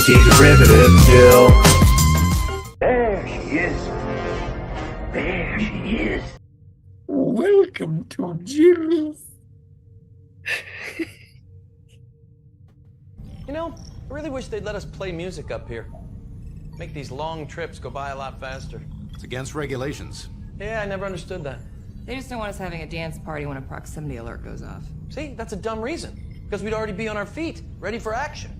derivative still. There she is. There she is. Welcome to Jimmy's. You know, I really wish they'd let us play music up here. Make these long trips go by a lot faster. It's against regulations. Yeah, I never understood that. They just don't want us having a dance party when a proximity alert goes off. See, that's a dumb reason. Because we'd already be on our feet, ready for action.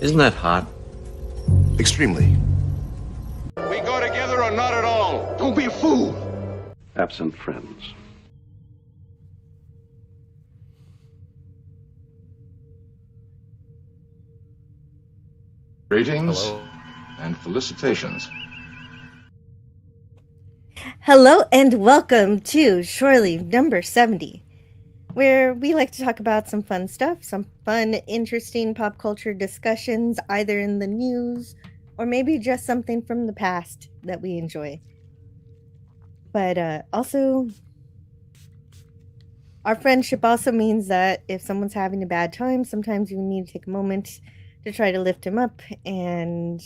Isn't that hot? Extremely. We go together or not at all. Don't be a fool. Absent friends. Greetings and felicitations. Hello and welcome to Shore Leave number 70, where we like to talk about some fun stuff, some fun, interesting pop culture discussions, either in the news or maybe just something from the past that we enjoy. But also, our friendship also means that if someone's having a bad time, sometimes you need to take a moment to try to lift him up. And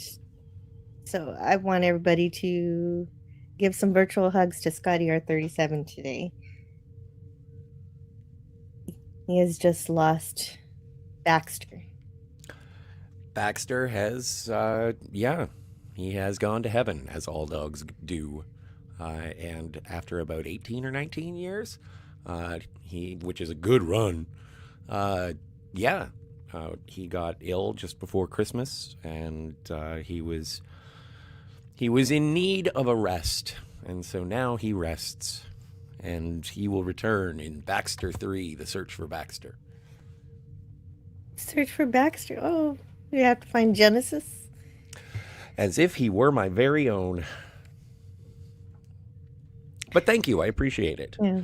so I want everybody to give some virtual hugs to Scotty R37 today. He has just lost Baxter. Baxter has, he has gone to heaven, as all dogs do. And after about 18 or 19 years, which is a good run, he got ill just before Christmas, and he was in need of a rest, and so now he rests, and he will return in Baxter 3, The Search for Baxter. Search for Baxter? Oh, we have to find Genesis? As if he were my very own. But thank you, I appreciate it. Yeah.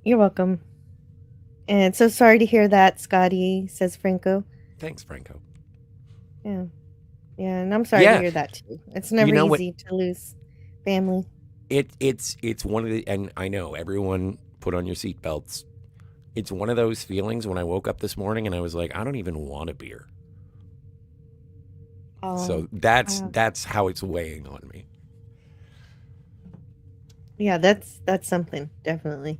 You're welcome. And so sorry to hear that, Scotty, says Franco. Thanks, Franco. Yeah. Yeah, and I'm sorry to hear that too. It's never easy to lose family. It's one of the, and I know everyone put on your seatbelts. It's one of those feelings when I woke up this morning and I was like, I don't even want a beer. So that's how it's weighing on me. Yeah, that's something, definitely.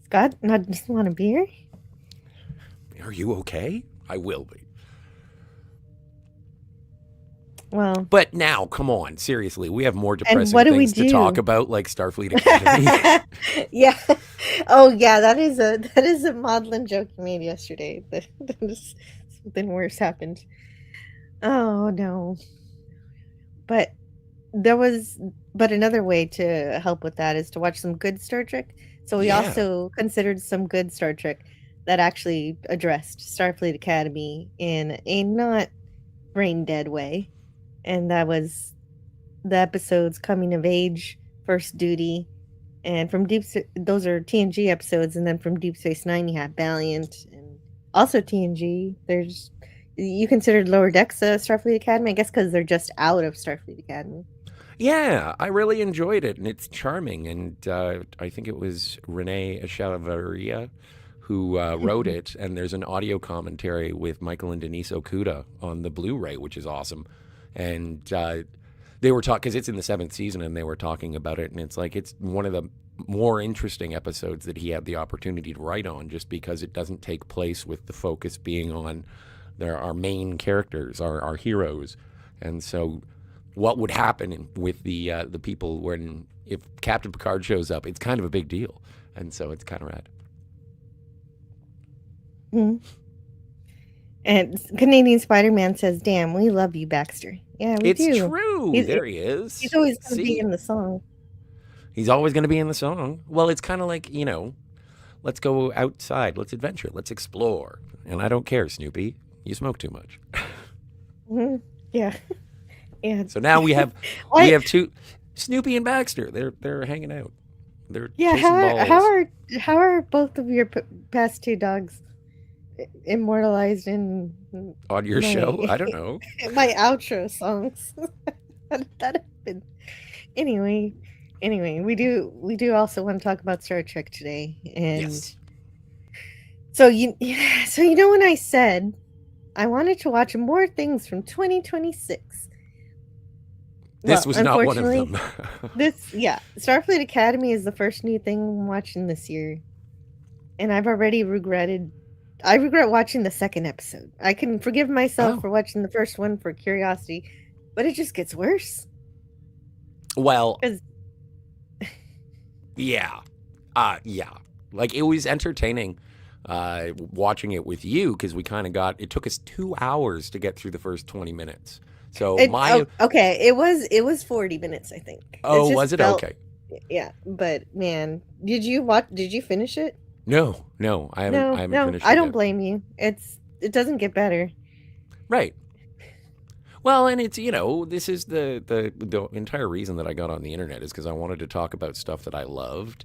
Scott, not just want a beer? Are you okay? I will be. Well, but now, come on, seriously, we have more depressing things to talk about, like Starfleet Academy. Yeah. Oh, yeah. That is a maudlin joke you made yesterday. That is something worse happened. Oh no. But another way to help with that is to watch some good Star Trek. So we also considered some good Star Trek that actually addressed Starfleet Academy in a not brain dead way. And that was the episodes Coming of Age, First Duty, and from those are TNG episodes, and then from Deep Space Nine you have Valiant, and also TNG. You considered Lower Decks Starfleet Academy, I guess, because they're just out of Starfleet Academy. Yeah, I really enjoyed it, and it's charming. And I think it was Renee Echevarria who wrote it, and there's an audio commentary with Michael and Denise Okuda on the Blu-ray, which is awesome. And they were talking, because it's in the 7th season, and they were talking about it, and it's like it's one of the more interesting episodes that he had the opportunity to write on, just because it doesn't take place with the focus being on our main characters, our heroes. And so what would happen with the people if Captain Picard shows up? It's kind of a big deal, and so it's kind of rad. Mm-hmm. And Canadian Spider-Man says, "Damn, we love you, Baxter." Yeah, we do. It's true. There he is. He's always going to be in the song. He's always going to be in the song. Well, it's kind of like, let's go outside, let's adventure, let's explore. And I don't care, Snoopy. You smoke too much. Mm-hmm. Yeah. Yeah. So now we have two, Snoopy and Baxter. They're hanging out. They're how are both of your past two dogs? immortalized in On your my, show? I don't know. my outro songs. that happened. Anyway, we do also want to talk about Star Trek today, and Yes. so you know when I said I wanted to watch more things from 2026. This Well, was not one of unfortunately, them. Starfleet Academy is the first new thing I'm watching this year, and I've already regretted. I regret watching the second episode. I can forgive myself for watching the first one for curiosity, but it just gets worse. Well, 'Cause- yeah. Like, it was entertaining watching it with you because we kind of it took us 2 hours to get through the first 20 minutes. So okay, it was 40 minutes, I think. Oh, was it? Okay. Yeah, but man, did you finish it? No, I haven't finished it. I don't yet. blame you. It doesn't get better. Right. Well, and it's, this is the entire reason that I got on the internet is because I wanted to talk about stuff that I loved.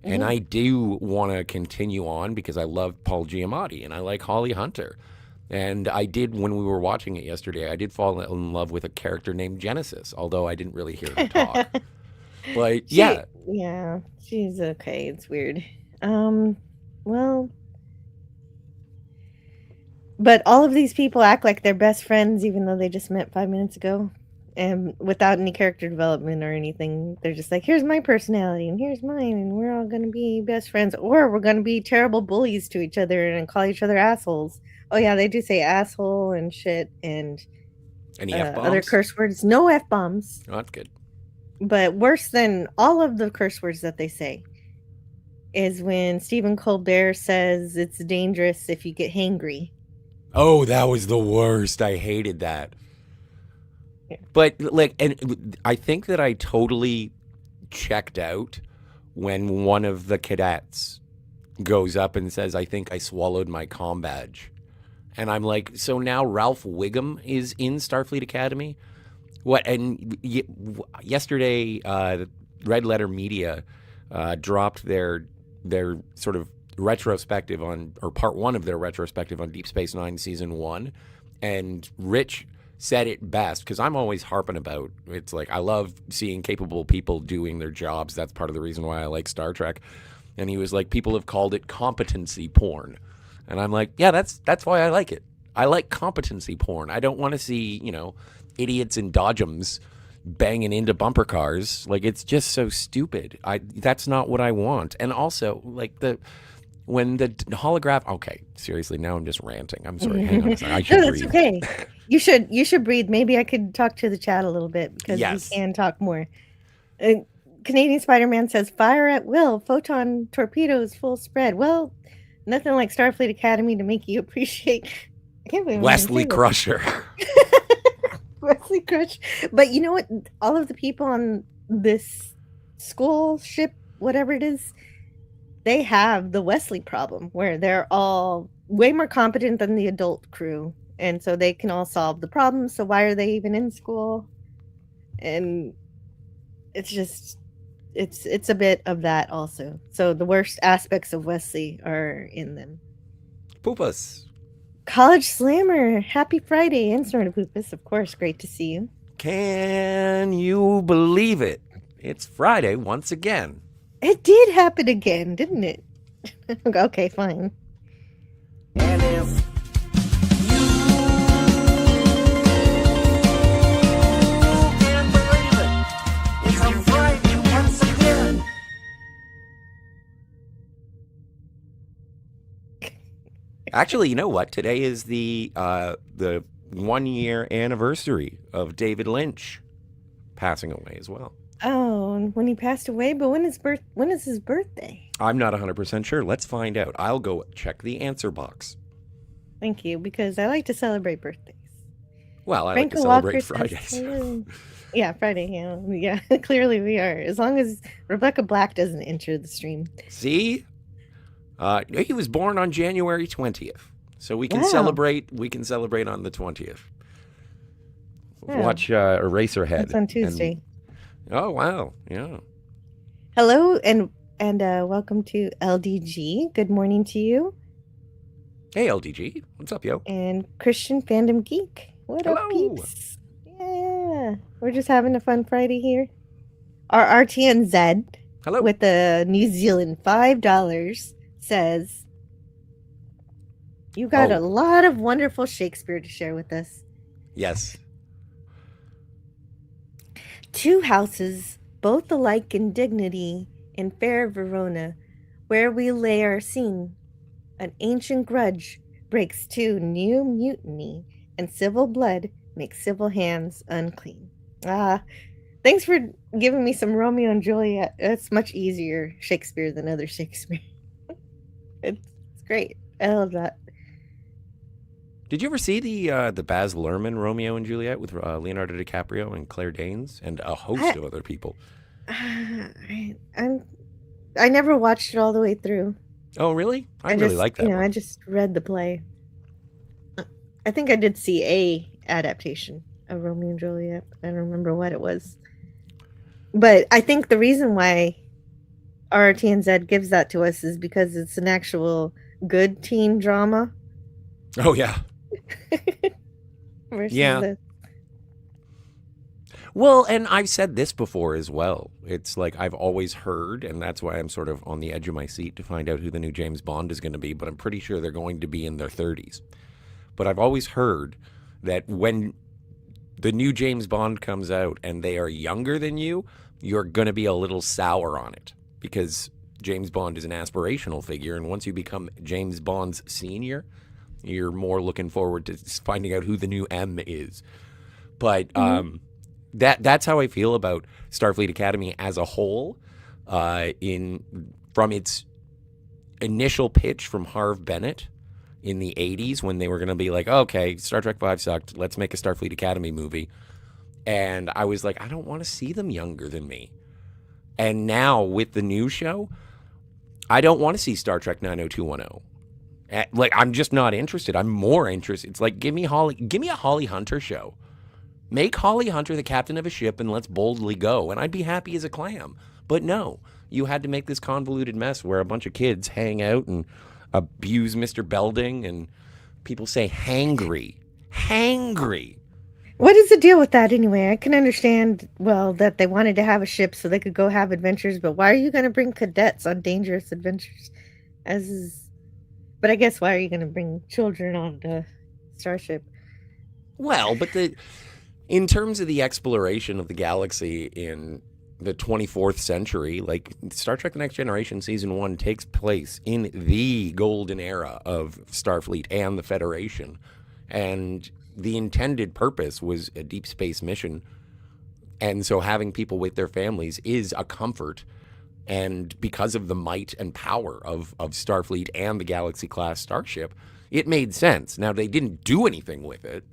And I do want to continue on because I love Paul Giamatti and I like Holly Hunter. And I did, when we were watching it yesterday, I did fall in love with a character named Genesis, although I didn't really hear her talk. But yeah. Yeah, she's okay. It's weird. Well, but all of these people act like they're best friends, even though they just met 5 minutes ago, and without any character development or anything. They're just like, here's my personality and here's mine, and we're all gonna be best friends, or we're gonna be terrible bullies to each other and call each other assholes. Oh yeah, they do say asshole and shit and Any F-bombs? other curse words. No F-bombs. Oh, that's good. But worse than all of the curse words that they say is when Stephen Colbert says it's dangerous if you get hangry. Oh, that was the worst. I hated that. Yeah. But and I think that I totally checked out when one of the cadets goes up and says, I think I swallowed my comm badge. And I'm like, so now Ralph Wiggum is in Starfleet Academy? What? And yesterday, Red Letter Media dropped their sort of retrospective or part one of their retrospective on Deep Space Nine Season 1. And Rich said it best, because I'm always harping about, it's like, I love seeing capable people doing their jobs. That's part of the reason why I like Star Trek. And he was like, people have called it competency porn. And I'm like, yeah, that's why I like it. I like competency porn. I don't want to see, idiots in Dodgems banging into bumper cars. Like, it's just so stupid. That's not what I want. And also, like, when the holograph. Okay, seriously, now I'm just ranting. I'm sorry. Hang on a second. I should breathe. That's okay. You should breathe. Maybe I could talk to the chat a little bit because we can talk more. Canadian Spider-Man says, fire at will, photon torpedoes, full spread. Well, nothing like Starfleet Academy to make you appreciate. I can't believe Wesley Crusher. Wesley Crusher. But you know what? All of the people on this school ship, whatever it is, they have the Wesley problem where they're all way more competent than the adult crew. And so they can all solve the problems. So why are they even in school? And it's just, it's a bit of that also. So the worst aspects of Wesley are in them. Poopus. College Slammer, happy Friday. And Snorta Poopus, of course, great to see you. Can you believe it? It's Friday once again. It did happen again, didn't it? Okay, fine. And if Actually, you know what? Today is the 1 year anniversary of David Lynch passing away as well. Oh, and when he passed away, but when is his birthday? I'm not 100% sure. Let's find out. I'll go check the answer box. Thank you, because I like to celebrate birthdays. Well, I Franco like to celebrate Walker Fridays. Says, yeah, Friday. Yeah, clearly we are. As long as Rebecca Black doesn't enter the stream. See? He was born on January 20th. So we can celebrate. We can celebrate on the 20th. Yeah. Watch Eraserhead. That's on Tuesday. Oh, wow. Yeah. Hello and welcome to LDG. Good morning to you. Hey, LDG. What's up, yo? And Christian Fandom Geek. What up, Hello. peeps? Yeah, we're just having a fun Friday here. Our RTNZ Hello. with the New Zealand $5 says, you got a lot of wonderful Shakespeare to share with us. Yes. Two houses, both alike in dignity, in fair Verona, where we lay our scene. An ancient grudge breaks to new mutiny, and civil blood makes civil hands unclean. Thanks for giving me some Romeo and Juliet. It's much easier Shakespeare than other Shakespeare. It's great. I love that. Did you ever see the Baz Luhrmann Romeo and Juliet with Leonardo DiCaprio and Claire Danes and a host of other people? I never watched it all the way through. Oh, really? I really like that. I just read the play. I think I did see a adaptation of Romeo and Juliet. I don't remember what it was. But I think the reason why RTNZ gives that to us is because it's an actual good teen drama. Oh, yeah. Yeah. Well, and I've said this before as well. It's like I've always heard, and that's why I'm sort of on the edge of my seat to find out who the new James Bond is going to be, but I'm pretty sure they're going to be in their 30s. But I've always heard that when the new James Bond comes out and they are younger than you, you're going to be a little sour on it because James Bond is an aspirational figure, and once you become James Bond's senior, you're more looking forward to finding out who the new M is. But that's how I feel about Starfleet Academy as a whole. From its initial pitch from Harv Bennett in the 80s when they were going to be like, okay, Star Trek V sucked, let's make a Starfleet Academy movie. And I was like, I don't want to see them younger than me. And now with the new show, I don't want to see Star Trek 90210. Like, I'm just not interested. I'm more interested. It's like, give me a Holly Hunter show. Make Holly Hunter the captain of a ship and let's boldly go. And I'd be happy as a clam. But no, you had to make this convoluted mess where a bunch of kids hang out and abuse Mr. Belding and people say hangry. Hangry. What is the deal with that anyway? I can understand, well, that they wanted to have a ship so they could go have adventures, but why are you going to bring cadets on dangerous adventures? But I guess why are you going to bring children on the starship? Well, but in terms of the exploration of the galaxy in the 24th century, like Star Trek The Next Generation Season 1 takes place in the golden era of Starfleet and the Federation. And the intended purpose was a deep space mission. And so having people with their families is a comfort. And because of the might and power of Starfleet and the Galaxy-class starship, it made sense. Now, they didn't do anything with it,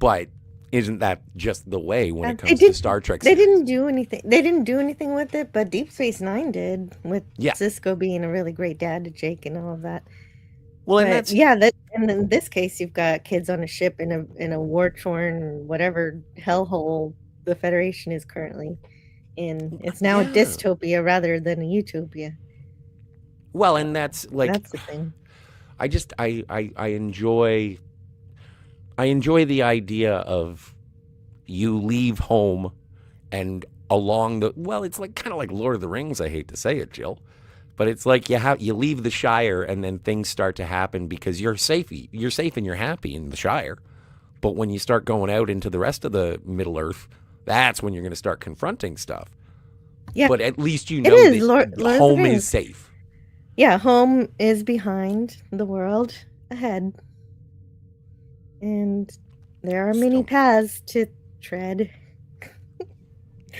but isn't that just the way when it comes to Star Trek? They didn't do anything. They didn't do anything with it, but Deep Space Nine did, with Sisko being a really great dad to Jake and all of that. Well, and and in this case, you've got kids on a ship in a war-torn whatever hellhole the Federation is currently in. It's now a dystopia rather than a utopia. Well, and that's the thing. I enjoy the idea of you leave home and along it's like kind of like Lord of the Rings. I hate to say it, Jill, but it's like you leave the Shire and then things start to happen because you're safe and you're happy in the Shire. But when you start going out into the rest of the Middle Earth, that's when you're going to start confronting stuff. Yeah. But at least you know that home is safe. Yeah, home is behind, the world ahead. And there are many paths to tread.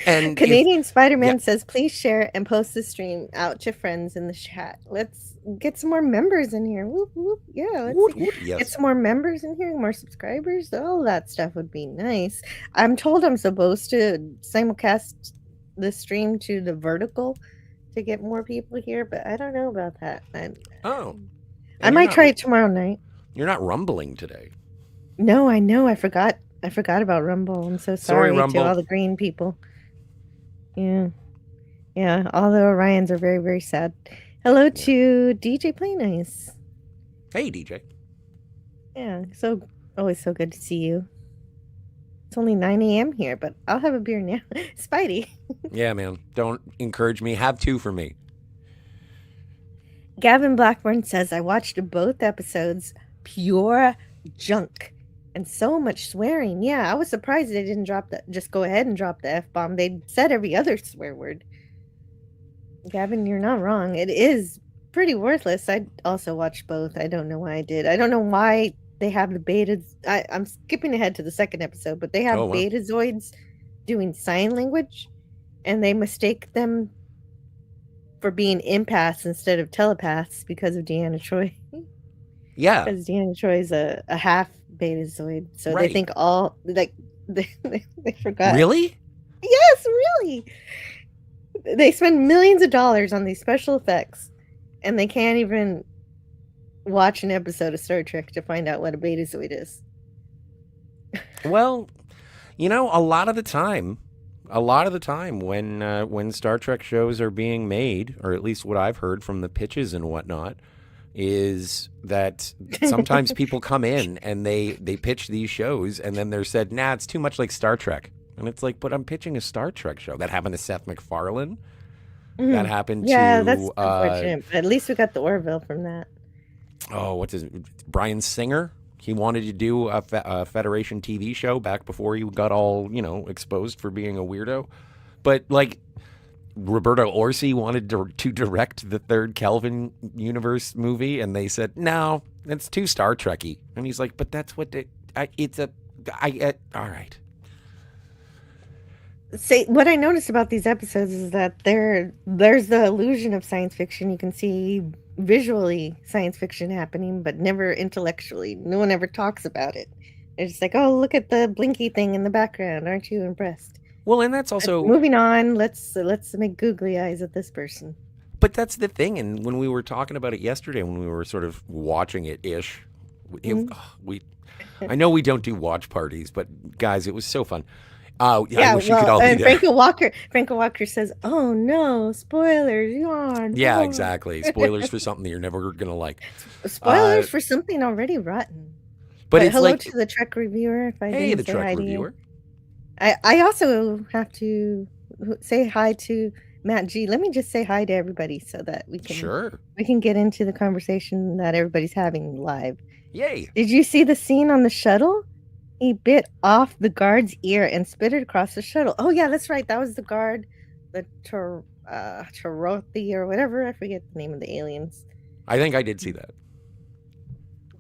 And Canadian Spider-Man says, please share and post the stream out to friends in the chat. Let's get some more members in here. Whoop, whoop. Yeah, let's get some more members in here, more subscribers. All that stuff would be nice. I'm told I'm supposed to simulcast the stream to the vertical to get more people here, but I don't know about that. I might try it tomorrow night. You're not rumbling today. No, I know. I forgot about Rumble. I'm so sorry to all the green people. Yeah. All the Orions are very, very sad. Hello to DJ Play Nice. Hey, DJ. Yeah, so always so good to see you. It's only 9 a.m. here, but I'll have a beer now. Spidey. Yeah, man. Don't encourage me. Have 2 for me. Gavin Blackburn says, I watched both episodes. Pure junk. And so much swearing. Yeah, I was surprised they didn't just go ahead and drop the F-bomb. They said every other swear word. Gavin, you're not wrong. It is pretty worthless. I also watched both. I don't know why I did. I don't know why they have the betas. I'm skipping ahead to the second episode, but they have betazoids doing sign language, and they mistake them for being empaths instead of telepaths because of Deanna Troi. Yeah. Because Deanna Troi is a half betazoid. So Right. they think all, like, they forgot. Really? Yes, really. They spend millions of dollars on these special effects, and they can't even watch an episode of Star Trek to find out what a betazoid is. Well, a lot of the time when Star Trek shows are being made, or at least what I've heard from the pitches and whatnot, is that sometimes people come in and they pitch these shows and then they're said, nah, it's too much like Star Trek. And it's like, but I'm pitching a Star Trek show. That happened to Seth MacFarlane. That happened to... Yeah, that's unfortunate. At least we got the Orville from that. Oh, what's his... Bryan Singer? He wanted to do a Federation TV show back before he got all, exposed for being a weirdo. But, like, Roberto Orsi wanted to direct the third Kelvin universe movie, and they said, no, that's too Star Trek-y. And he's like, but that's what... all right. Say, what I noticed about these episodes is that there's the illusion of science fiction. You can see visually science fiction happening, but never intellectually. No one ever talks about it. It's just like, oh, look at the blinky thing in the background. Aren't you impressed? Well, and that's also... Moving on, let's make googly eyes at this person. But that's the thing, and when we were talking about it yesterday, when we were sort of watching it-ish, I know we don't do watch parties, but guys, it was so fun. I wish you could all be there. Franco Walker says, oh no, spoilers, yawn. Yeah, exactly. Spoilers for something that you're never going to like. Spoilers for something already rotten. But it's hello like... to the Trek reviewer. If I hey, didn't the say Trek hi reviewer. To you. I also have to say hi to Matt G. Let me just say hi to everybody so that we can get into the conversation that everybody's having live. Yay. Did you see the scene on the shuttle? He bit off the guard's ear and spit it across the shuttle. Oh, yeah, that's right. That was the guard, the Torothi or whatever. I forget the name of the aliens. I think I did see that.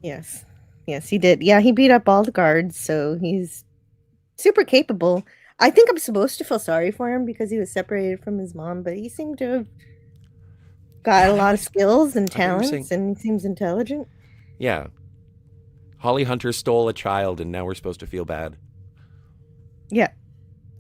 Yes, he did. Yeah, he beat up all the guards, so he's super capable. I think I'm supposed to feel sorry for him because he was separated from his mom, but he seemed to have got a lot of skills and talents, and he seems intelligent. Yeah. Holly Hunter stole a child, and now we're supposed to feel bad. Yeah.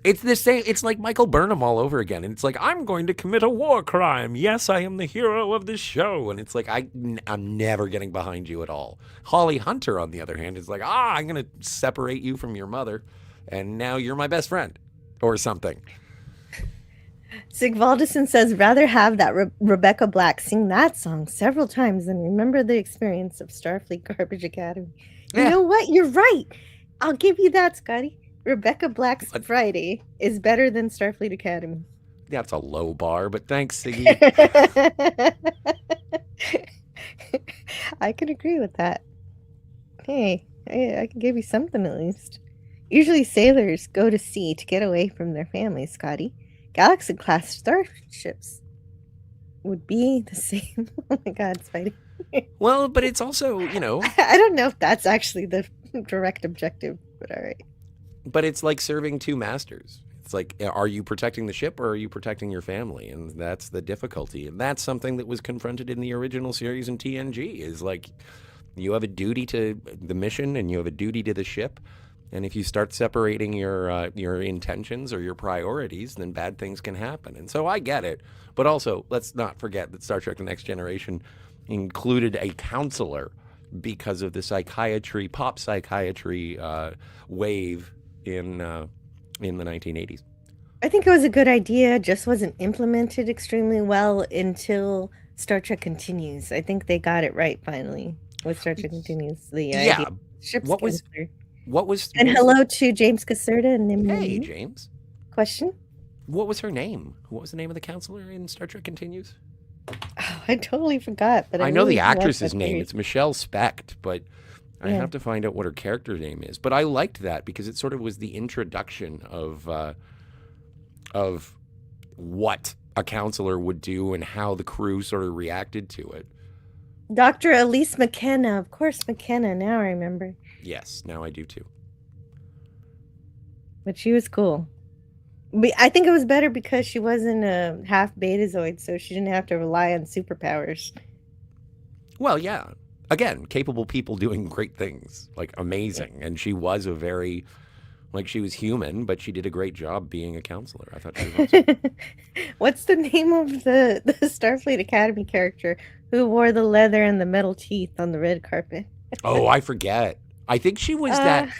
It's the same. It's like Michael Burnham all over again. And it's like, I'm going to commit a war crime. Yes, I am the hero of the show. And it's like, I'm never getting behind you at all. Holly Hunter, on the other hand, is like, I'm going to separate you from your mother, and now you're my best friend, or something. Sigvaldison says, rather have that Rebecca Black sing that song several times than remember the experience of Starfleet Garbage Academy. Yeah. You know what? You're right. I'll give you that, Scotty. Rebecca Black's Friday is better than Starfleet Academy. That's a low bar, but thanks, Siggy. I can agree with that. Hey, I can give you something at least. Usually sailors go to sea to get away from their families, Scotty. Galaxy-class starships would be the same. Oh my God, Spidey. Well, but it's also, I don't know if that's actually the direct objective, but all right. But it's like serving two masters. It's like, are you protecting the ship or are you protecting your family? And that's the difficulty. And that's something that was confronted in the original series in TNG, is like, you have a duty to the mission and you have a duty to the ship. And if you start separating your intentions or your priorities, then bad things can happen. And so I get it. But also, let's not forget that Star Trek The Next Generation included a counselor because of the pop psychiatry wave in the 1980s. I think it was a good idea, just wasn't implemented extremely well until Star Trek Continues. I think they got it right finally. with Star Trek Continues. The Yeah. idea of ship's What was- counselor. What was? And what was hello to James Caserta and the- Nim Hey, Nim. James. Question? What was her name? What was the name of the counselor in Star Trek Continues? Oh, I totally forgot. But I know really the do like actress's that name. series. It's Michelle Specht, but I Yeah. have to find out what her character name is. But I liked that because it sort of was the introduction of what a counselor would do and how the crew sort of reacted to it. Dr. Elise McKenna. Of course, McKenna. Now I remember. Yes, now I do too. But she was cool. But I think it was better because she wasn't a half betazoid, so she didn't have to rely on superpowers. Well, yeah. Again, capable people doing great things, like amazing. And she was she was human, but she did a great job being a counselor. I thought she was awesome. What's the name of the Starfleet Academy character who wore the leather and the metal teeth on the red carpet? Oh, I forget. I think she was that.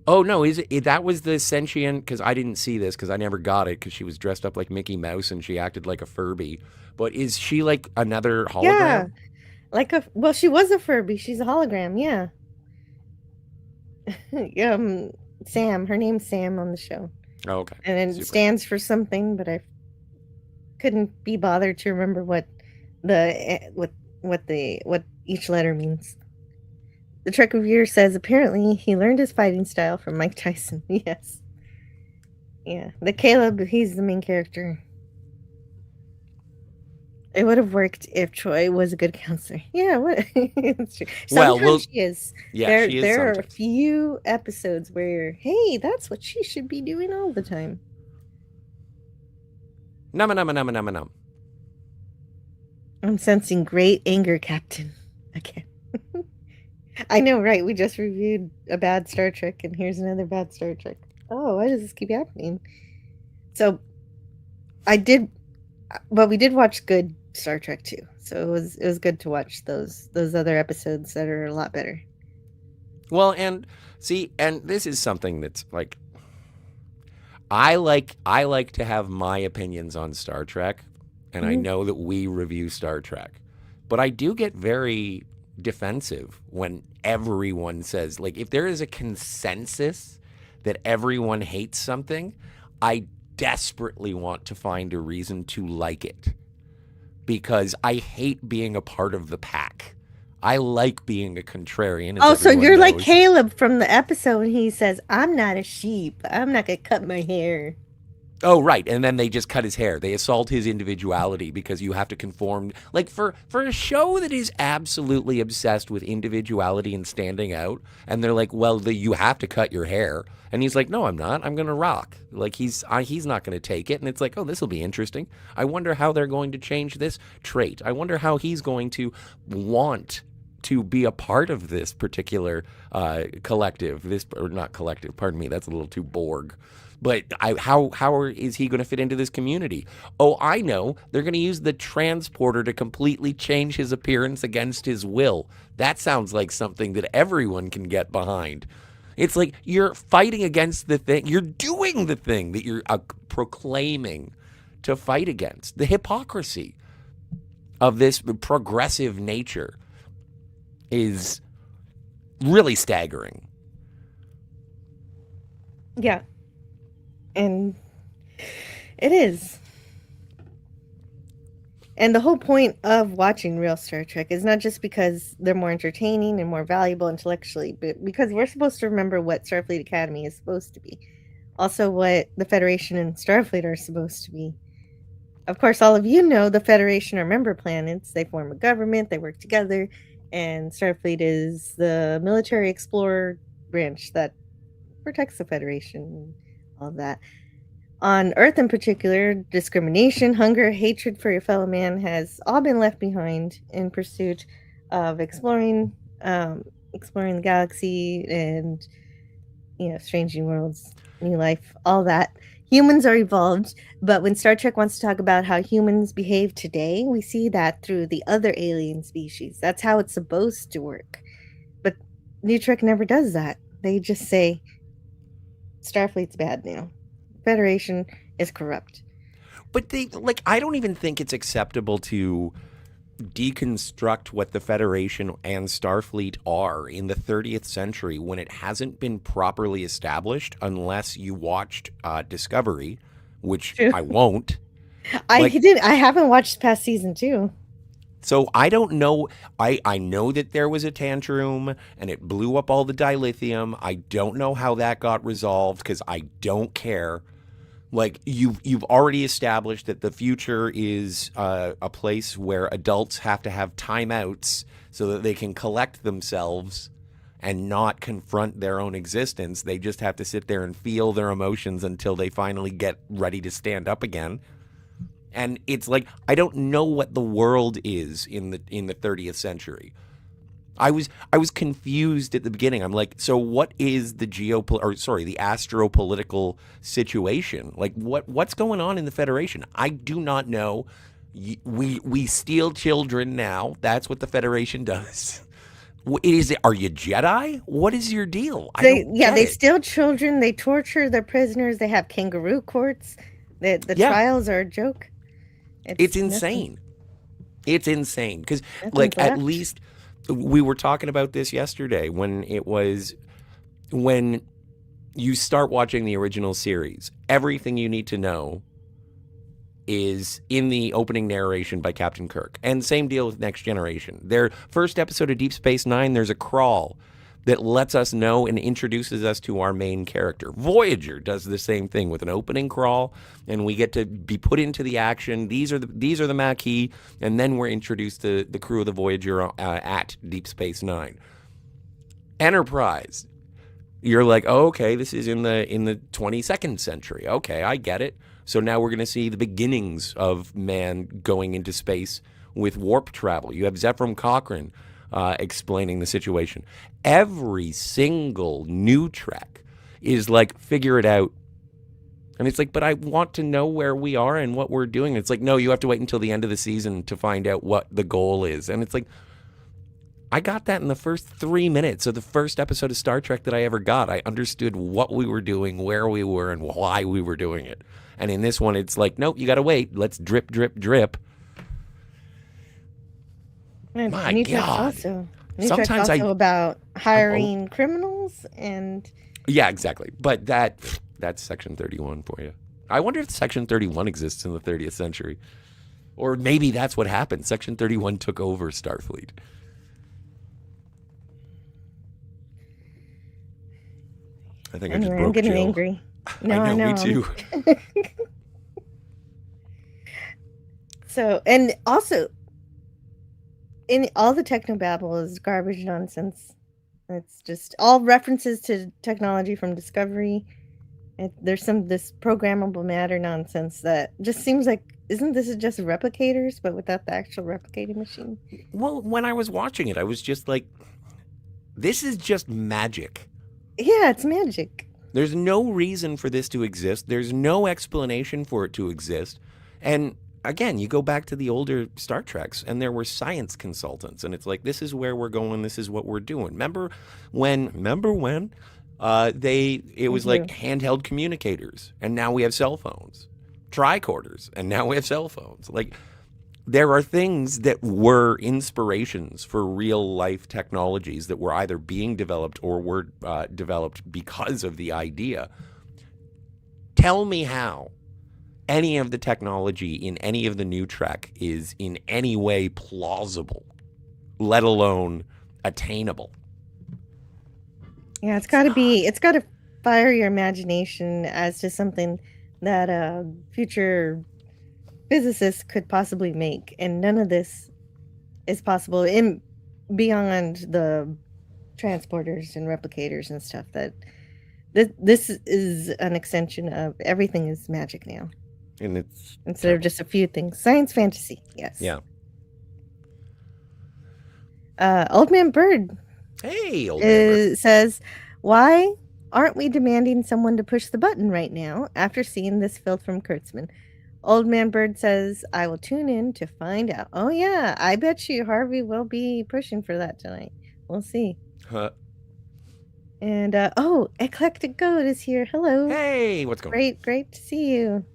Oh no, that was the sentient? Because I didn't see this because I never got it because she was dressed up like Mickey Mouse and she acted like a Furby. But is she like another hologram? Yeah, she was a Furby. She's a hologram. Yeah. Sam. Her name's Sam on the show, Oh, okay. and it Super. stands for something, but I couldn't be bothered to remember what each letter means. The Trek reviewer says apparently he learned his fighting style from Mike Tyson. Yes. Yeah. The Caleb, he's the main character. It would have worked if Troy was a good counselor. Yeah, what? It's true. Sometimes she is. Yeah, she is There are a sometimes. few episodes where, hey, that's what she should be doing all the time. Num. I'm sensing great anger, Captain. Again. I know, right? We just reviewed a bad Star Trek, and here's another bad Star Trek. Oh, why does this keep happening? So, but we did watch good Star Trek too. So it was good to watch those other episodes that are a lot better. Well, and this is something that's like, I like to have my opinions on Star Trek, and I know that we review Star Trek, but I do get very defensive when everyone says, like, if there is a consensus that everyone hates something, I desperately want to find a reason to like it because I hate being a part of the pack. I like being a contrarian. Oh, so everyone you're like knows. Caleb from the episode when he says, I'm not a sheep. I'm not going to cut my hair. Oh, right. And then they just cut his hair. They assault his individuality because you have to conform. Like, for a show that is absolutely obsessed with individuality and standing out, and they're like, well, you have to cut your hair. And he's like, no, I'm not. I'm going to rock. Like, he's not going to take it. And it's like, oh, this will be interesting. I wonder how they're going to change this trait. I wonder how he's going to want to be a part of this particular collective. Not collective, pardon me. That's a little too Borg. But how is he going to fit into this community? Oh, I know. They're going to use the transporter to completely change his appearance against his will. That sounds like something that everyone can get behind. It's like you're fighting against the thing. You're doing the thing that you're proclaiming to fight against. The hypocrisy of this progressive nature is really staggering. Yeah. And it is. And the whole point of watching real Star Trek is not just because they're more entertaining and more valuable intellectually, but because we're supposed to remember what Starfleet Academy is supposed to be. Also, what the Federation and Starfleet are supposed to be. Of course, all of you know the Federation are member planets. They form a government, they work together, and Starfleet is the military explorer branch that protects the Federation and all that. On Earth in particular, discrimination, hunger, hatred for your fellow man has all been left behind in pursuit of exploring the galaxy and, strange new worlds, new life, all that. Humans are evolved, but when Star Trek wants to talk about how humans behave today, we see that through the other alien species. That's how it's supposed to work. But NuTrek never does that. They just say, Starfleet's bad now. Federation is corrupt. But I don't even think it's acceptable to deconstruct what the Federation and Starfleet are in the 30th century when it hasn't been properly established unless you watched Discovery, which True. I won't. I haven't watched past season 2. So I don't know. I know that there was a tantrum and it blew up all the dilithium. I don't know how that got resolved because I don't care. Like, you've already established that the future is a place where adults have to have timeouts so that they can collect themselves and not confront their own existence. They just have to sit there and feel their emotions until they finally get ready to stand up again. And it's like, I don't know what the world is in the 30th century. I was confused at the beginning. I'm like, so what is the the astropolitical situation? Like, what's going on in the Federation? I do not know. We steal children now. That's what the Federation does. Are you Jedi? What is your deal? They steal children. They torture their prisoners. They have kangaroo courts. The trials are a joke. It's insane. It's insane because, like, at least. We were talking about this yesterday when you start watching the original series. Everything you need to know is in the opening narration by Captain Kirk. And same deal with Next Generation. Their first episode of Deep Space Nine, there's a crawl that lets us know and introduces us to our main character. Voyager does the same thing with an opening crawl, and we get to be put into the action. These are the Maquis, and then we're introduced to the crew of the Voyager at Deep Space Nine. Enterprise, you're like, oh, okay, this is in the 22nd century. Okay, I get it. So now we're going to see the beginnings of man going into space with warp travel. You have Zephram Cochrane explaining the situation. Every single NuTrek is like, figure it out. And it's like, but I want to know where we are and what we're doing. It's like, no, you have to wait until the end of the season to find out what the goal is. And it's like, I got that in the first 3 minutes of the first episode of Star Trek that I ever got. I understood what we were doing, where we were, and why we were doing it. And in this one, it's like, nope, you got to wait. Let's drip, drip, drip. And My NuTrek's God. Sometimes also about hiring criminals and... Yeah, exactly. But that's Section 31 for you. I wonder if Section 31 exists in the 30th century. Or maybe that's what happened. Section 31 took over Starfleet. I think I just broke I'm getting Jill. angry. No, I know, me too. So, and also... in all the technobabble is garbage nonsense. It's just all references to technology from Discovery. There's this programmable matter nonsense that just seems like, isn't this just replicators, but without the actual replicating machine? Well, when I was watching it, I was just like, this is just magic. Yeah, it's magic. There's no reason for this to exist. There's no explanation for it to exist. And again, you go back to the older Star Treks, and there were science consultants, and it's like, this is where we're going, this is what we're doing. Remember when it was like handheld communicators, and now we have cell phones, tricorders, and now we have cell phones. Like, there are things that were inspirations for real life technologies that were either being developed or were developed because of the idea. Tell me how any of the technology in any of the NuTrek is in any way plausible, let alone attainable. Yeah, it's got to fire your imagination as to something that future physicists could possibly make, and none of this is possible beyond the transporters and replicators and stuff. That this is an extension of everything is magic now. And it's instead of just a few things. Science fantasy, yes. Yeah. Old Man Bird. Hey, Old Man Bird. Says, why aren't we demanding someone to push the button right now after seeing this filth from Kurtzman? Old Man Bird says, I will tune in to find out. Oh, yeah. I bet you Harvey will be pushing for that tonight. We'll see. Huh. And, Eclectic Goat is here. Hello. Hey, what's going on? Great to see you.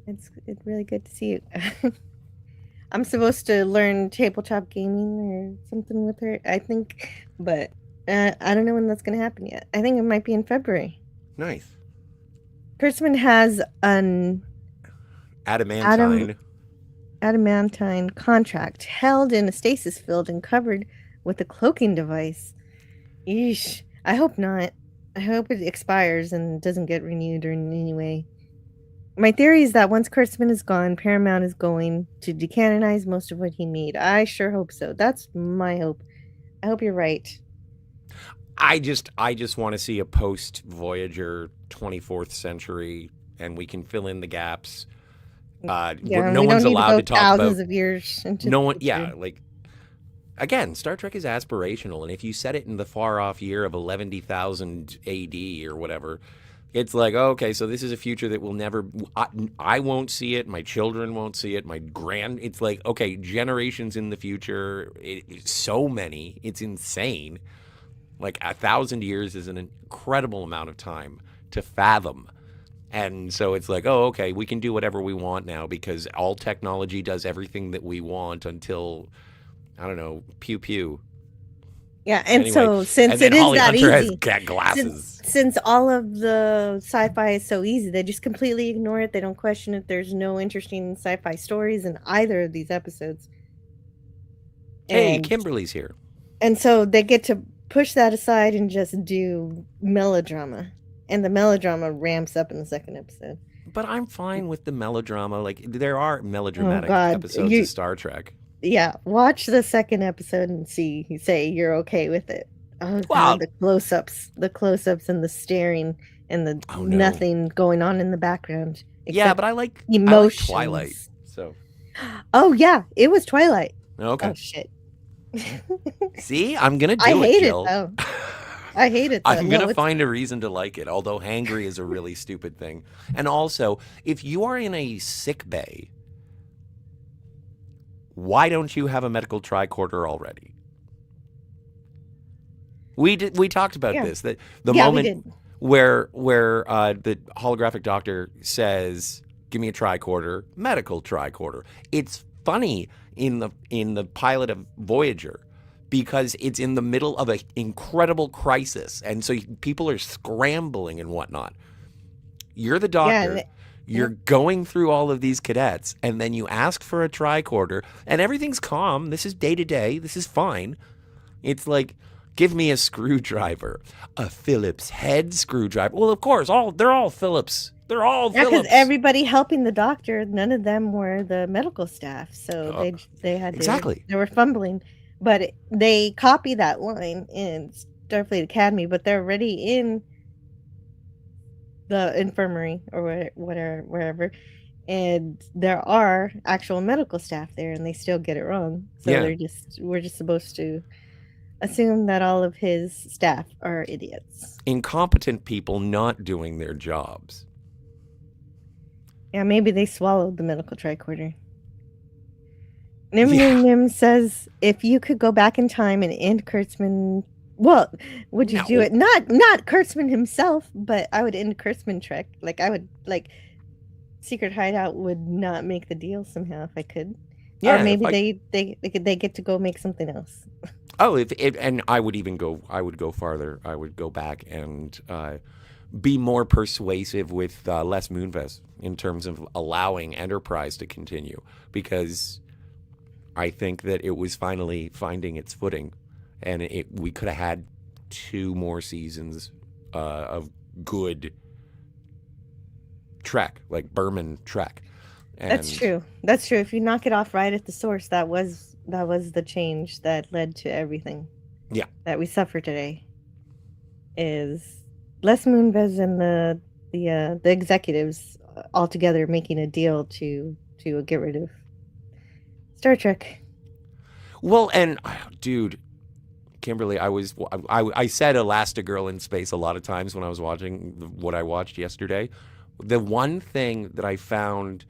It's really good to see you. I'm supposed to learn tabletop gaming or something with her, I think, but I don't know when that's going to happen yet. I think it might be in February. Nice. Kurtzman has an adamantine contract held in a stasis field and covered with a cloaking device. Yeesh. I hope not. I hope it expires and doesn't get renewed or in any way. My theory is that once Kurtzman is gone, Paramount is going to decanonize most of what he made. I sure hope so. That's my hope. I hope you're right. I just want to see a post Voyager 24th century, and we can fill in the gaps. No one's allowed to talk thousands about of years into no the one. future. Yeah, like again, Star Trek is aspirational, and if you set it in the far off year of 11,000 AD or whatever, it's like, okay, so this is a future that will never. I won't see it. My children won't see it. It's like, okay, generations in the future. So many. It's insane. Like 1,000 years is an incredible amount of time to fathom. And so it's like, oh, okay, we can do whatever we want now because all technology does everything that we want until, I don't know, pew pew. Yeah, and Anyway, so since and then it is Holly that Hunter easy, has glasses. since all of the sci-fi is so easy, they just completely ignore it. They don't question it. There's no interesting sci-fi stories in either of these episodes. Hey, And- Kimberly's here. And so they get to push that aside and just do melodrama. And the melodrama ramps up in the second episode. But I'm fine with the melodrama. Like, there are melodramatic God. episodes of Star Trek. Yeah, watch the second episode and say you're okay with it. Oh, Wow. God, the close-ups and the staring and the Oh, no. nothing going on in the background. Yeah, except but I like emotions. Twilight. So, Oh yeah, it was Twilight. okay. Oh shit. See, I'm going to do I it, hate it Jill. though. I hate it though. I'm going to No, find a reason to like it, although hangry is a really stupid thing. And also, if you are in a sick bay, why don't you have a medical tricorder already? We talked about Yeah. this, that the Yeah, we moment did. where the holographic doctor says, "Give me a tricorder," medical tricorder. It's funny in the pilot of Voyager because it's in the middle of an incredible crisis, and so people are scrambling and whatnot. You're the doctor. and- You're going through all of these cadets, and then you ask for a tricorder, and everything's calm. This is day to day. This is fine. It's like, give me a screwdriver, a Phillips head screwdriver. Well, of course, they're all Phillips. They're all Yeah, because Phillips. everybody helping the doctor, none of them were the medical staff, so Oh, they had to, exactly. they were fumbling, but they copy that line in Starfleet Academy, but they're already in the infirmary or wherever, and there are actual medical staff there, and they still get it wrong. So Yeah. we're just supposed to assume that all of his staff are idiots. Incompetent people not doing their jobs. Yeah, maybe they swallowed the medical tricorder. Nim Yeah. Nim Nim says, if you could go back in time and end Kurtzman, well, would you do No. it? Not Kurtzman himself, but I would end Kurtzman Trek. Like I would, like Secret Hideout would not make the deal somehow if I could. Yeah, Or maybe if they get to go make something else. Oh, and I would go farther. I would go back and be more persuasive with Les Moonves in terms of allowing Enterprise to continue, because I think that it was finally finding its footing, and we could have had 2 more seasons of good Trek, like Berman Trek. That's true. That's true. If you knock it off right at the source, that was the change that led to everything. Yeah. That we suffer today. Is Les Moonves and the executives all together making a deal to get rid of Star Trek. Well, and dude, Kimberly, I said Elastigirl in space a lot of times when I was watching what I watched yesterday. The one thing that I found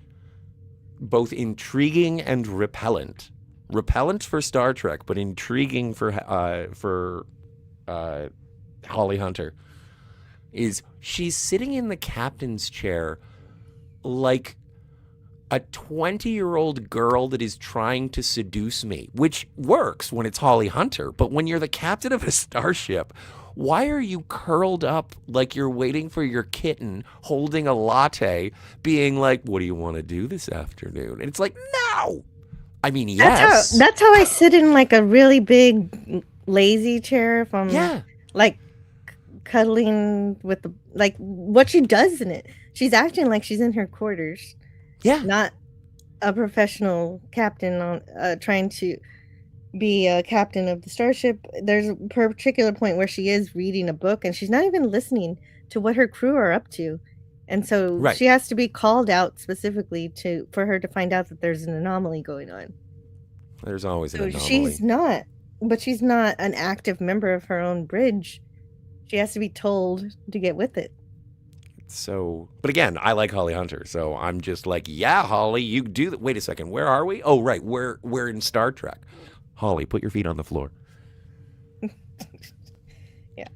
both intriguing and repellent for Star Trek, but intriguing for Holly Hunter, is she's sitting in the captain's chair like a 20-year-old girl that is trying to seduce me, which works when it's Holly Hunter. But when you're the captain of a starship, why are you curled up like you're waiting for your kitten, holding a latte, being like, what do you want to do this afternoon? And it's like, no. I mean, yes. That's how I sit in like a really big lazy chair if I'm like cuddling with the, like what she does in it. She's acting like she's in her quarters. Yeah. Not a professional captain on trying to be a captain of the starship. There's a particular point where she is reading a book and she's not even listening to what her crew are up to. And so she has to be called out specifically for her to find out that there's an anomaly going on. There's always an anomaly. She's not an active member of her own bridge. She has to be told to get with it. So, but again, I like Holly Hunter, so I'm just like, yeah, Holly, you do that. Wait a second, where are we? Oh, right, we're in Star Trek. Holly, put your feet on the floor. Yeah.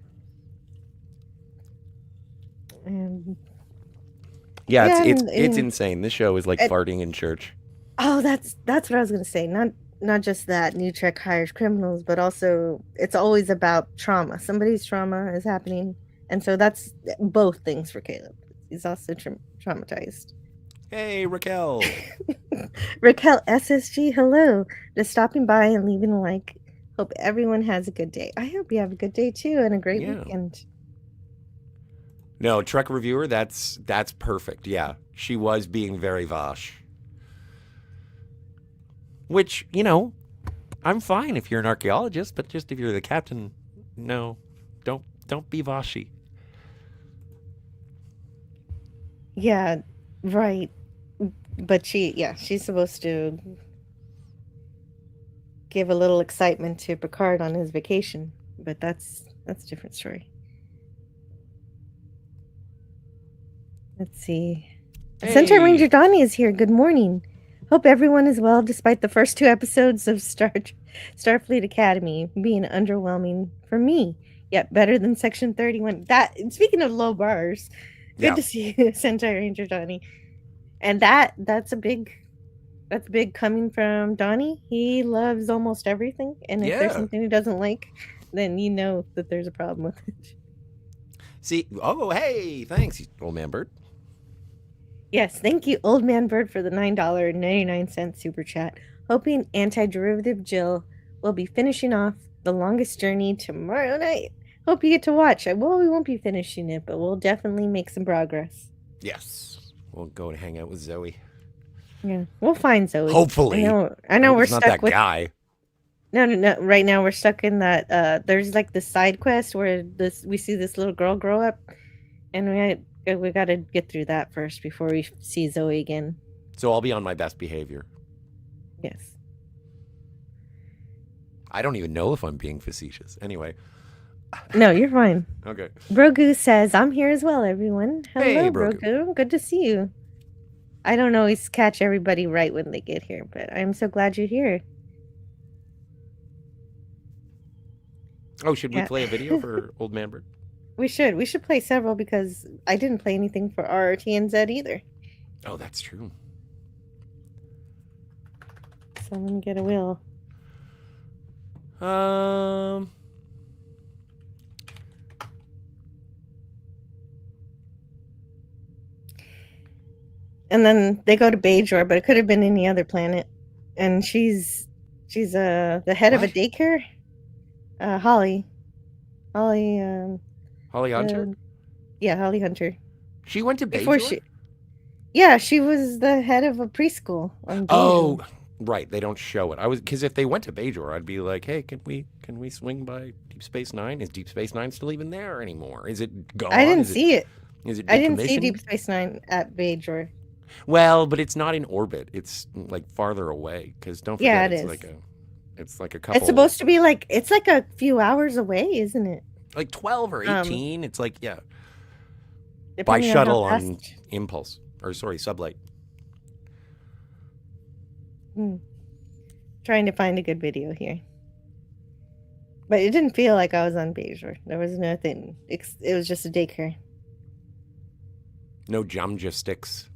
It's insane. This show is like farting in church. Oh, that's what I was gonna say. Not just that NuTrek hires criminals, but also it's always about trauma. Somebody's trauma is happening. And so that's both things for Caleb. He's also traumatized. Hey, Raquel. Raquel SSG, hello. Just stopping by and leaving a like. Hope everyone has a good day. I hope you have a good day too and a great weekend. No, Trek reviewer, that's perfect. Yeah, she was being very vash. Which, I'm fine if you're an archaeologist, but just if you're the captain, no, don't be vashy. Yeah, right. But she's supposed to give a little excitement to Picard on his vacation, but that's a different story. Let's see. Hey. Centaur Ranger Donnie is here. Good morning. Hope everyone is well despite the first 2 episodes of Starfleet Academy being underwhelming for me, yet better than Section 31. Speaking of low bars, good to see you, Centaur Ranger Donnie. And that's big coming from Donnie. He loves almost everything, and if there's something he doesn't like, then you know that there's a problem with it. See, hey, thanks, old man bird. Yes, thank you, Old Man Bird, for the $9.99 super chat. Hoping Anti-Derivative Jill will be finishing off The Longest Journey tomorrow night. Hope you get to watch. Well, we won't be finishing it, but we'll definitely make some progress. Yes. We'll go and hang out with Zoe. Yeah, we'll find Zoe. Hopefully. I know we're not stuck with... guy. No. Right now we're stuck in that... there's like the side quest where we see this little girl grow up, and we got to get through that first before we see Zoe again. So I'll be on my best behavior. Yes. I don't even know if I'm being facetious. Anyway. No, you're fine. Okay. Brogu says, I'm here as well, everyone. Hello, hey, Brogu. Good to see you. I don't always catch everybody right when they get here, but I'm so glad you're here. Oh, should we play a video for Old Man Bird? We should play several because I didn't play anything for RRTNZ either. Oh, that's true. Someone get a wheel. And then they go to Bajor, but it could have been any other planet. And she's the head of a daycare. Holly Hunter? Yeah, Holly Hunter. She went to Bajor? She was the head of a preschool on Bajor. Oh, right. They don't show it. Because if they went to Bajor, I'd be like, hey, can we swing by Deep Space Nine? Is Deep Space Nine still even there anymore? Is it gone? I didn't see it. Is it decommissioned? I didn't see Deep Space Nine at Bajor. Well, but it's not in orbit. It's like farther away. Because don't forget, it's like a couple. It's supposed to be it's like a few hours away, isn't it? Like 12 or 18. It's like, by Depending shuttle on Impulse. Or, sorry, Sublight. Trying to find a good video here. But it didn't feel like I was on Bajor. There was nothing. It was just a daycare. No Jamja sticks.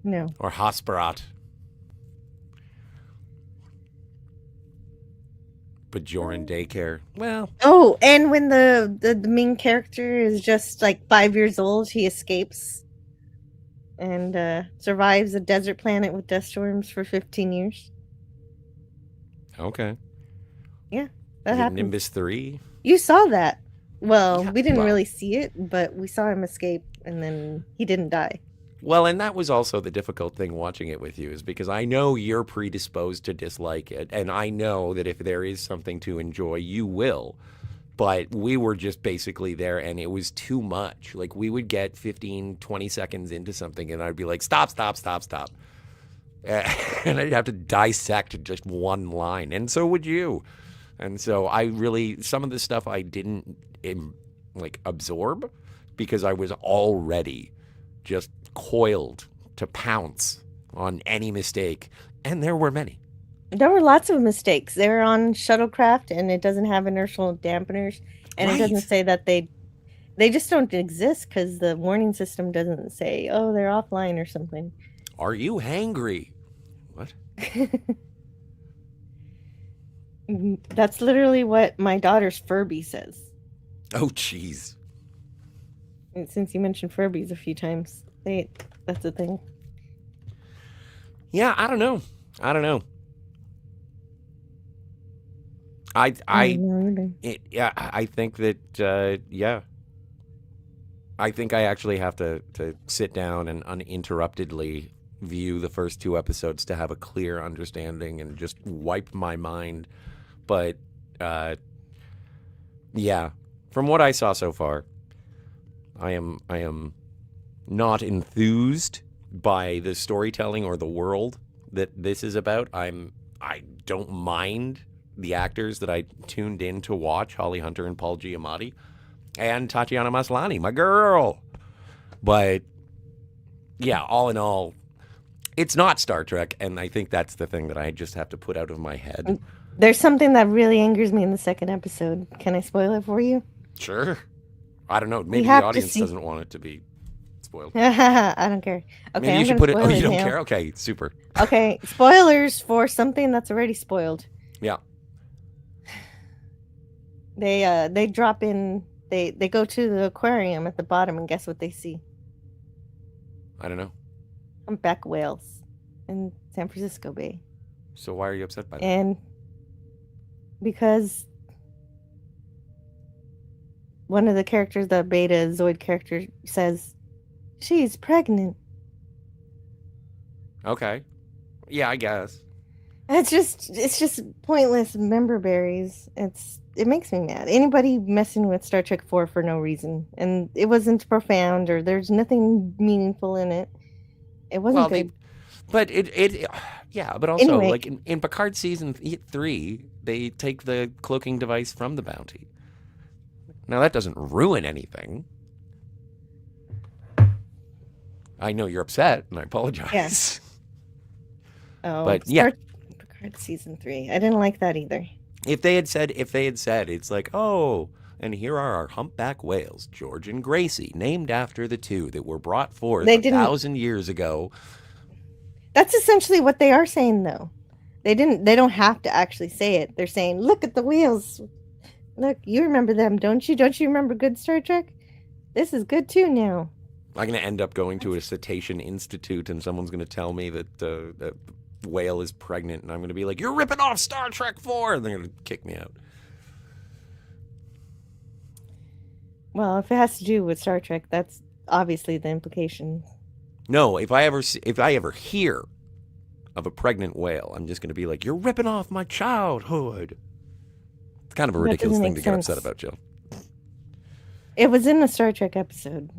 No. Or Hasperat. Bajoran daycare. Well, Oh, and when the main character is just like 5 years old, he escapes and survives a desert planet with dust storms for 15 years. okay. Yeah, Is that it happened. Nimbus 3? You saw that. Well, Yeah, we didn't well. really see it, but we saw him escape, and then he didn't die. Well, and that was also the difficult thing watching it with you, is because I know you're predisposed to dislike it, and I know that if there is something to enjoy, you will. But we were just basically there, and it was too much. Like, we would get 15, 20 seconds into something, and I'd be like, stop. And I'd have to dissect just one line, and so would you. And so I really, some of the stuff I didn't, absorb, because I was already just coiled to pounce on any mistake, and there were many. There were lots of mistakes. They're on shuttlecraft, and it doesn't have inertial dampeners, and Right. it doesn't say that they just don't exist because the warning system doesn't say, oh, they're offline or something. Are you hangry? What? That's literally what my daughter's Furby says. Oh, jeez. And since you mentioned Furbies a few times, that's a thing. Yeah, I don't know. I don't know either. I think that, I think I actually have to sit down and uninterruptedly view the first 2 episodes to have a clear understanding and just wipe my mind. But, from what I saw so far, I am not enthused by the storytelling or the world that this is about. I don't mind the actors that I tuned in to watch, Holly Hunter and Paul Giamatti, and Tatiana Maslany, my girl. But yeah, all in all, it's not Star Trek, and I think that's the thing that I just have to put out of my head. There's something that really angers me in the second episode. Can I spoil it for you? Sure. I don't know. Maybe the have to audience see- doesn't want it to be spoiled. I don't care. Okay, Maybe you I'm should gonna put it. spoil Oh, you don't now. care? Okay, super. Okay, spoilers for something that's already spoiled. Yeah. They drop in. They go to the aquarium at the bottom, and guess what they see? I don't know. Humpback whales in San Francisco Bay. So why are you upset by that? And because one of the characters, the Beta Zoid character, says she's pregnant. Okay. Yeah, I guess. It's just pointless member berries. It makes me mad. Anybody messing with Star Trek 4 for no reason, and it wasn't profound or there's nothing meaningful in it. It wasn't good. But yeah, but also Anyway. like in Picard season 3, they take the cloaking device from the Bounty. Now that doesn't ruin anything. I know you're upset, and I apologize. Oh, But yeah. Picard season 3. I didn't like that either. If they had said, it's like, oh, and here are our humpback whales, George and Gracie, named after the two that were brought forth They 1,000 years ago. That's essentially what they are saying, though. They don't have to actually say it. They're saying, look at the wheels. Look, you remember them, don't you? Don't you remember good Star Trek? This is good too now. I'm going to end up going to a cetacean institute, and someone's going to tell me that that whale is pregnant, and I'm going to be like, you're ripping off Star Trek 4, and they're going to kick me out. Well, if it has to do with Star Trek, that's obviously the implication. No, if I ever hear of a pregnant whale, I'm just going to be like, you're ripping off my childhood. It's kind of a That ridiculous doesn't thing make to get upset sense. about, Jill. It was in a Star Trek episode.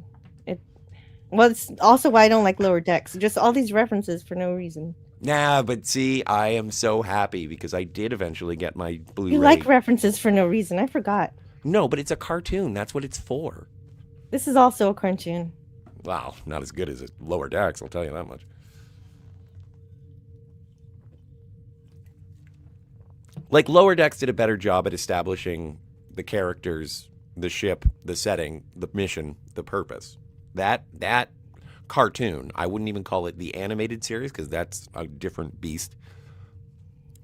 Well, it's also why I don't like Lower Decks. Just all these references for no reason. Nah, but see, I am so happy because I did eventually get my Blu-ray. You like references for no reason. I forgot. No, but it's a cartoon. That's what it's for. This is also a cartoon. Wow, not as good as Lower Decks, I'll tell you that much. Like, Lower Decks did a better job at establishing the characters, the ship, the setting, the mission, the purpose. That cartoon. I wouldn't even call it the animated series because that's a different beast.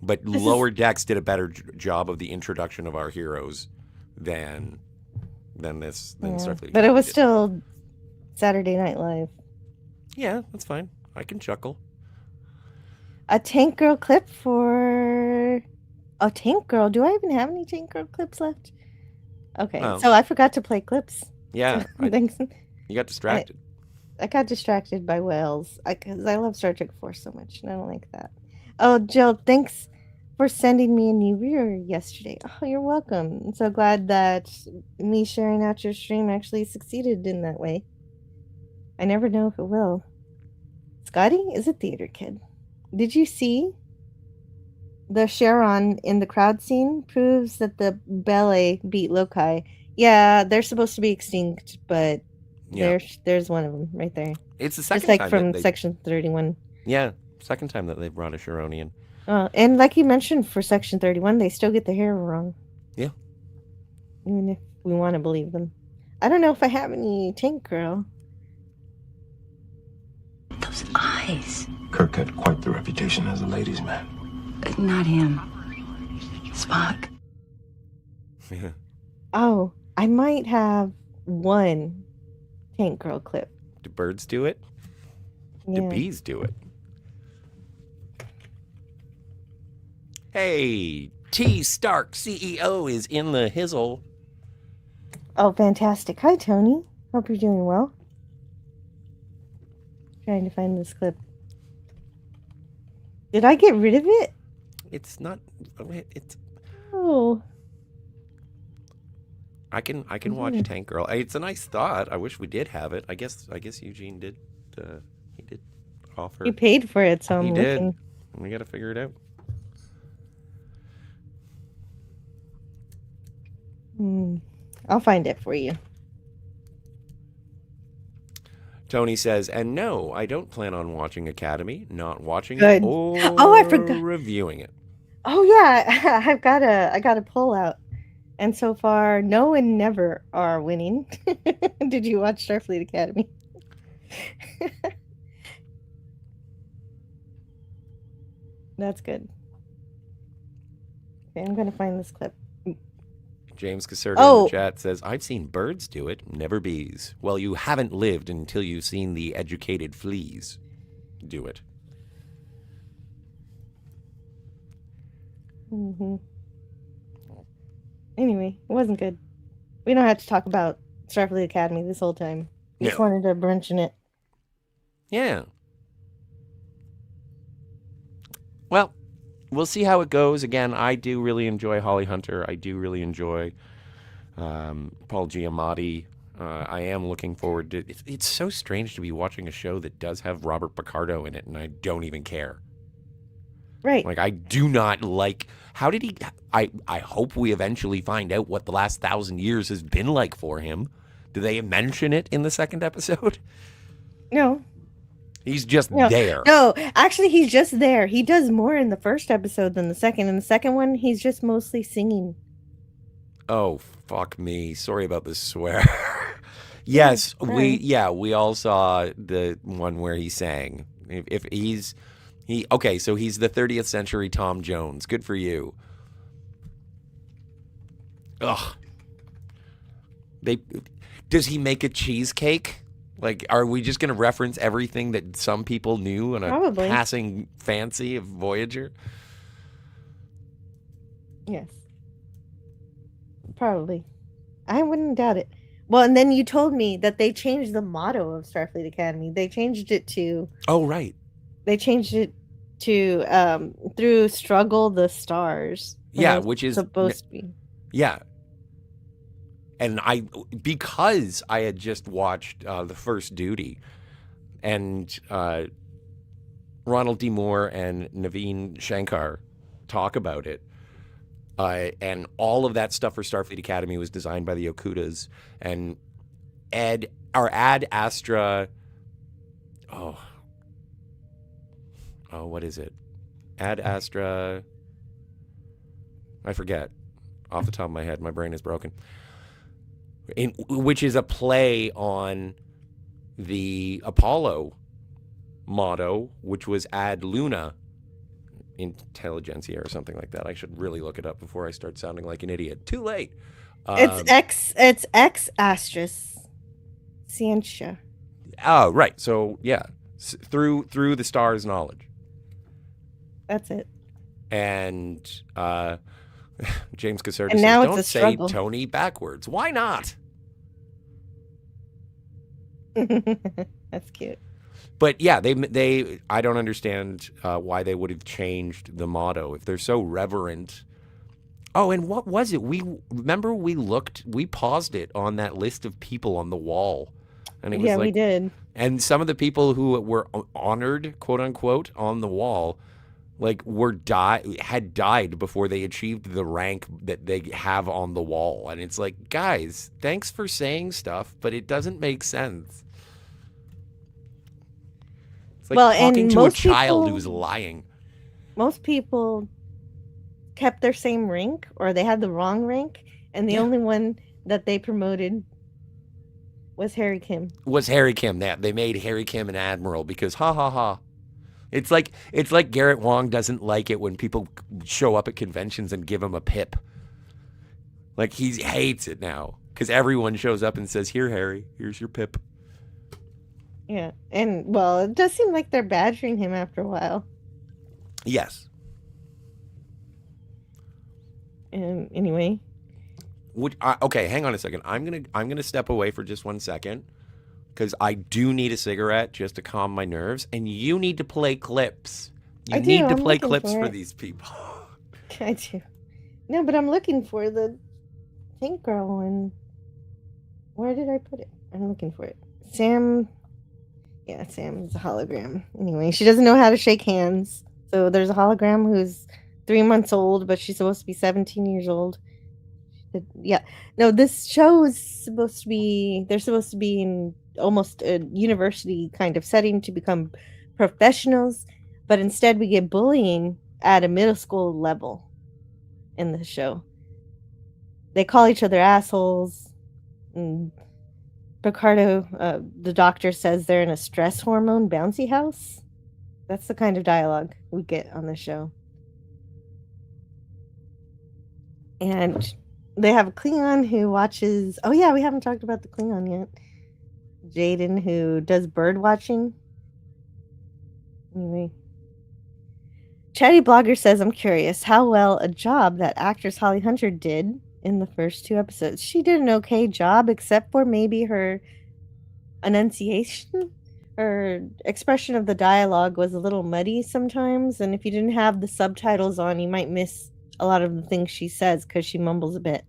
But Lower Decks did a better job of the introduction of our heroes than Starfleet. But it was did. still Saturday Night Live. Yeah, that's fine. I can chuckle. A Tank Girl clip for... Oh, Tank Girl. Do I even have any Tank Girl clips left? Okay, Oh. so I forgot to play clips. Yeah, Thanks. you got distracted. I got distracted by whales because I love Star Trek 4 so much, and I don't like that. Oh, Jill, thanks for sending me a new viewer yesterday. Oh, you're welcome. I'm so glad that me sharing out your stream actually succeeded in that way. I never know if it will. Scotty is a theater kid. Did you see the Charon in the crowd scene proves that the ballet beat Lokai? Yeah, they're supposed to be extinct, but there's one of them right there. It's the second Just like time from that Section 31. Yeah, second time that they've brought a Charonian. And like you mentioned, for Section 31, they still get the hair wrong. Yeah. Even if we want to believe them. I don't know if I have any Tank Girl. Those eyes. Kirk had quite the reputation as a ladies' man. Not him. Spock. Oh, I might have one Tank Girl clip. Do birds do it? Yeah. Do bees do it? Hey, T. Stark, CEO, is in the hizzle. Oh, fantastic. Hi, Tony. Hope you're doing well. Trying to find this clip. Did I get rid of it? It's not. It's. Oh. I can watch Tank Girl. It's a nice thought. I wish we did have it. I guess Eugene did. He did offer. You paid for it, so I'm He looking. did. We got to figure it out. I'll find it for you. Tony says, and no, I don't plan on watching Academy. Not watching Good. it or Oh, I forgot. reviewing it. Oh yeah, I got a poll out, and so far, no and never are winning. Did you watch Starfleet Academy? That's good. Okay, I'm gonna find this clip. James Caserta in the chat says, I've seen birds do it, never bees. Well, you haven't lived until you've seen the educated fleas do it. Anyway, it wasn't good. We don't have to talk about Starfleet Academy this whole time. Just No. wanted to mention it. Yeah. Well, we'll see how it goes. Again, I do really enjoy Holly Hunter. I do really enjoy Paul Giamatti. I am looking forward to... It's so strange to be watching a show that does have Robert Picardo in it, and I don't even care. Right. Like, I do not like... How did he... I hope we eventually find out what the last 1,000 years has been like for him. Do they mention it in the second episode? No. He's just No. there. No, actually, he's just there. He does more in the first episode than the second. In the second one, he's just mostly singing. Oh, fuck me. Sorry about the swear. Yes, we all saw the one where he sang. If he's okay, so he's the 30th century Tom Jones. Good for you. Ugh. Does he make a cheesecake? Like, are we just going to reference everything that some people knew in a Probably. passing fancy of Voyager? Yes. Probably. I wouldn't doubt it. Well, and then you told me that they changed the motto of Starfleet Academy. They changed it to... Oh, right. They changed it to through struggle the stars. Yeah, which is... supposed to be. Yeah. And because I had just watched The First Duty, and Ronald D. Moore and Naveen Shankar talk about it, and all of that stuff for Starfleet Academy was designed by the Okudas, and Ad Astra, what is it? Ad Astra, I forget off the top of my head. My brain is broken. Which is a play on the Apollo motto, which was Ad Luna Intelligentsia or something like that. I should really look it up before I start sounding like an idiot. Too late. It's ex astris scientia. Oh, right. So yeah, through the stars' knowledge. That's it. And James Caserta And says, now it's "Don't a say struggle." Tony backwards. Why not?" That's cute. But yeah, they I don't understand why they would have changed the motto if they're so reverent. Oh, and what was it? We paused it on that list of people on the wall. And it was we did. And some of the people who were honored, quote unquote, on the wall, like had died before they achieved the rank that they have on the wall. And it's like, guys, thanks for saying stuff, but it doesn't make sense. It's like talking to a child who's lying. Most people kept their same rank, or they had the wrong rank, and the only one that they promoted was Harry Kim. They made Harry Kim an admiral because ha ha ha. It's like Garrett Wang doesn't like it when people show up at conventions and give him a pip. Like he hates it now because everyone shows up and says, "Here, Harry, here's your pip." Yeah, and well, it does seem like they're badgering him after a while. Yes. And anyway, okay, hang on a second. I'm gonna step away for just 1 second because I do need a cigarette just to calm my nerves, and you need to play clips. You need to play clips for these people. I do. No, but I'm looking for the pink girl, and where did I put it? I'm looking for it. Sam. Yeah, Sam is a hologram. Anyway, she doesn't know how to shake hands, so there's a hologram who's 3 months old, but she's supposed to be 17 years old. Yeah. No, this show is supposed to be, they're supposed to be in almost a university kind of setting to become professionals, but instead we get bullying at a middle school level in the show. They call each other assholes, and Picardo, the doctor, says they're in a stress hormone bouncy house. That's the kind of dialogue we get on the show. And they have a Klingon who watches... Oh, yeah, we haven't talked about the Klingon yet. Jaden, who does bird watching. Anyway. Chatty Blogger says, "I'm curious how well a job that actress Holly Hunter did in the first 2 episodes. She did an okay job, except for maybe her enunciation. Her expression of the dialogue was a little muddy sometimes, and if you didn't have the subtitles on, you might miss a lot of the things she says because she mumbles a bit."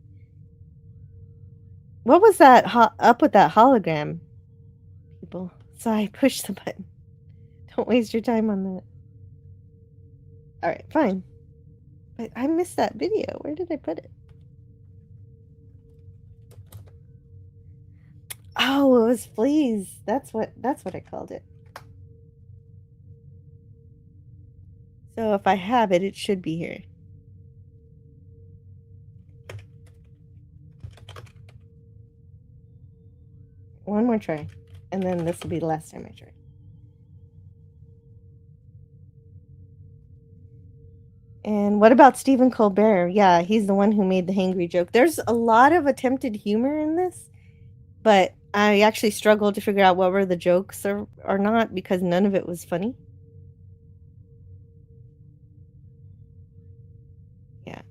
What was that up with that hologram, people? Sorry, push the button. Don't waste your time on that. Alright, fine. But I missed that video. Where did I put it? Oh, it was fleas. That's what I called it. So if I have it, it should be here. One more try, and then this will be the last time I try. And what about Stephen Colbert? Yeah, he's the one who made the hangry joke. There's a lot of attempted humor in this, but I actually struggled to figure out what were the jokes or not because none of it was funny. Yeah.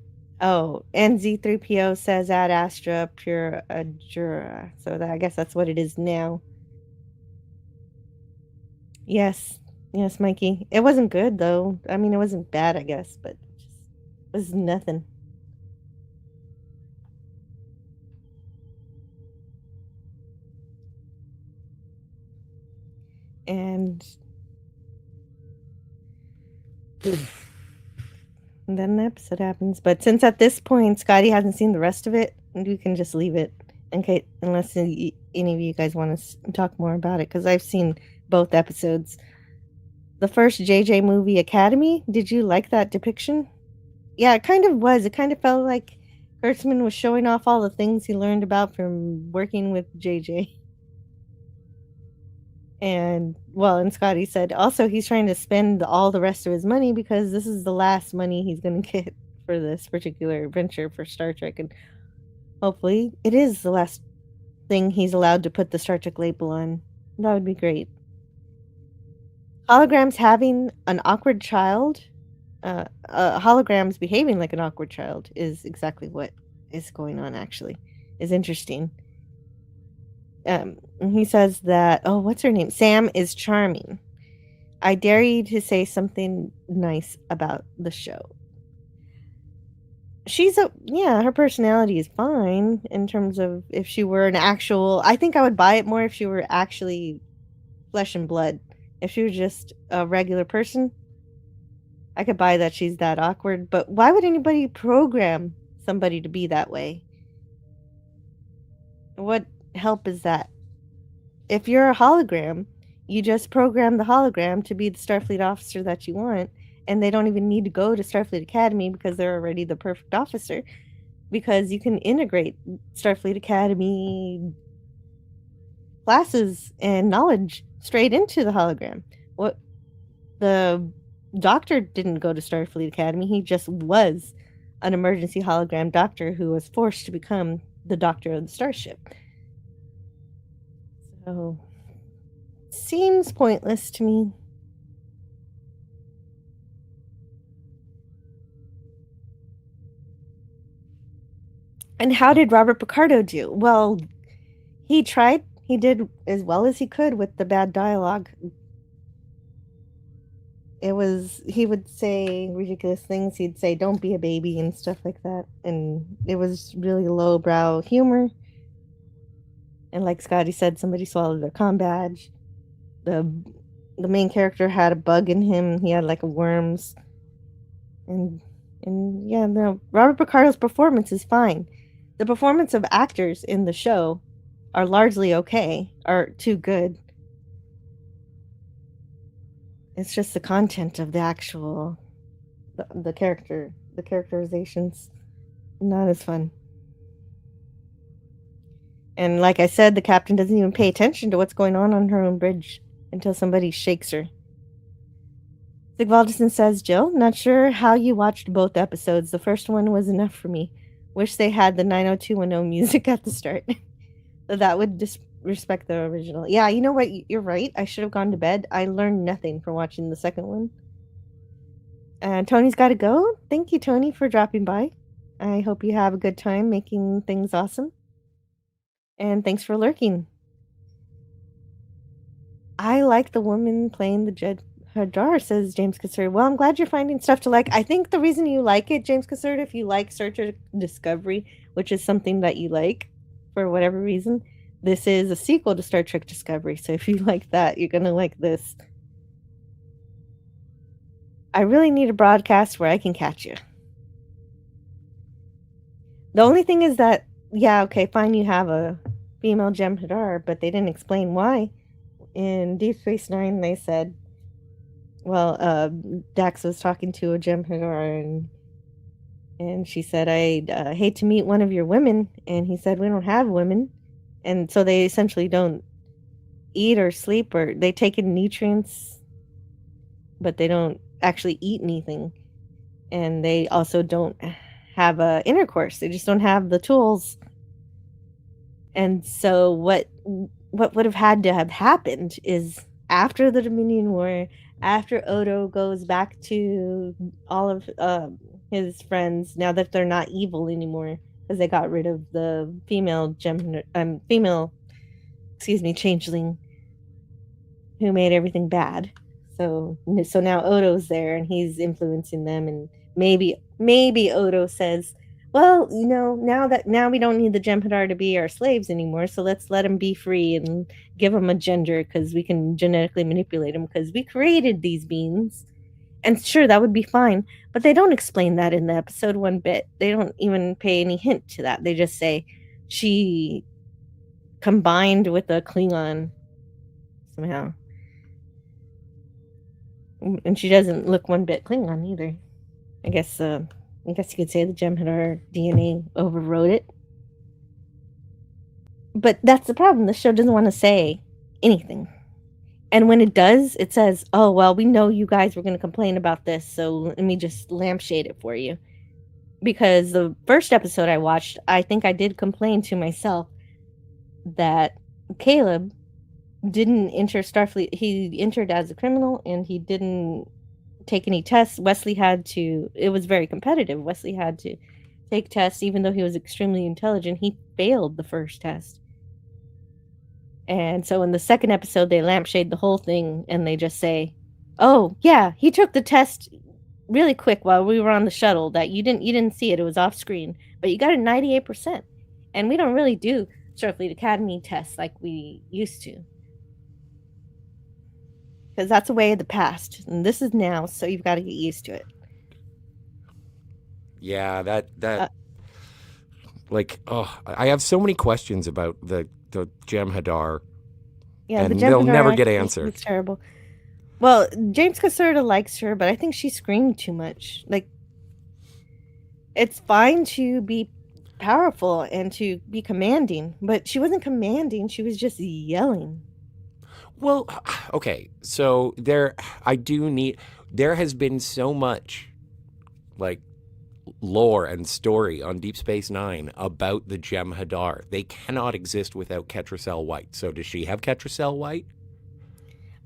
Oh, and Z3PO says Ad Astra Pura Adjura. So I guess that's what it is now. Yes, Mikey. It wasn't good though. I mean, it wasn't bad, I guess, but it just was nothing. And then the episode happens. But since at this point Scotty hasn't seen the rest of it, we can just leave it. Okay, unless any of you guys want to talk more about it, because I've seen both episodes. The first JJ movie, Academy, did you like that depiction? Yeah, it kind of was. It kind of felt like Kurtzman was showing off all the things he learned about from working with JJ. And Scotty said also he's trying to spend all the rest of his money because this is the last money he's going to get for this particular venture for Star Trek, and hopefully it is the last thing he's allowed to put the Star Trek label on. That would be great. Holograms having an awkward child, holograms behaving like an awkward child is exactly what is going on, actually. Is interesting. He says that, what's her name? Sam is charming. I dare you to say something nice about the show. Her personality is fine in terms of if she were an actual, I think I would buy it more if she were actually flesh and blood. If she was just a regular person, I could buy that she's that awkward, but why would anybody program somebody to be that way? What help is that? If you're a hologram, you just program the hologram to be the Starfleet officer that you want, and they don't even need to go to Starfleet Academy because they're already the perfect officer, because you can integrate Starfleet Academy classes and knowledge straight into the hologram. What the doctor didn't go to Starfleet Academy, he just was an emergency hologram doctor who was forced to become the doctor of the starship. So seems pointless to me. And how did Robert Picardo do? Well, he tried. He did as well as he could with the bad dialogue. He would say ridiculous things. He'd say, "Don't be a baby," and stuff like that. And it was really lowbrow humor. And like Scotty said, somebody swallowed their comm badge. The main character had a bug in him. He had like a worms. And yeah, no, Robert Picardo's performance is fine. The performance of actors in the show are largely okay, are too good. It's just the content of the actual, the characterizations, not as fun. And like I said, the captain doesn't even pay attention to what's going on her own bridge until somebody shakes her. Sigvaldison says, Jill, not sure how you watched both episodes. The first one was enough for me. Wish they had the 90210 music at the start. So that would disrespect the original. Yeah, you know what? You're right. I should have gone to bed. I learned nothing from watching the second one. And Tony's got to go. Thank you, Tony, for dropping by. I hope you have a good time making things awesome. And thanks for lurking. I like the woman playing the Jed Hadar, says James Cassard. Well, I'm glad you're finding stuff to like. I think the reason you like it, James Cassard, if you like Star Trek Discovery, which is something that you like for whatever reason, this is a sequel to Star Trek Discovery. So if you like that, you're going to like this. I really need a broadcast where I can catch you. The only thing is that, yeah, okay, fine, you have a female Jem Hadar, but they didn't explain why. In Deep Space Nine, they said, well, Dax was talking to a Jem Hadar, and she said, I hate to meet one of your women. And he said, we don't have women. And so they essentially don't eat or sleep, or they take in nutrients, but they don't actually eat anything. And they also don't have a intercourse. They just don't have the tools. And so what would have had to have happened is after the Dominion War, after Odo goes back to all of his friends, now that they're not evil anymore, because they got rid of the changeling who made everything bad. So now Odo's there and he's influencing them, and maybe Odo says, well, you know, now we don't need the Jem'Hadar to be our slaves anymore, so let's let them be free and give them a gender, because we can genetically manipulate them, because we created these beings. And sure, that would be fine, but they don't explain that in the episode one bit. They don't even pay any hint to that. They just say she combined with a Klingon somehow. And she doesn't look one bit Klingon either. I guess you could say the Jem'Hadar DNA overrode it. But that's the problem. The show doesn't want to say anything. And when it does, it says, "Oh, well, we know you guys were going to complain about this, so let me just lampshade it for you." Because the first episode I watched, I think I did complain to myself that Caleb didn't enter Starfleet. He entered as a criminal and he didn't take any tests. Wesley had to, it was very competitive. Wesley had to take tests, even though he was extremely intelligent. He failed the first test. And so in the second episode, they lampshade the whole thing and they just say, "Oh, yeah, he took the test really quick while we were on the shuttle, that you didn't see it. It was off screen, but you got a 98%. And we don't really do Starfleet Academy tests like we used to. Because that's a way of the past. And this is now, so you've got to get used to it." Yeah, I have so many questions about the Jem'Hadar. Yeah, and the they'll Jem'Hadar never get actually, answered. It's terrible. Well, James Caserta likes her, but I think she screamed too much. Like, it's fine to be powerful and to be commanding, but she wasn't commanding. She was just yelling. Well, okay, so there has been so much, like, lore and story on Deep Space Nine about the Jem'Hadar. They cannot exist without Ketracel White. So does she have Ketracel White?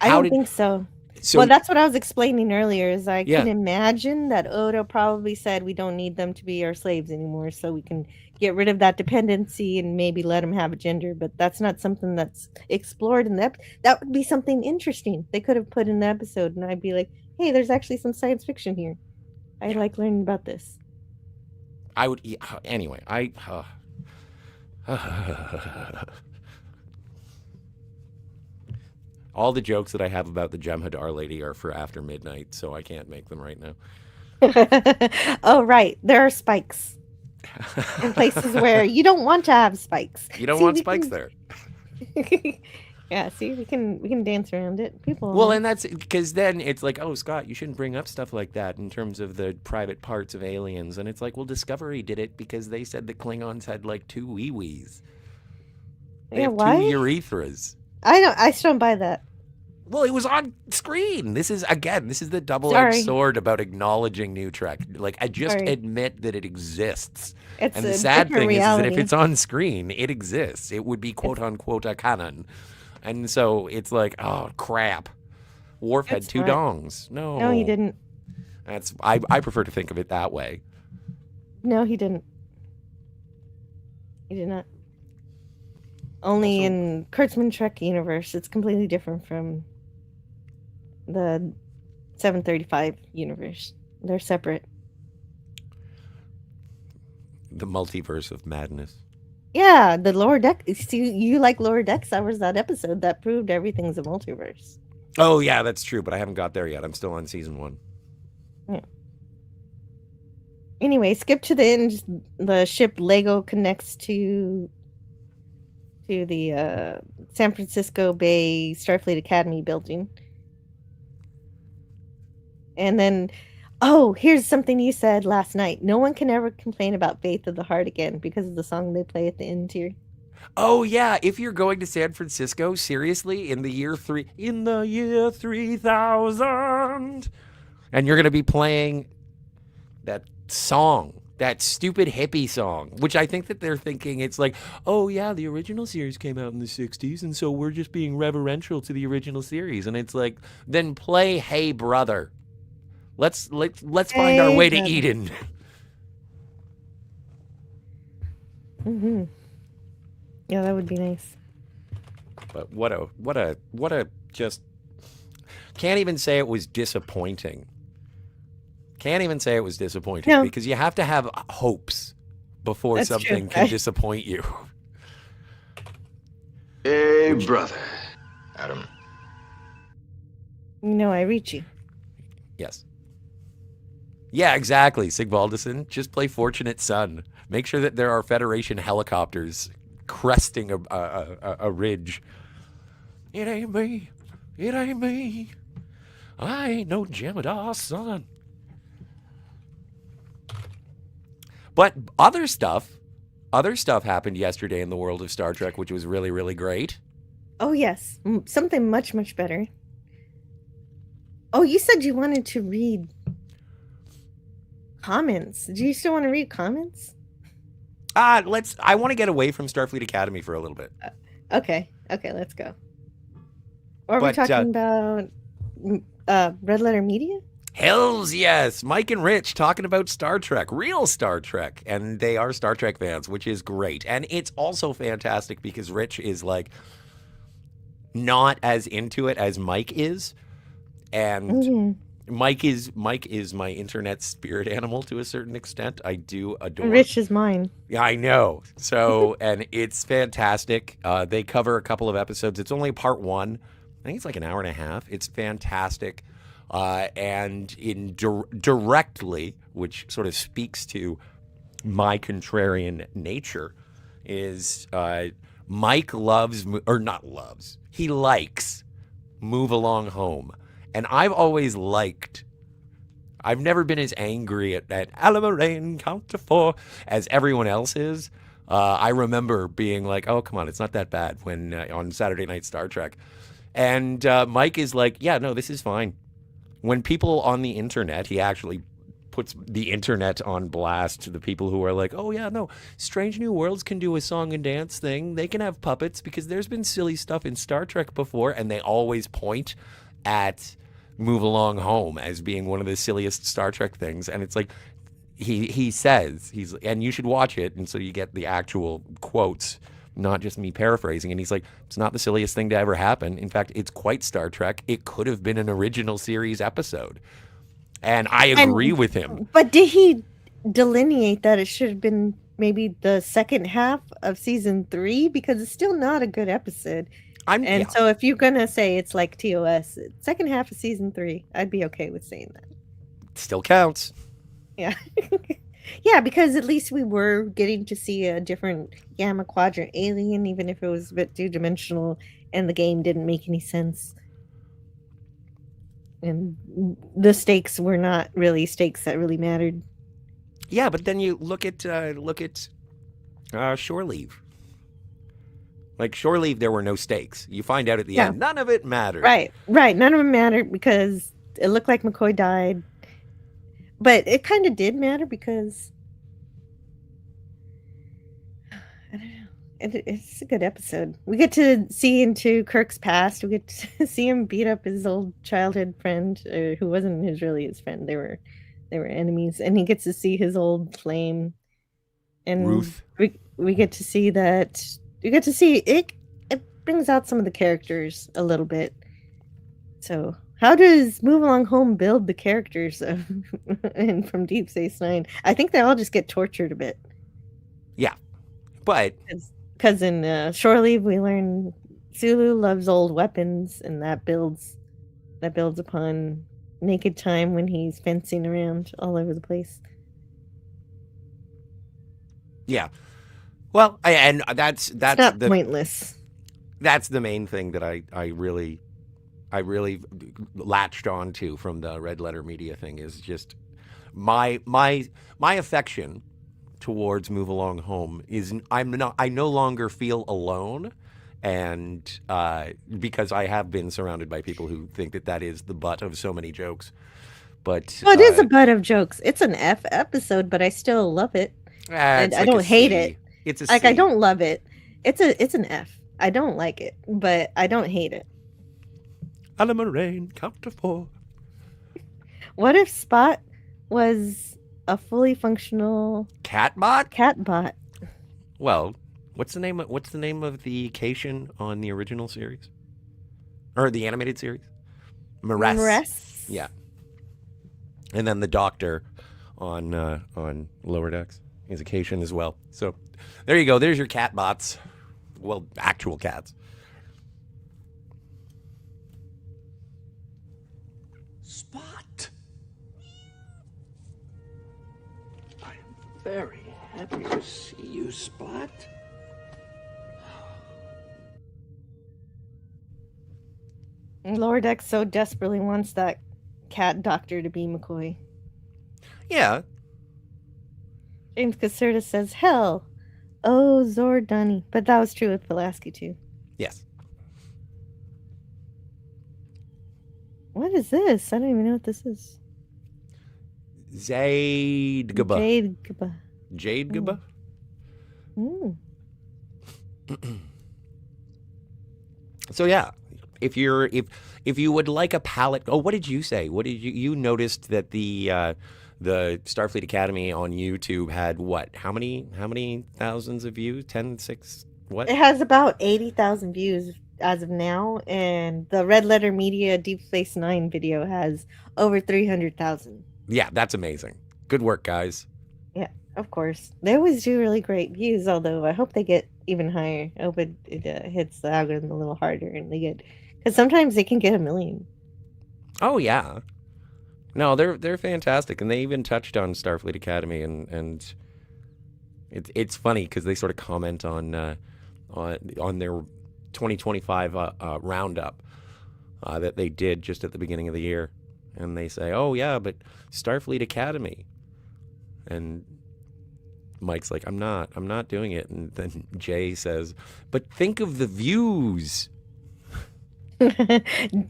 I don't think so. Well, that's what I was explaining earlier, is I can imagine that Odo probably said we don't need them to be our slaves anymore, so we can get rid of that dependency and maybe let them have a gender, but that's not something that's explored in that would be something interesting they could have put in the episode, and I'd be like, hey, there's actually some science fiction here. I like learning about this. I would anyway. All the jokes that I have about the Jem'Hadar lady are for after midnight, so I can't make them right now. Oh, right. There are spikes in places where you don't want to have spikes. You don't want spikes there. Yeah, see, we can dance around it. People. Well, and that's because then it's like, oh, Scott, you shouldn't bring up stuff like that in terms of the private parts of aliens. And it's like, well, Discovery did it because they said the Klingons had like 2 wee-wees. They have 2 urethras. I still don't buy that. Well, it was on screen. This is the double-edged sword about acknowledging NuTrek. Like, I just admit that it exists. It's and the sad thing is that if it's on screen, it exists. It would be quote-unquote a canon. And so it's like, oh, crap. Worf had 2 dongs. No, he didn't. I prefer to think of it that way. No, he didn't. He did not. Only in Kurtzman Trek universe, it's completely different from the 735 universe. They're separate. The multiverse of madness. Yeah, the lower deck. See, you like lower decks. That was that episode that proved everything's a multiverse. Oh yeah, that's true, but I haven't got there yet. I'm still on season 1. Yeah. Anyway, skip to the end. The ship Lego connects to the San Francisco Bay Starfleet Academy building. And then, oh, here's something you said last night. No one can ever complain about Faith of the Heart again because of the song they play at the end here. Oh yeah, if you're going to San Francisco, seriously, in the year 3000, and you're going to be playing that song, that stupid hippie song, which I think that they're thinking it's like, oh yeah, the original series came out in the 60s, and so we're just being reverential to the original series. And it's like, then play Hey Brother. Let's find our way to Eden. Mm-hmm. Yeah, that would be nice. But what a just can't even say it was disappointing. Can't even say it was disappointing because you have to have hopes before something can disappoint you. Hey, brother. Adam. I reach you. Yes. Yeah, exactly, Sigvaldison. Just play Fortunate Son. Make sure that there are Federation helicopters cresting a ridge. It ain't me. It ain't me. I ain't no Jem'Hadar's son. But other stuff happened yesterday in the world of Star Trek, which was really, really great. Oh, yes. Something much, much better. Oh, you said you wanted to read comments. Do you still want to read comments? I want to get away from Starfleet Academy for a little bit. Okay, let's go. Or are we But, talking about Red Letter Media? Hells yes. Mike and Rich talking about Star Trek, real Star Trek. And they are Star Trek fans, which is great. And it's also fantastic because Rich is like not as into it as Mike is. And Mike is my internet spirit animal to a certain extent. I do adore. Rich is mine. Yeah, I know. So, and it's fantastic. They cover a couple of episodes. It's only part one. I think it's like an hour and a half. It's fantastic. And directly, which sort of speaks to my contrarian nature, is Mike he likes Move Along Home. And I've always liked, I've never been as angry at Alamarain, count to 4 as everyone else is. I remember being like, oh, come on, it's not that bad when on Saturday Night Star Trek. And Mike is like, yeah, no, this is fine. When people on the internet, he actually puts the internet on blast to the people who are like, oh, yeah, no, Strange New Worlds can do a song and dance thing. They can have puppets because there's been silly stuff in Star Trek before. And they always point at Move Along Home as being one of the silliest Star Trek things. And it's like, he says, and you should watch it. And so you get the actual quotes, not just me paraphrasing. And he's like, it's not the silliest thing to ever happen. In fact, it's quite Star Trek. It could have been an original series episode. And I agree with him. But did he delineate that it should have been maybe the second half of season 3? Because it's still not a good episode. So if you're going to say it's like TOS, second half of season 3, I'd be okay with saying that. Still counts. Yeah. Yeah, because at least we were getting to see a different Gamma Quadrant alien, even if it was a bit two-dimensional and the game didn't make any sense. And the stakes were not really stakes that really mattered. Yeah, but then you look at Shore Leave. Like Shore Leave, there were no stakes. You find out at the end, none of it mattered. Right. None of them mattered because it looked like McCoy died. But it kind of did matter because I don't know. It's a good episode. We get to see into Kirk's past. We get to see him beat up his old childhood friend, who wasn't really his friend. They were enemies, and he gets to see his old flame. And Ruth. We get to see that. We get to see it. It brings out some of the characters a little bit. So. How does Move Along Home build the characters from Deep Space Nine? I think they all just get tortured a bit. Yeah, but because in Shore Leave we learn Sulu loves old weapons, and that builds upon Naked Time when he's fencing around all over the place. Yeah, well, that's not pointless. That's the main thing that I really latched on to from the Red Letter Media thing is just my affection towards Move Along Home is I no longer feel alone, and because I have been surrounded by people who think that is the butt of so many jokes. But it is a butt of jokes. It's an F episode, but I still love it. And I don't hate it. It's a like C. I don't love it. It's an F. I don't like it, but I don't hate it. Alamarain, count to 4. What if Spot was a fully functional catbot? Well, what's the name of the Cation on the original series? Or the animated series? Maress. Yeah. And then the Doctor on Lower Decks is a Cation as well. So there you go. There's your catbots. Well, actual cats. Spot. I am very happy to see you, Spot. Lower Deck so desperately wants that cat doctor to be McCoy. Yeah. James Caserta says, hell, oh, Zordani. But that was true with Pulaski, too. Yes. What is this? I don't even know what this is. Zaidgaba. Jade. Jade'gaba? Mm. So yeah, if you would like a palette, what did you say? What did you noticed that the Starfleet Academy on YouTube had what? How many thousands of views? 10, 6, what? It has about 80,000 views as of now, and the Red Letter Media Deep Space Nine video has over 300,000. Yeah, that's amazing. Good work, guys. Yeah, of course. They always do really great views, although I hope they get even higher. I hope it hits the algorithm a little harder and they get, because sometimes they can get 1 million. Oh yeah. No, they're fantastic, and they even touched on Starfleet Academy, and it's funny because they sort of comment on their 2025 roundup that they did just at the beginning of the year, and they say, "Oh yeah, but Starfleet Academy," and Mike's like, "I'm not doing it," and then Jay says, "But think of the views."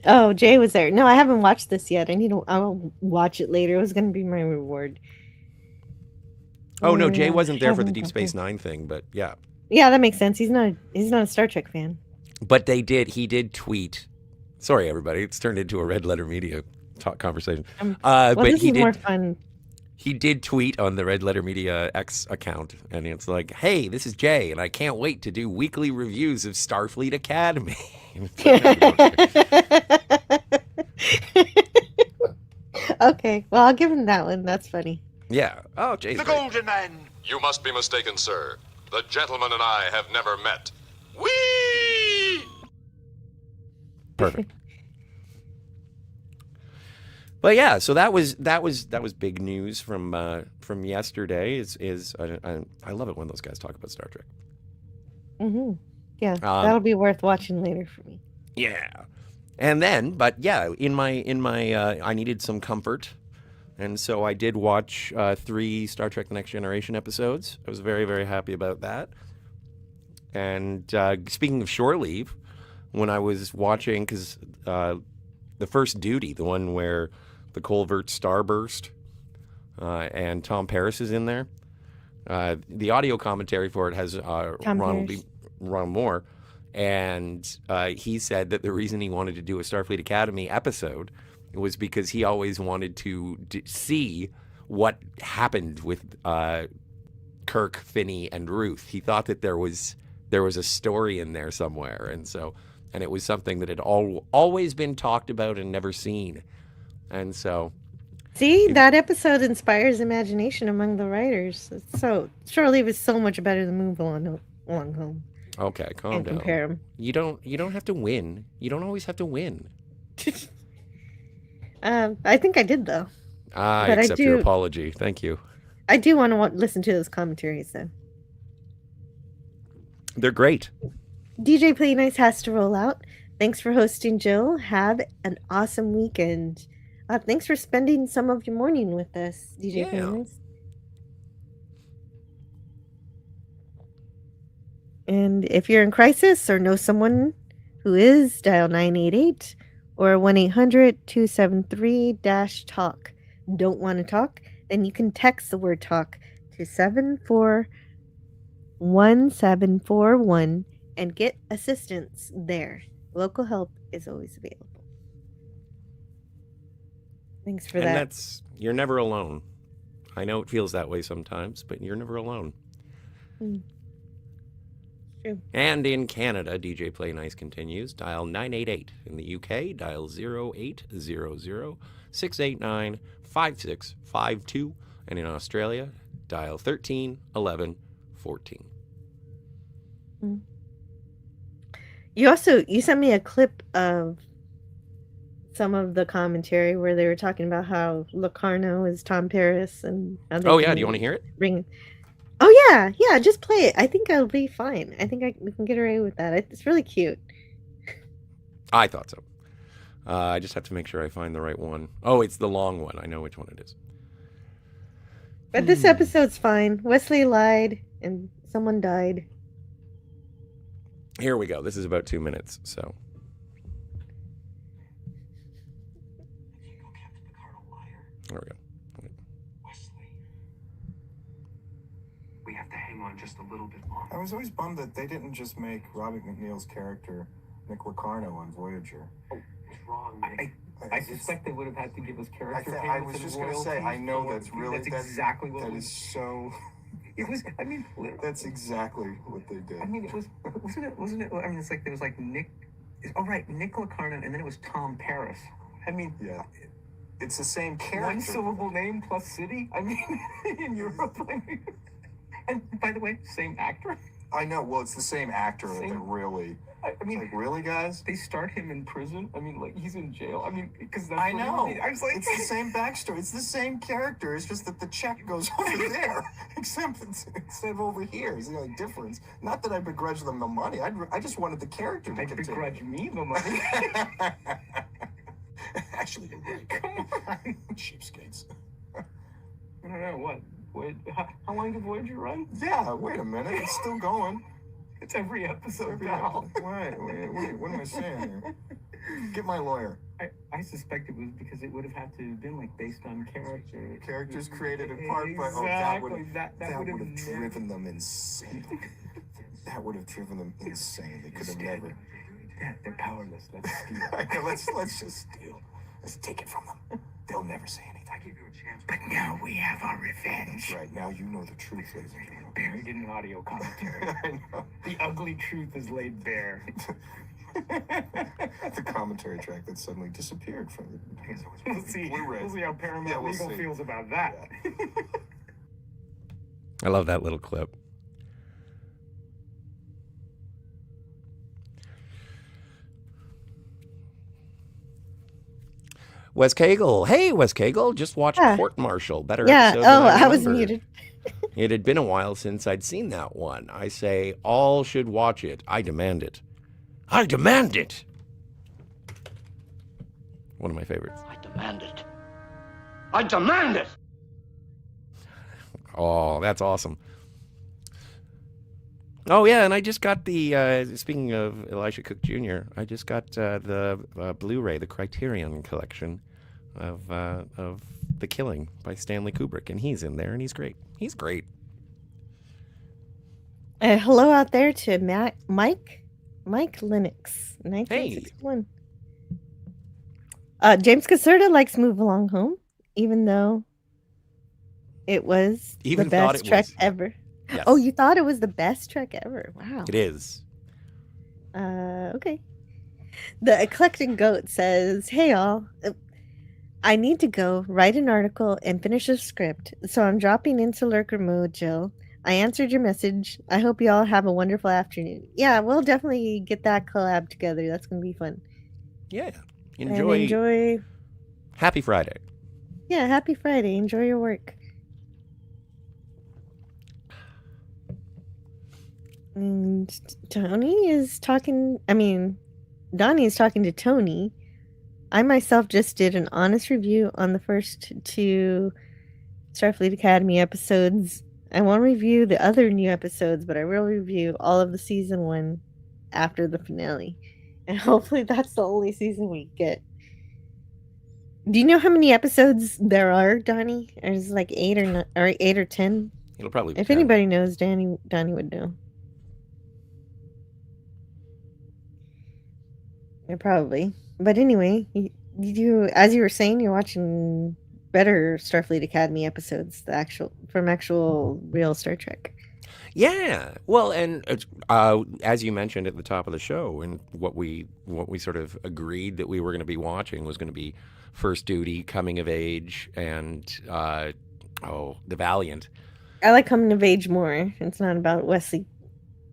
Oh, Jay was there. No, I haven't watched this yet. I'll watch it later. It was going to be my reward. Oh no, Jay wasn't there for the Deep Space Nine thing, but yeah. Yeah, that makes sense. He's not a Star Trek fan. But he did tweet. Sorry, everybody. It's turned into a Red Letter Media talk conversation. Well, but this is more fun. He did tweet on the Red Letter Media X account, and it's like, "Hey, this is Jay, and I can't wait to do weekly reviews of Starfleet Academy." Okay, well, I'll give him that one. That's funny. Yeah. Oh, Jay's The great. Golden Man. You must be mistaken, sir. The gentleman and I have never met. Whee! Perfect. But yeah, so that was big news from yesterday. I love it when those guys talk about Star Trek. Mm-hmm. Yeah, that'll be worth watching later for me. Yeah, and then, but yeah, in my I needed some comfort, and so I did watch 3 Star Trek: The Next Generation episodes. I was very, very happy about that. And speaking of shore leave, when I was watching, because the first duty, the one where the Colvert starburst and Tom Paris is in there, the audio commentary for it has Ron Moore, and he said that the reason he wanted to do a Starfleet Academy episode was because he always wanted to see what happened with Kirk, Finney, and Ruth. He thought that there was a story in there somewhere, and it was something that had always been talked about and never seen. And so, see, that episode inspires imagination among the writers. So shore leave is so much better than Move Along Home. Okay, calm And down. compare them. You don't have to win. You don't always have to win. I think I did though. I But accept your apology. Thank you. I do want to listen to those commentaries though. They're great. DJ Play Nice has to roll out. Thanks for hosting, Jill. Have an awesome weekend. Thanks for spending some of your morning with us, DJ Play Nice. And if you're in crisis or know someone who is, dial 988 or 1-800-273-TALK. Don't want to talk? Then you can text the word TALK to 741-741 and get assistance there. Local help is always available. Thanks for that. And you're never alone. I know it feels that way sometimes, but you're never alone. True. And in Canada, DJ Play Nice continues. Dial 988. In the UK, dial 0800-689-5652. And in Australia, dial 13 11 14. You sent me a clip of some of the commentary where they were talking about how Locarno is Tom Paris and how they Oh yeah, do you want to hear it? Oh yeah, just play it. I think I'll be fine. I think we can get away with that. It's really cute. I thought so. I just have to make sure I find the right one. Oh, it's the long one. I know which one it is. But this episode's fine. Wesley lied and someone died. Here we go. This is about 2 minutes, so. There we go. Wesley. We have to hang on just a little bit longer. I was always bummed that they didn't just make Robert McNeil's character Nick Locarno on Voyager. Oh, it's wrong, Nick. I suspect they would have had to give us character I was just going to say, I know that's really... That's exactly what that is so... It was, I mean... That's exactly what they did. I mean, it was... Wasn't it... I mean, it's like, there was like Nick... Oh, right, Nick Locarno, and then it was Tom Paris. I mean... Yeah. It's the same character. One syllable name plus city? I mean, in Europe, I mean... And, by the way, same actor? I know, well, it's the same actor that really... I mean, like, really, guys? They start him in prison. I mean, like, he's in jail. I mean, because that's I know. I was like, it's the same backstory. It's the same character. It's just that the check goes over there, except instead of over here. Is the only difference. Not that I begrudge them the money. I just wanted the character to continue. Begrudge me the money. Actually, you're right. Come on, cheapskates. I don't know what. How long did Voyager run? Yeah. Wait a minute. It's still going. It's every episode now. Wait, what am I saying here? Get my lawyer. I suspect it was because it would have had to have been like based on character. Characters created in part by... Oh, that would have driven them insane. That would have driven them insane. They could have never... Yeah, they're powerless. Let's steal. Let's just steal. Let's take it from them. They'll never say anything. I give you a chance. But now we have our revenge. That's right. Now you know the truth, ladies and gentlemen. Buried in an audio commentary. I know. The ugly truth is laid bare. The commentary track that suddenly disappeared from the... We'll see how Paramount Legal feels about that. Yeah. I love that little clip. Wes Cagle. Hey, Wes Cagle. Just watched Court Martial. Better episode than I was remembered. muted. It had been a while since I'd seen that one. I say all should watch it. I demand it. I demand it. One of my favorites. I demand it. I demand it. Oh, that's awesome. Oh, yeah, and I just got the, speaking of Elisha Cook Jr., I just got the Blu-ray, the Criterion collection of The Killing by Stanley Kubrick, and he's in there, and he's great. He's great. Hello out there to Mike Linux, 1961. Hey. James Caserta likes Move Along Home, even though it was the best Trek ever. Yes. Oh, you thought it was the best Trek ever? Wow. It is. Okay. The Eclectic Goat says, "Hey all, I need to go write an article and finish a script, so I'm dropping into lurker mode, Jill. I answered your message. I hope you all have a wonderful afternoon." Yeah, we'll definitely get that collab together. That's going to be fun. Yeah. Enjoy. Happy Friday. Yeah, happy Friday. Enjoy your work. And Tony is talking, Donnie is talking to Tony. I myself just did an honest review on the first 2 Starfleet Academy episodes. I won't review the other new episodes, but I will review all of the season 1 after the finale. And hopefully that's the only season we get. Do you know how many episodes there are, Donnie? There's like 8 or 10. It'll probably be If 10. anybody knows, Donnie would know. Yeah, probably. But anyway, you as you were saying, you're watching better Starfleet Academy episodes, from actual real Star Trek. Yeah. Well, and as you mentioned at the top of the show, and what we sort of agreed that we were going to be watching was going to be First Duty, Coming of Age, and The Valiant. I like Coming of Age more. It's not about Wesley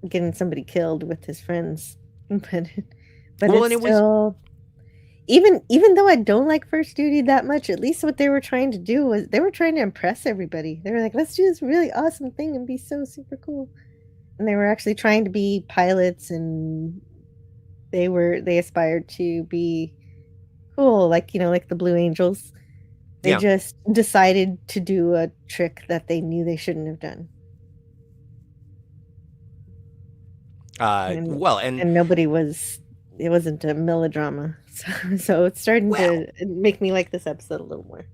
getting somebody killed with his friends, but well, it's still, even though I don't like First Duty that much, at least what they were trying to do was they were trying to impress everybody. They were like, let's do this really awesome thing and be so super cool. And they were actually trying to be pilots, and they aspired to be cool, like the Blue Angels. They just decided to do a trick that they knew they shouldn't have done. And nobody was. It wasn't a melodrama, so it's starting to make me like this episode a little more.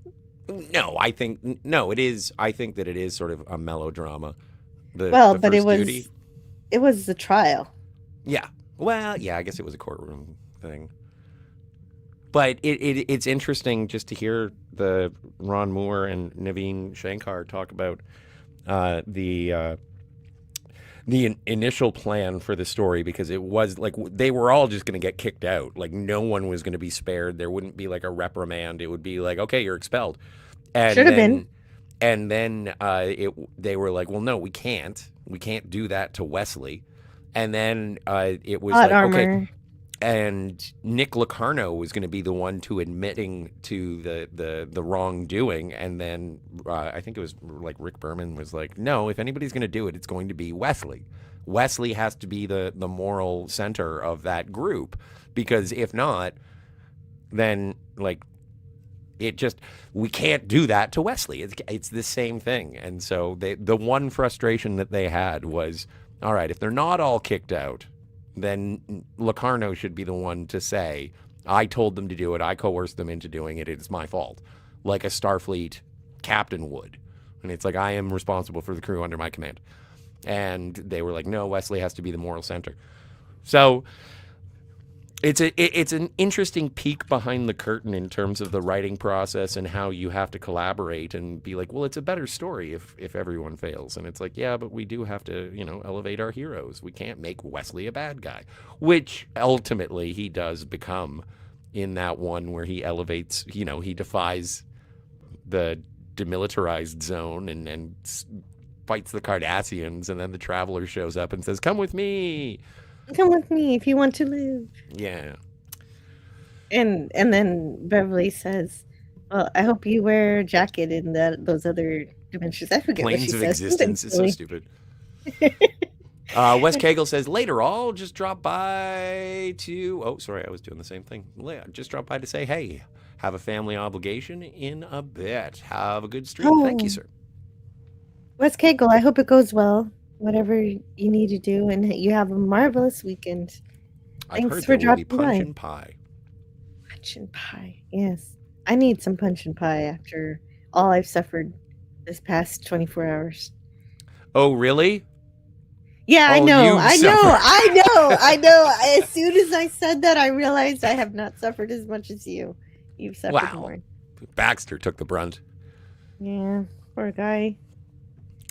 No, I think it is. I think that it is sort of a melodrama. The But First Duty. it was the trial. Yeah. Well, yeah, I guess it was a courtroom thing. But it's interesting just to hear the Ron Moore and Naveen Shankar talk about the initial plan for the story, because it was like they were all just going to get kicked out. Like no one was going to be spared. There wouldn't be like a reprimand. It would be like, okay, you're expelled. Should have been. And then they were like, well, no, we can't. We can't do that to Wesley. And then it was Hot like, armor. okay. And Nick Locarno was going to be the one to admitting to the wrongdoing. And then I think it was like Rick Berman was like, no, if anybody's going to do it, it's going to be Wesley. Wesley has to be the moral center of that group, because if not, then like we can't do that to Wesley. It's the same thing. And so the one frustration that they had was, all right, if they're not all kicked out, then Locarno should be the one to say, I told them to do it. I coerced them into doing it. It's my fault. Like a Starfleet captain would. And it's like, I am responsible for the crew under my command. And they were like, no, Wesley has to be the moral center. So it's an interesting peek behind the curtain in terms of the writing process and how you have to collaborate and be like, well, it's a better story if everyone fails. And it's like, yeah, but we do have to, elevate our heroes. We can't make Wesley a bad guy, which ultimately he does become in that one where he elevates, he defies the demilitarized zone and fights the Cardassians. And then the Traveler shows up and says, come with me. Come with me if you want to live. Yeah. And then Beverly says, well, I hope you wear a jacket in those other dimensions. I forget Planes what she of says. existence is so stupid. Wes Cagle says, later, I'll just drop by to... Oh, sorry, I was doing the same thing. Just drop by to say, hey, have a family obligation in a bit. Have a good stream. Thank you, sir. Wes Cagle, I hope it goes well. Whatever you need to do, and you have a marvelous weekend. Thanks for dropping by. Punch and pie. Punch and pie, yes. I need some punch and pie after all I've suffered this past 24 hours. Oh, really? Yeah, I Oh, know. you I know. As soon as I said that, I realized I have not suffered as much as you. You've suffered more. Baxter took the brunt. Yeah, poor guy.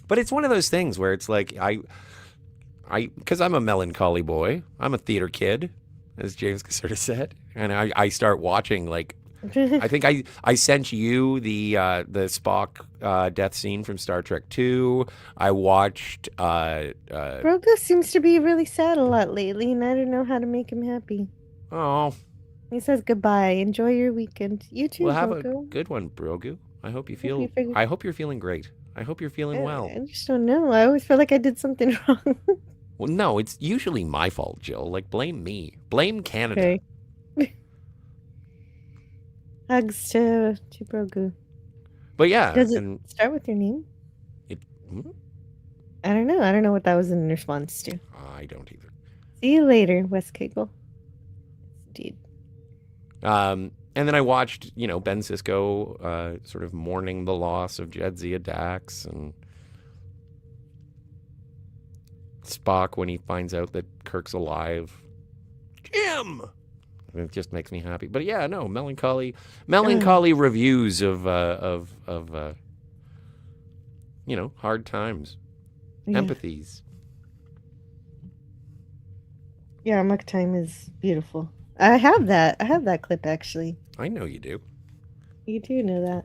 But it's one of those things where it's like, because I'm a melancholy boy, I'm a theater kid, as James Caserta said, and I start watching, like, I think I sent you the Spock death scene from Star Trek II. I watched... Broga seems to be really sad a lot lately, and I don't know how to make him happy. Oh. He says goodbye. Enjoy your weekend. You too, Well, have Brogu. a good one, Brogu. I hope you feel... I hope you're feeling great. I hope you're feeling well. I just don't know. I always feel like I did something wrong. Well, no, it's usually my fault, Jill. Like, blame me. Blame Canada. Okay. Hugs to Brogu. But yeah. Does it start with your name? I don't know. I don't know what that was in response to. I don't either. See you later, Wes Cagle. Indeed. And then I watched, Ben Sisko sort of mourning the loss of Jadzia Dax, and Spock when he finds out that Kirk's alive. Jim! It just makes me happy. But yeah, no, melancholy reviews of hard times, empathies. Yeah, Muck Time is beautiful. I have that clip actually. I know you do. You do know that.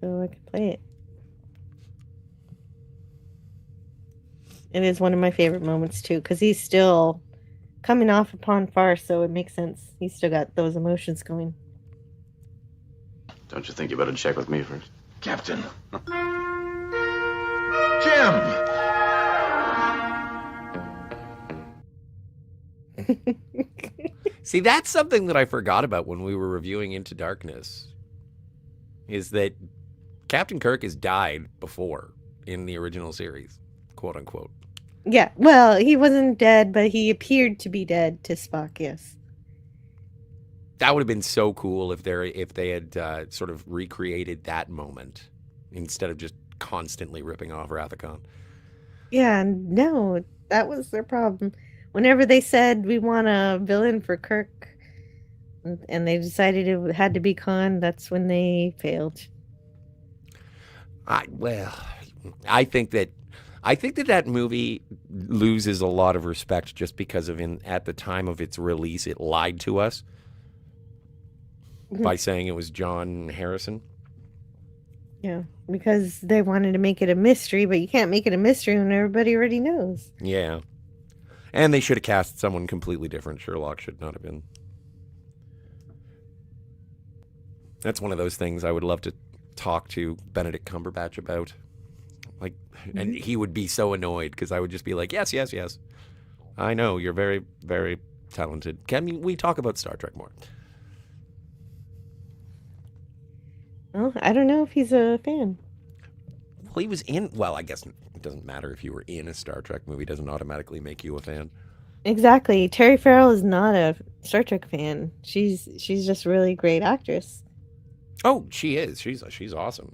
So I can play it. It is one of my favorite moments too, because he's still coming off upon Far, so it makes sense. He's still got those emotions going. Don't you think you better check with me first? Captain. Jim! See, that's something that I forgot about when we were reviewing Into Darkness, is that Captain Kirk has died before in the original series, quote unquote. Yeah, well, he wasn't dead, but he appeared to be dead to Spock, yes. That would have been so cool if they had sort of recreated that moment instead of just constantly ripping off Rathacon. Yeah, no, that was their problem. Whenever they said we want a villain for Kirk, and they decided it had to be Khan, that's when they failed. I think that movie loses a lot of respect just because of at the time of its release, it lied to us by saying it was John Harrison. Yeah, because they wanted to make it a mystery, but you can't make it a mystery when everybody already knows. Yeah. And they should have cast someone completely different. Sherlock should not have been. That's one of those things I would love to talk to Benedict Cumberbatch about. Like, and he would be so annoyed because I would just be like, yes, yes, yes. I know, you're very, very talented. Can we talk about Star Trek more? Well, I don't know if he's a fan. Well, he was in... Well, I guess it doesn't matter if you were in a Star Trek movie. It doesn't automatically make you a fan. Exactly. Terry Farrell is not a Star Trek fan. She's just a really great actress. Oh, she is. She's awesome.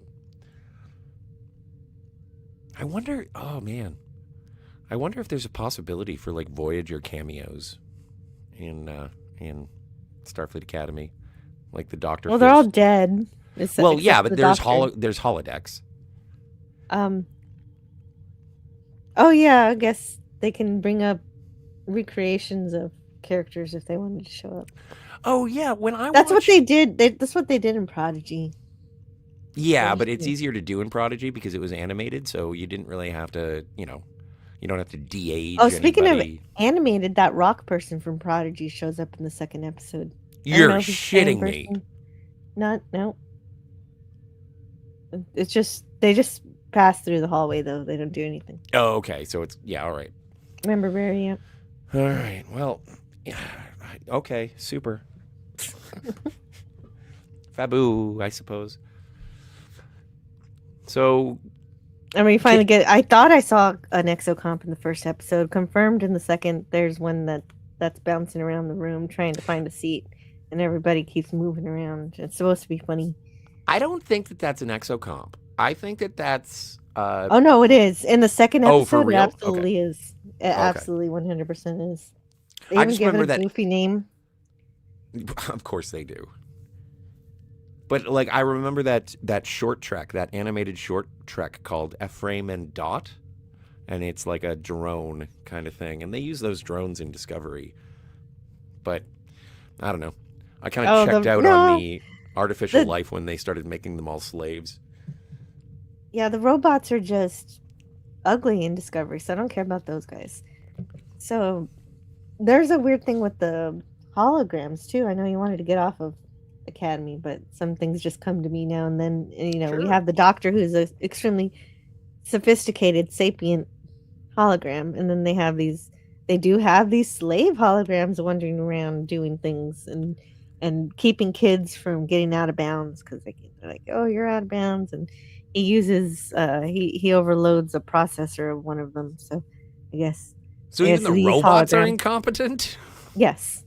I wonder... Oh, man. I wonder if there's a possibility for, like, Voyager cameos in Starfleet Academy. Like the Doctor... Well, they're all dead. Well, yeah, but there's holodecks. Oh, yeah, I guess they can bring up recreations of characters if they wanted to show up. Oh, yeah, That's what they did. That's what they did in Prodigy. Yeah, but it's easier to do in Prodigy because it was animated, so you didn't really have to, you don't have to de-age speaking anybody. of animated, that rock person from Prodigy shows up in the second episode. You're shitting me. No. It's just, they just pass through the hallway, though. They don't do anything. Oh, okay, so it's, yeah, all right. Remember Barry, yeah. All right, well, okay, super. Fabu, I suppose. So, I mean, you finally I thought I saw an exocomp in the first episode. Confirmed in the second, there's one that's bouncing around the room trying to find a seat, and everybody keeps moving around. It's supposed to be funny. I don't think that that's an exocomp. I think that that's... Oh, no, it is. In the second episode, for real? It absolutely is. It absolutely 100% is. They I even just give it remember a goofy name. Of course they do. But, like, I remember that short trek, that animated short trek called Ephraim and Dot. And it's like a drone kind of thing. And they use those drones in Discovery. But, I don't know. I kind of checked out on the artificial life when they started making them all slaves. Yeah, the robots are just ugly in Discovery, so I don't care about those guys. So, there's a weird thing with the holograms, too. I know you wanted to get off of Academy, but some things just come to me now and then. Sure. We have the Doctor, who's an extremely sophisticated, sapient hologram, and then they do have these slave holograms wandering around doing things and keeping kids from getting out of bounds because they're like, oh, you're out of bounds, and he uses he overloads a processor of one of them. So I guess even the robots are incompetent. Yes.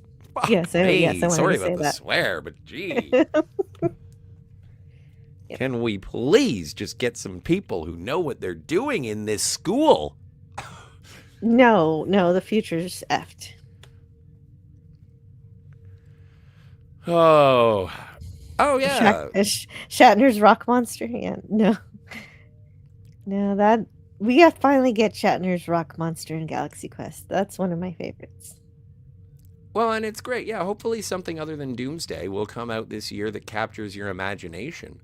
Yes, hey, yes, I sorry to say about the that. swear, but gee. Can we please just get some people who know what they're doing in this school? No, the future's effed. Oh yeah. Shatner's rock monster. Yeah, no, that we have finally get Shatner's rock monster in Galaxy Quest. That's one of my favorites. Well, and it's great. Yeah, hopefully something other than Doomsday will come out this year that captures your imagination.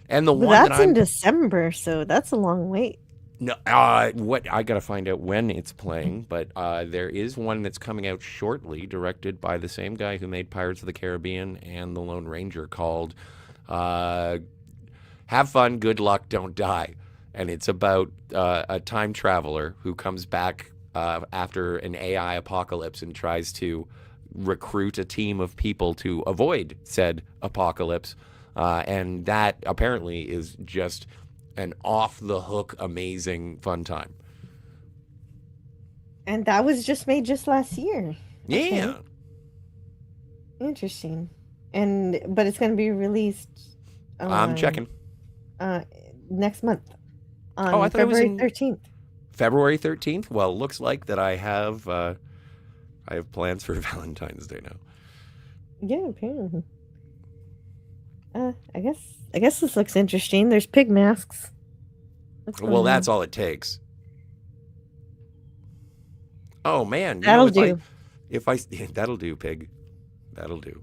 And that's in December, so that's a long wait. No, I got to find out when it's playing, but there is one that's coming out shortly, directed by the same guy who made Pirates of the Caribbean and The Lone Ranger, called Have Fun, Good Luck, Don't Die. And it's about a time traveler who comes back after an AI apocalypse and tries to recruit a team of people to avoid said apocalypse. And that apparently is just an off-the-hook, amazing, fun time. And that was just made just last year. Yeah. Okay. Interesting. but it's going to be released. I'm checking. Next month on I thought it was February 13th. February 13th. Well, looks like that I have plans for Valentine's Day now. Yeah, apparently. I guess this looks interesting. There's pig masks. Well, that's all it takes. Oh man, that'll do. That'll do, pig. That'll do.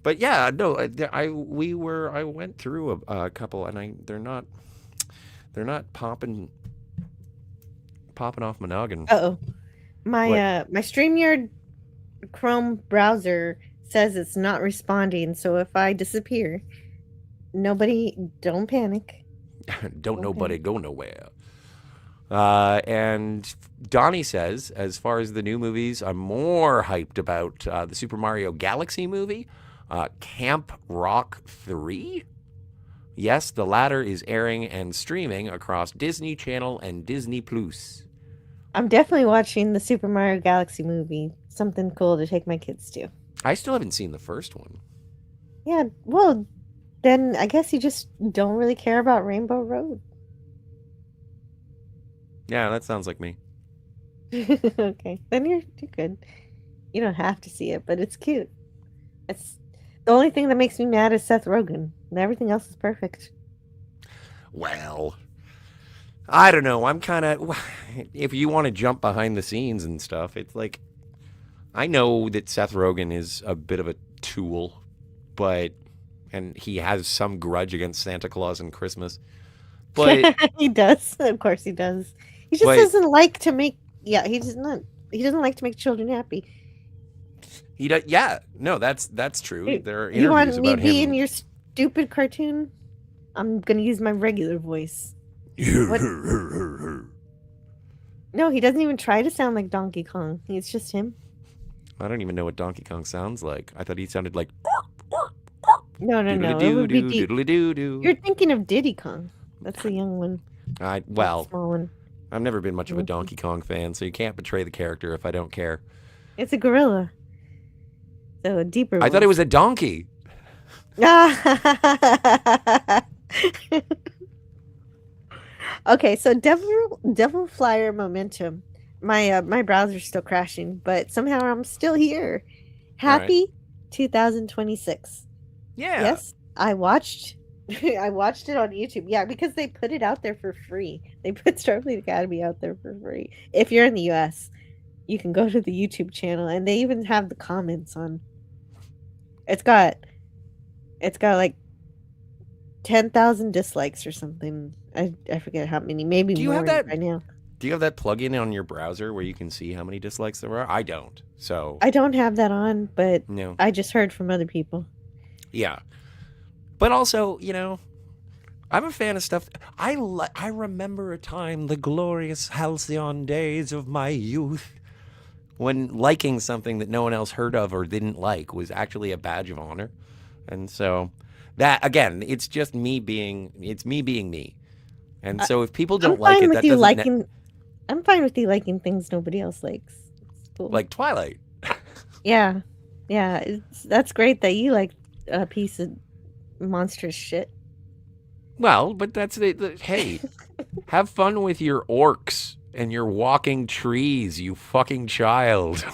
But yeah, no, I went through a couple, and they're not popping off my noggin. Uh-oh. My StreamYard Chrome browser says it's not responding, so if I disappear, don't panic. Don't nobody go nowhere. And Donnie says, as far as the new movies, I'm more hyped about the Super Mario Galaxy movie, Camp Rock 3. Yes, the latter is airing and streaming across Disney Channel and Disney Plus. I'm definitely watching the Super Mario Galaxy movie. Something cool to take my kids to. I still haven't seen the first one. Yeah, well, then I guess you just don't really care about Rainbow Road. Yeah, that sounds like me. Okay, then you're good. You don't have to see it, but it's cute. It's the only thing that makes me mad is Seth Rogen, and everything else is perfect. Well, I don't know. I'm kind of... If you want to jump behind the scenes and stuff, it's like... I know that Seth Rogen is a bit of a tool, and he has some grudge against Santa Claus and Christmas. But he does. Of course he does. He just doesn't like to make... Yeah, he doesn't like to make children happy. He does. Yeah, no, that's true. There are interviews you want me about to be him. in your stupid cartoon? I'm gonna use my regular voice. No, he doesn't even try to sound like Donkey Kong. It's just him. I don't even know what Donkey Kong sounds like. I thought he sounded like... No. It would be deep. You're thinking of Diddy Kong. That's the young one. Well, small one. I've never been much of a Donkey Kong fan, so you can't betray the character if I don't care. It's a gorilla. So a deeper I thought it was a donkey. Okay, so Devil Flyer Momentum. My browser's still crashing, but somehow I'm still here. Happy 2026. Yeah. Yes, I watched it on YouTube. Yeah, because they put it out there for free. They put Starfleet Academy out there for free. If you're in the US, you can go to the YouTube channel, and they even have the comments on. It's got like 10,000 dislikes or something. I forget how many. Maybe Do you more have that right now. Do you have that plugin on your browser where you can see how many dislikes there are? I don't. So I don't have that on, but No. I just heard from other people. Yeah. But also, I'm a fan of stuff. I remember a time, the glorious halcyon days of my youth, when liking something that no one else heard of or didn't like was actually a badge of honor. And so that, again, it's just me being me. And so if people don't like it, that doesn't... I'm fine with you liking things nobody else likes. It's cool. Like Twilight. Yeah. That's great that you like a piece of monstrous shit. Well, but that's hey, have fun with your orcs and your walking trees, you fucking child.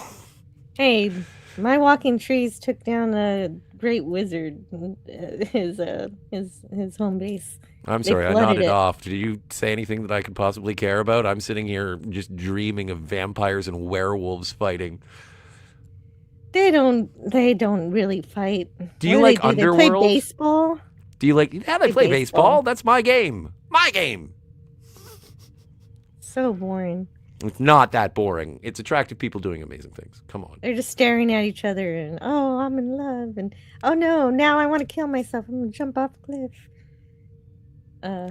Hey, my walking trees took down a great wizard, his home base. I'm sorry, I nodded off. Did you say anything that I could possibly care about? I'm sitting here just dreaming of vampires and werewolves fighting. They don't really fight. Do you like Underworld? They play baseball. Do you like... Yeah, they play baseball. That's my game. My game. So boring. It's not that boring. It's attractive people doing amazing things. Come on. They're just staring at each other and, oh, I'm in love. And, oh, no, now I want to kill myself. I'm going to jump off a cliff.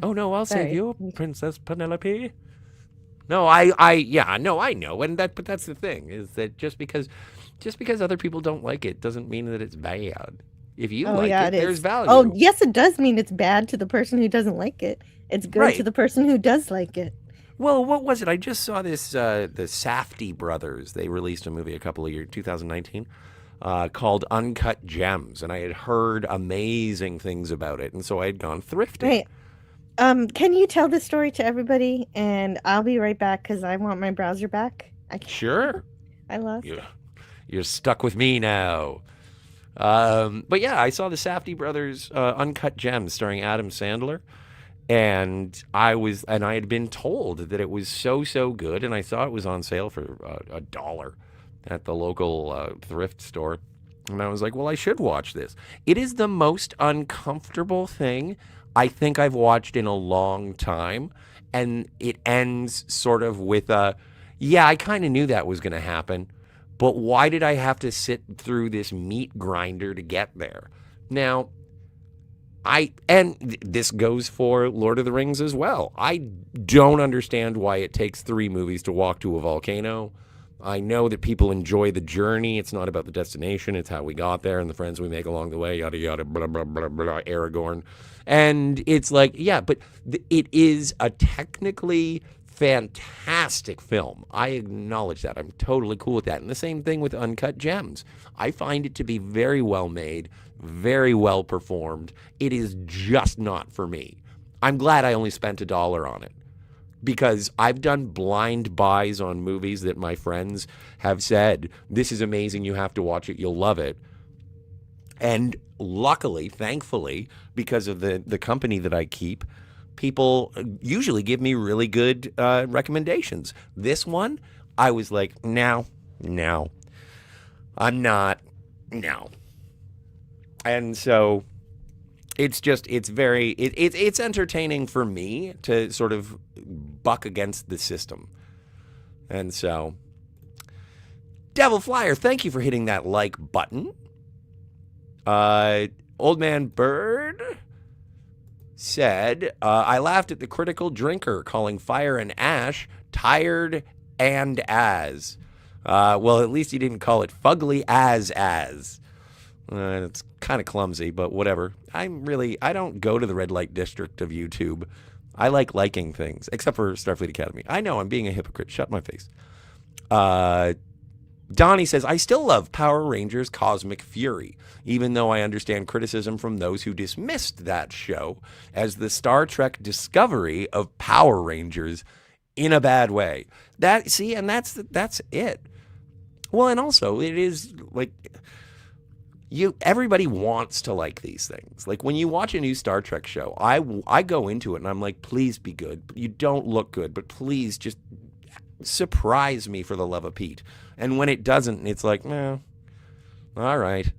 Oh, no, I'll save you, Princess Penelope. No, I know. But that's the thing, is that just because other people don't like it doesn't mean that it's bad. If you like it, there's value. Oh, yes, it does mean it's bad to the person who doesn't like it. It's good to the person who does like it. Well, what was it? I just saw this, the Safdie brothers. They released a movie a couple of years, 2019. called Uncut Gems, and I had heard amazing things about it, and so I had gone thrifting. Wait, can you tell this story to everybody? And I'll be right back because I want my browser back. I can't. Sure. I lost it. You're stuck with me now. But yeah, I saw the Safdie brothers Uncut Gems starring Adam Sandler. And I had been told that it was so good, and I saw it was on sale for $1 at the local thrift store. And I was like, well, I should watch this. It is the most uncomfortable thing I think I've watched in a long time. And it ends sort of with yeah, I kind of knew that was going to happen. But why did I have to sit through this meat grinder to get there? Now, and this goes for Lord of the Rings as well. I don't understand why it takes 3 movies to walk to a volcano. I know that people enjoy the journey. It's not about the destination. It's how we got there and the friends we make along the way, yada, yada, blah, blah, blah, blah, Aragorn. And it's like, yeah, but it is a technically fantastic film. I acknowledge that. I'm totally cool with that. And the same thing with Uncut Gems. I find it to be very well made, very well performed. It is just not for me. I'm glad I only spent $1 on it, because I've done blind buys on movies that my friends have said, this is amazing, you have to watch it, you'll love it. And luckily, thankfully, because of the company that I keep, people usually give me really good recommendations. This one, I was like, no, I'm not, no. And so it's entertaining for me to sort of buck against the system. And so, Devil Flyer, thank you for hitting that like button. Old Man Bird said, I laughed at the critical drinker calling Fire and Ash tired and as. Well, at least he didn't call it fugly as. It's kind of clumsy, but whatever. I don't go to the red light district of YouTube. I like liking things, except for Starfleet Academy. I know I'm being a hypocrite. Shut my face. Donnie says, I still love Power Rangers Cosmic Fury, even though I understand criticism from those who dismissed that show as the Star Trek Discovery of Power Rangers in a bad way. That's it. Well, and also it is like, everybody wants to like these things. Like when you watch a new Star Trek show, I go into it and I'm like, please be good. You don't look good, but please just surprise me for the love of Pete. And when it doesn't, it's like, all right.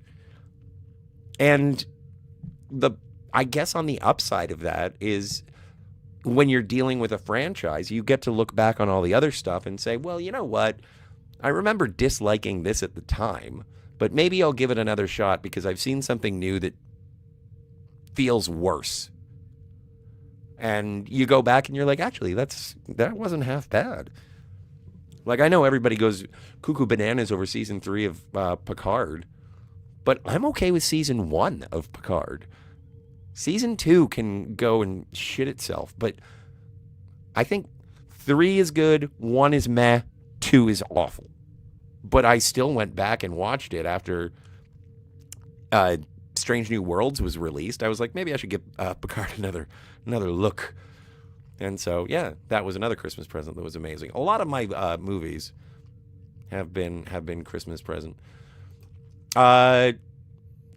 And I guess on the upside of that is when you're dealing with a franchise, you get to look back on all the other stuff and say, well, you know what? I remember disliking this at the time, but maybe I'll give it another shot because I've seen something new that feels worse. And you go back and you're like, actually, that wasn't half bad. Like, I know everybody goes cuckoo bananas over season 3 of Picard, but I'm okay with season 1 of Picard. Season 2 can go and shit itself, but I think 3 is good, 1 is meh, 2 is awful. But I still went back and watched it after Strange New Worlds was released. I was like, maybe I should give Picard another look. And so, yeah, that was another Christmas present that was amazing. A lot of my movies have been Christmas present.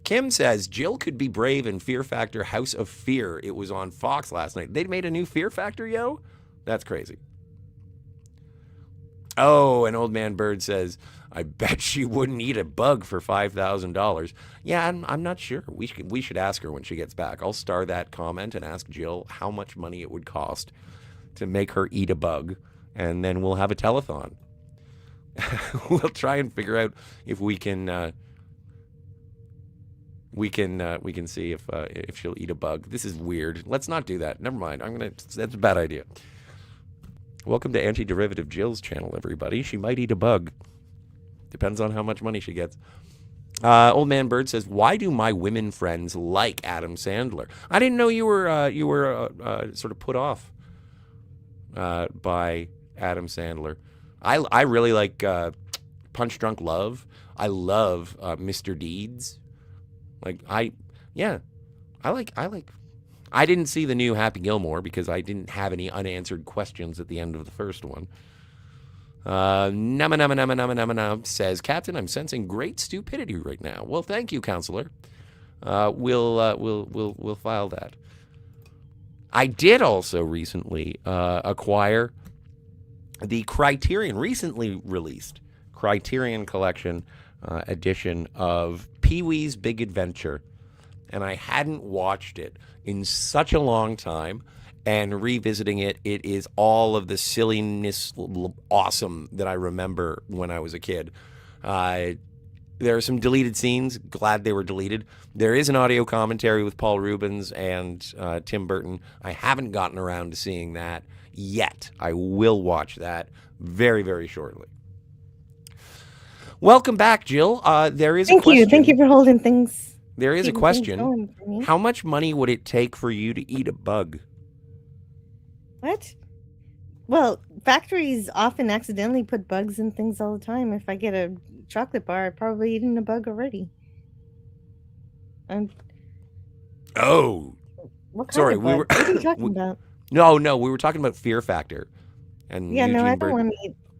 Kim says, Jill could be brave in Fear Factor House of Fear. It was on Fox last night. They made a new Fear Factor, yo? That's crazy. Oh, and Old Man Bird says, I bet she wouldn't eat a bug for $5,000. Yeah, I'm not sure. We should ask her when she gets back. I'll star that comment and ask Jill how much money it would cost to make her eat a bug, and then we'll have a telethon. We'll try and figure out if we can see if she'll eat a bug. This is weird. Let's not do that. Never mind. That's a bad idea. Welcome to Antiderivative Jill's channel, everybody. She might eat a bug. Depends on how much money she gets. Old Man Bird says, why do my women friends like Adam Sandler? I didn't know you were sort of put off by Adam Sandler. I really like Punch Drunk Love. I love Mr. Deeds. I didn't see the new Happy Gilmore because I didn't have any unanswered questions at the end of the first one. Nama says, Captain, I'm sensing great stupidity right now. Well, thank you, Counselor. We'll file that. I did also recently acquire the recently released Criterion Collection edition of Pee-wee's Big Adventure, and I hadn't watched it in such a long time. And revisiting it, it is all of the silliness, awesome that I remember when I was a kid. There are some deleted scenes. Glad they were deleted. There is an audio commentary with Paul Rubens and Tim Burton. I haven't gotten around to seeing that yet. I will watch that very, very shortly. Welcome back, Jill. There is a question. Thank you for holding things. There is a question. How much money would it take for you to eat a bug? What? Well, factories often accidentally put bugs in things all the time. If I get a chocolate bar, I've probably eaten a bug already. Oh. What Sorry, kind of bug? What are you talking about? No, we were talking about Fear Factor. And yeah, Eugene no, I Burton.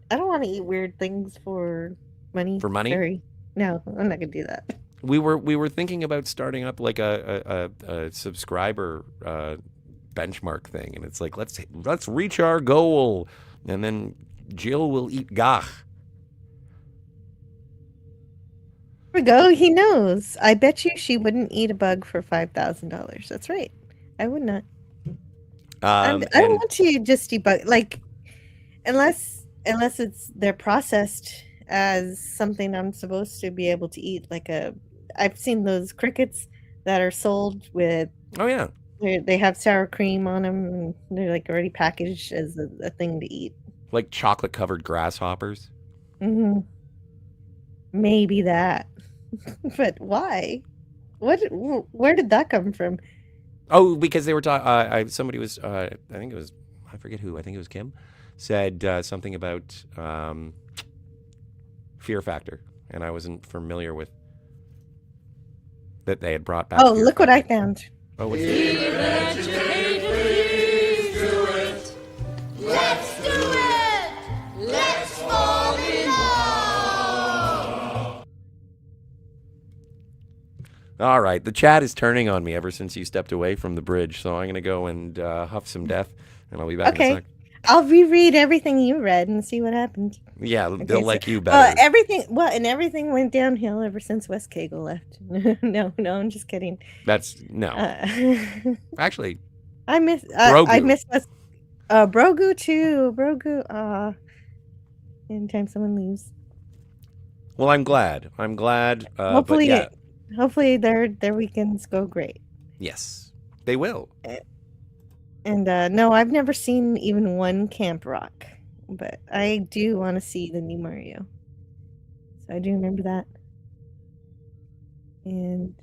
don't want to eat weird things for money. For money? Sorry. No, I'm not gonna do that. We were thinking about starting up like a subscriber benchmark thing, and it's like let's reach our goal, and then Jill will eat gach. There we go. He knows. I bet you she wouldn't eat a bug for $5,000. That's right. I would not. I don't want to just debug unless they're processed as something I'm supposed to be able to eat. I've seen those crickets that are sold with. Oh yeah. They have sour cream on them, and they're already packaged as a thing to eat. Like chocolate covered grasshoppers. Mm-hmm. Maybe that, but why? Where did that come from? Oh, because they were talking. Somebody was. I think it was. I forget who. I think it was Kim. Said something about Fear Factor, and I wasn't familiar with that they had brought back. Oh, Fear look Factor. what I found. Oh, what's Let's do it! Let's fall in love! All right, the chat is turning on me ever since you stepped away from the bridge, so I'm going to go and huff some death, and I'll be back in a sec. I'll reread everything you read and see what happened. Yeah, they'll like you better. Everything went downhill ever since Wes Cagle left. No, I'm just kidding. Actually, I miss Wes. Brogu too. Brogu. Anytime someone leaves. Well, I'm glad. Hopefully their weekends go great. Yes, they will. And no, I've never seen even one Camp Rock, but I do want to see the new Mario. So I do remember that. And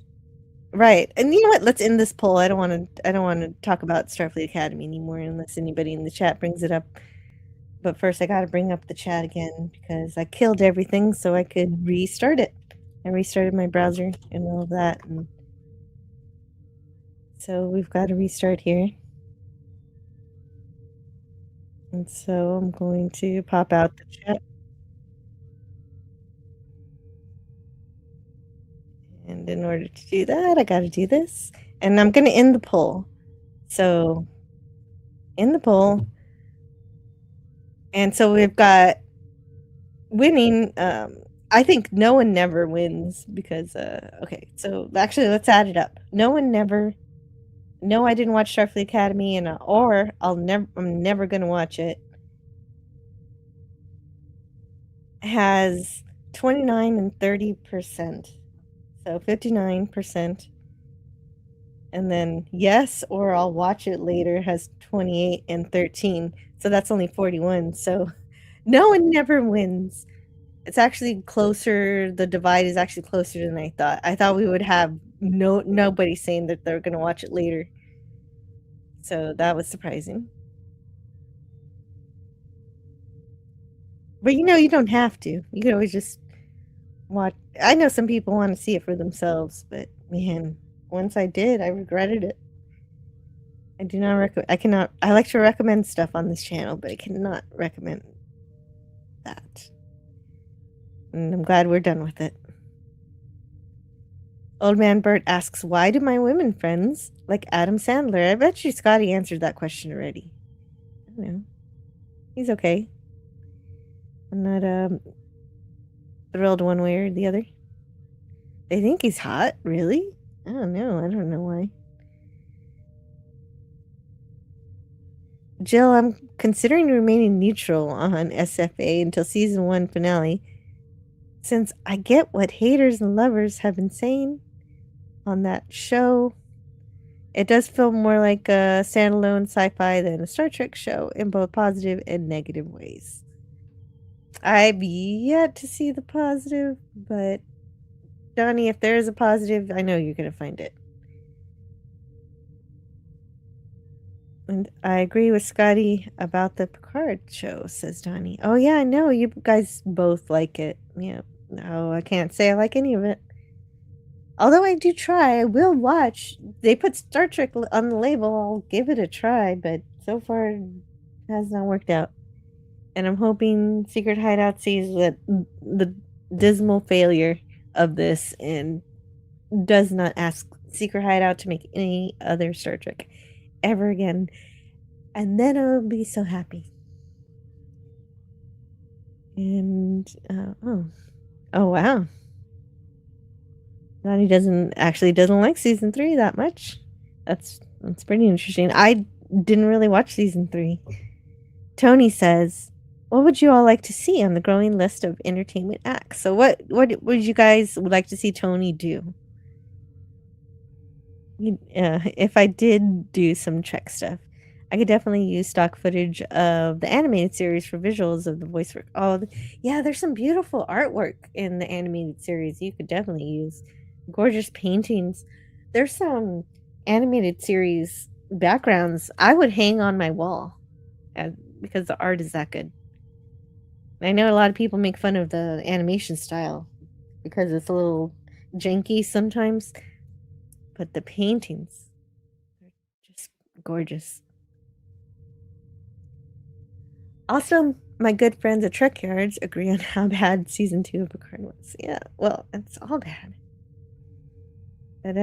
right, and you know what? Let's end this poll. I don't want to talk about Starfleet Academy anymore unless anybody in the chat brings it up. But first, I got to bring up the chat again because I killed everything so I could restart it. I restarted my browser and all of that, and so we've got to restart here. And so I'm going to pop out the chat. And in order to do that, I got to do this. And I'm going to end the poll. So, end the poll. And so we've got winning. I think no one never wins because, okay. So actually, let's add it up. No one never. No, I didn't watch Starfleet Academy, and I'm never gonna watch it. Has 29 and 30%, so 59%, and then yes or I'll watch it later has 28 and 13, so that's only 41. So no one never wins. It's actually closer. The divide is actually closer than I thought. I thought we would have nobody saying that they're going to watch it later. So that was surprising. But you don't have to. You can always just watch. I know some people want to see it for themselves, but man, once I did, I regretted it. I do not recommend. I cannot. I like to recommend stuff on this channel, but I cannot recommend that. And I'm glad we're done with it. Old Man Bert asks, why do my women friends like Adam Sandler? I bet you Scotty answered that question already. I don't know. He's okay. I'm not thrilled one way or the other. They think he's hot, really? I don't know. I don't know why. Jill, I'm considering remaining neutral on SFA until season 1 finale, since I get what haters and lovers have been saying on that show. It does feel more like a standalone sci-fi than a Star Trek show in both positive and negative ways. I've yet to see the positive, but Donnie, if there is a positive, I know you're going to find it. And I agree with Scotty about the Picard show, says Donnie. Oh yeah, I know. You guys both like it. Yeah. No, I can't say I like any of it. Although I do try, I will watch. They put Star Trek on the label. I'll give it a try, but so far it has not worked out. And I'm hoping Secret Hideout sees that the dismal failure of this and does not ask Secret Hideout to make any other Star Trek ever again. And then I'll be so happy. And, oh wow. Donnie doesn't like season 3 that much. That's pretty interesting. I didn't really watch season 3. Tony says, what would you all like to see on the growing list of entertainment acts? So what would you guys like to see Tony do? If I did do some Trek stuff, I could definitely use stock footage of the animated series for visuals of the voice work. Oh, yeah, there's some beautiful artwork in the animated series you could definitely use. Gorgeous paintings. There's some animated series backgrounds I would hang on my wall because the art is that good. I know a lot of people make fun of the animation style because it's a little janky sometimes, but the paintings are just gorgeous. Also, my good friends at Trek Yards agree on how bad season 2 of Picard was. Yeah, well, it's all bad. But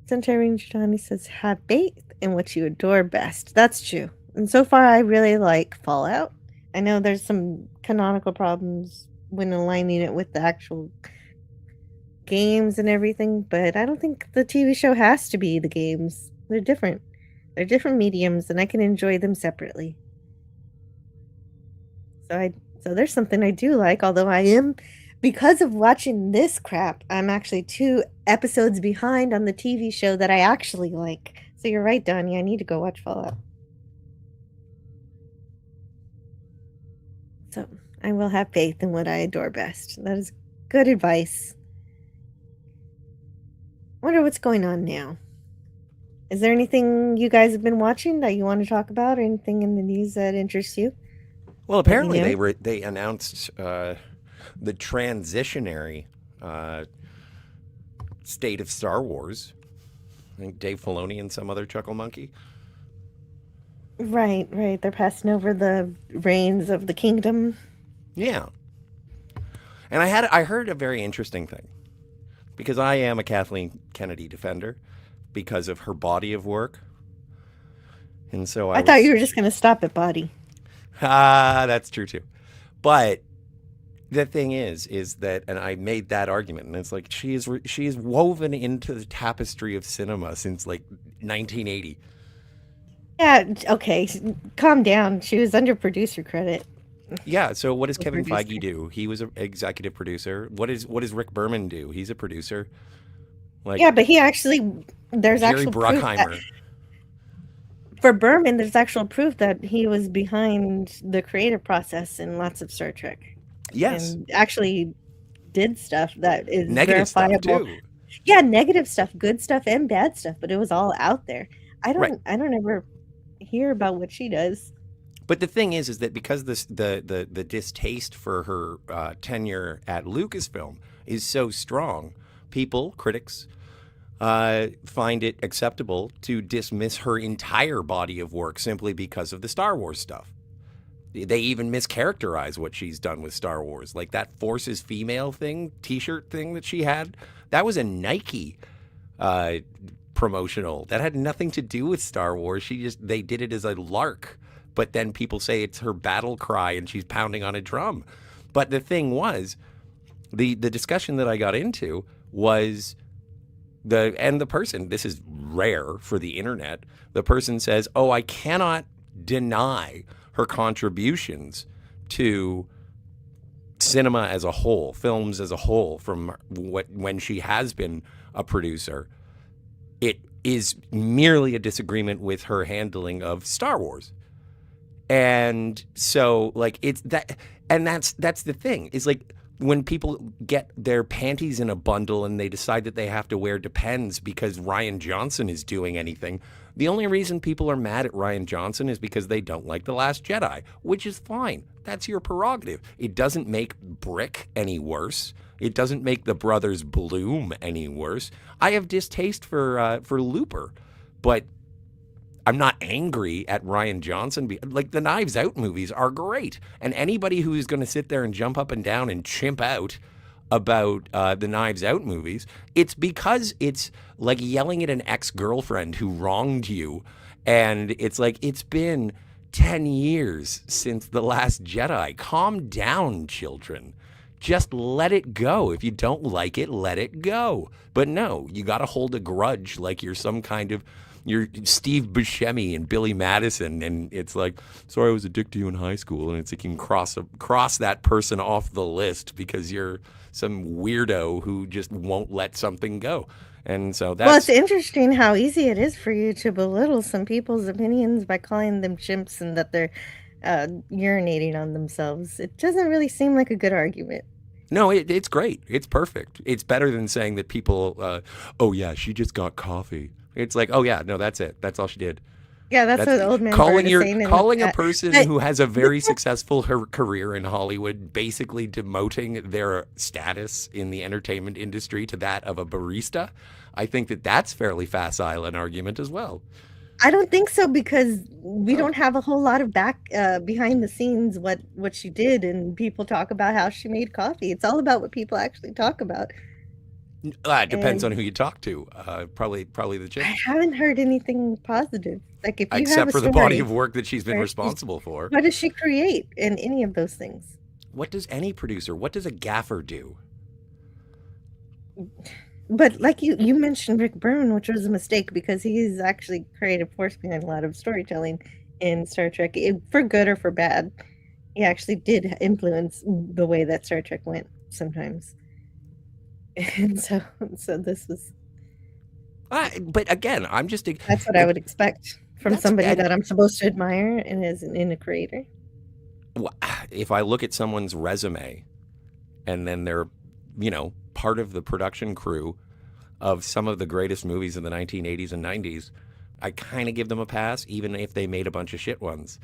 Centaur Ranger Johnny says, have faith in what you adore best. That's true. And so far, I really like Fallout. I know there's some canonical problems when aligning it with the actual games and everything, but I don't think the TV show has to be the games. They're different. They're different mediums, and I can enjoy them separately. So there's something I do like, although I am, because of watching this crap, I'm actually 2 episodes behind on the TV show that I actually like. So you're right, Donnie, I need to go watch Fallout. So I will have faith in what I adore best. That is good advice. Wonder what's going on now. Is there anything you guys have been watching that you want to talk about, or anything in the news that interests you? Well, apparently they announced the transitionary state of Star Wars. I think Dave Filoni and some other chuckle monkey. Right. They're passing over the reins of the kingdom. Yeah. And I heard a very interesting thing, because I am a Kathleen Kennedy defender because of her body of work. And so I thought you were just going to stop at body. That's true too. But the thing is that, and I made that argument, and it's like she is woven into the tapestry of cinema since like 1980. Yeah, okay, calm down. She was under producer credit. Yeah, so what does Kevin Feige do? He was an executive producer. What does Rick Berman do? He's a producer. Like, yeah, but he actually, there's Jerry actual Bruckheimer. proof for Berman, there's actual proof that he was behind the creative process in lots of Star Trek. Yes. And actually did stuff that is negative verifiable. stuff too. Yeah, negative stuff, good stuff and bad stuff, but it was all out there. I don't ever hear about what she does. But the thing is that because the distaste for her tenure at Lucasfilm is so strong, critics, find it acceptable to dismiss her entire body of work simply because of the Star Wars stuff. They even mischaracterize what she's done with Star Wars. Like that Forces Female t-shirt thing that she had, that was a Nike promotional. That had nothing to do with Star Wars. They did it as a lark. But then people say it's her battle cry and she's pounding on a drum. But the thing was, the discussion that I got into was the person, this is rare for the internet, the person says, oh, I cannot deny her contributions to cinema as a whole, films as a whole, from when she has been a producer. It is merely a disagreement with her handling of Star Wars. And so, like, it's that, and that's the thing, is like, when people get their panties in a bundle and they decide that they have to wear Depends because Rian Johnson is doing anything, the only reason people are mad at Rian Johnson is because they don't like The Last Jedi, which is fine. That's your prerogative. It doesn't make Brick any worse. It doesn't make the Brothers Bloom any worse. I have distaste for Looper, but I'm not angry at Rian Johnson. Like, the Knives Out movies are great. And anybody who's going to sit there and jump up and down and chimp out about the Knives Out movies, it's because it's like yelling at an ex-girlfriend who wronged you. And it's like, it's been 10 years since The Last Jedi. Calm down, children. Just let it go. If you don't like it, let it go. But no, you got to hold a grudge like you're some kind of... You're Steve Buscemi and Billy Madison, and it's like, sorry, I was a dick to you in high school, and it's like you can cross that person off the list because you're some weirdo who just won't let something go. And so that's... Well, it's interesting how easy it is for you to belittle some people's opinions by calling them chimps and that they're urinating on themselves. It doesn't really seem like a good argument. No, it's great. It's perfect. It's better than saying that people, oh yeah, she just got coffee. It's like, oh yeah, no, that's it. That's all she did. Yeah, that's what the old man calling is saying. Calling a person who has a very successful career in Hollywood, basically demoting their status in the entertainment industry to that of a barista. I think that's fairly facile an argument as well. I don't think so, because we don't have a whole lot of behind the scenes what she did, and people talk about how she made coffee. It's all about what people actually talk about. It depends on who you talk to. Probably the chick. I haven't heard anything positive. Like, if you except have a for the story, body of work that she's been responsible for. What does she create in any of those things? What does any producer? What does a gaffer do? But like you mentioned Rick Berman, which was a mistake, because he's actually creative force behind a lot of storytelling in Star Trek, for good or for bad. He actually did influence the way that Star Trek went sometimes. And so this was... but again, I'm just... That's what I would expect from somebody that I'm supposed to admire and as a creator. If I look at someone's resume and then they're, part of the production crew of some of the greatest movies in the 1980s and 90s, I kind of give them a pass, even if they made a bunch of shit ones.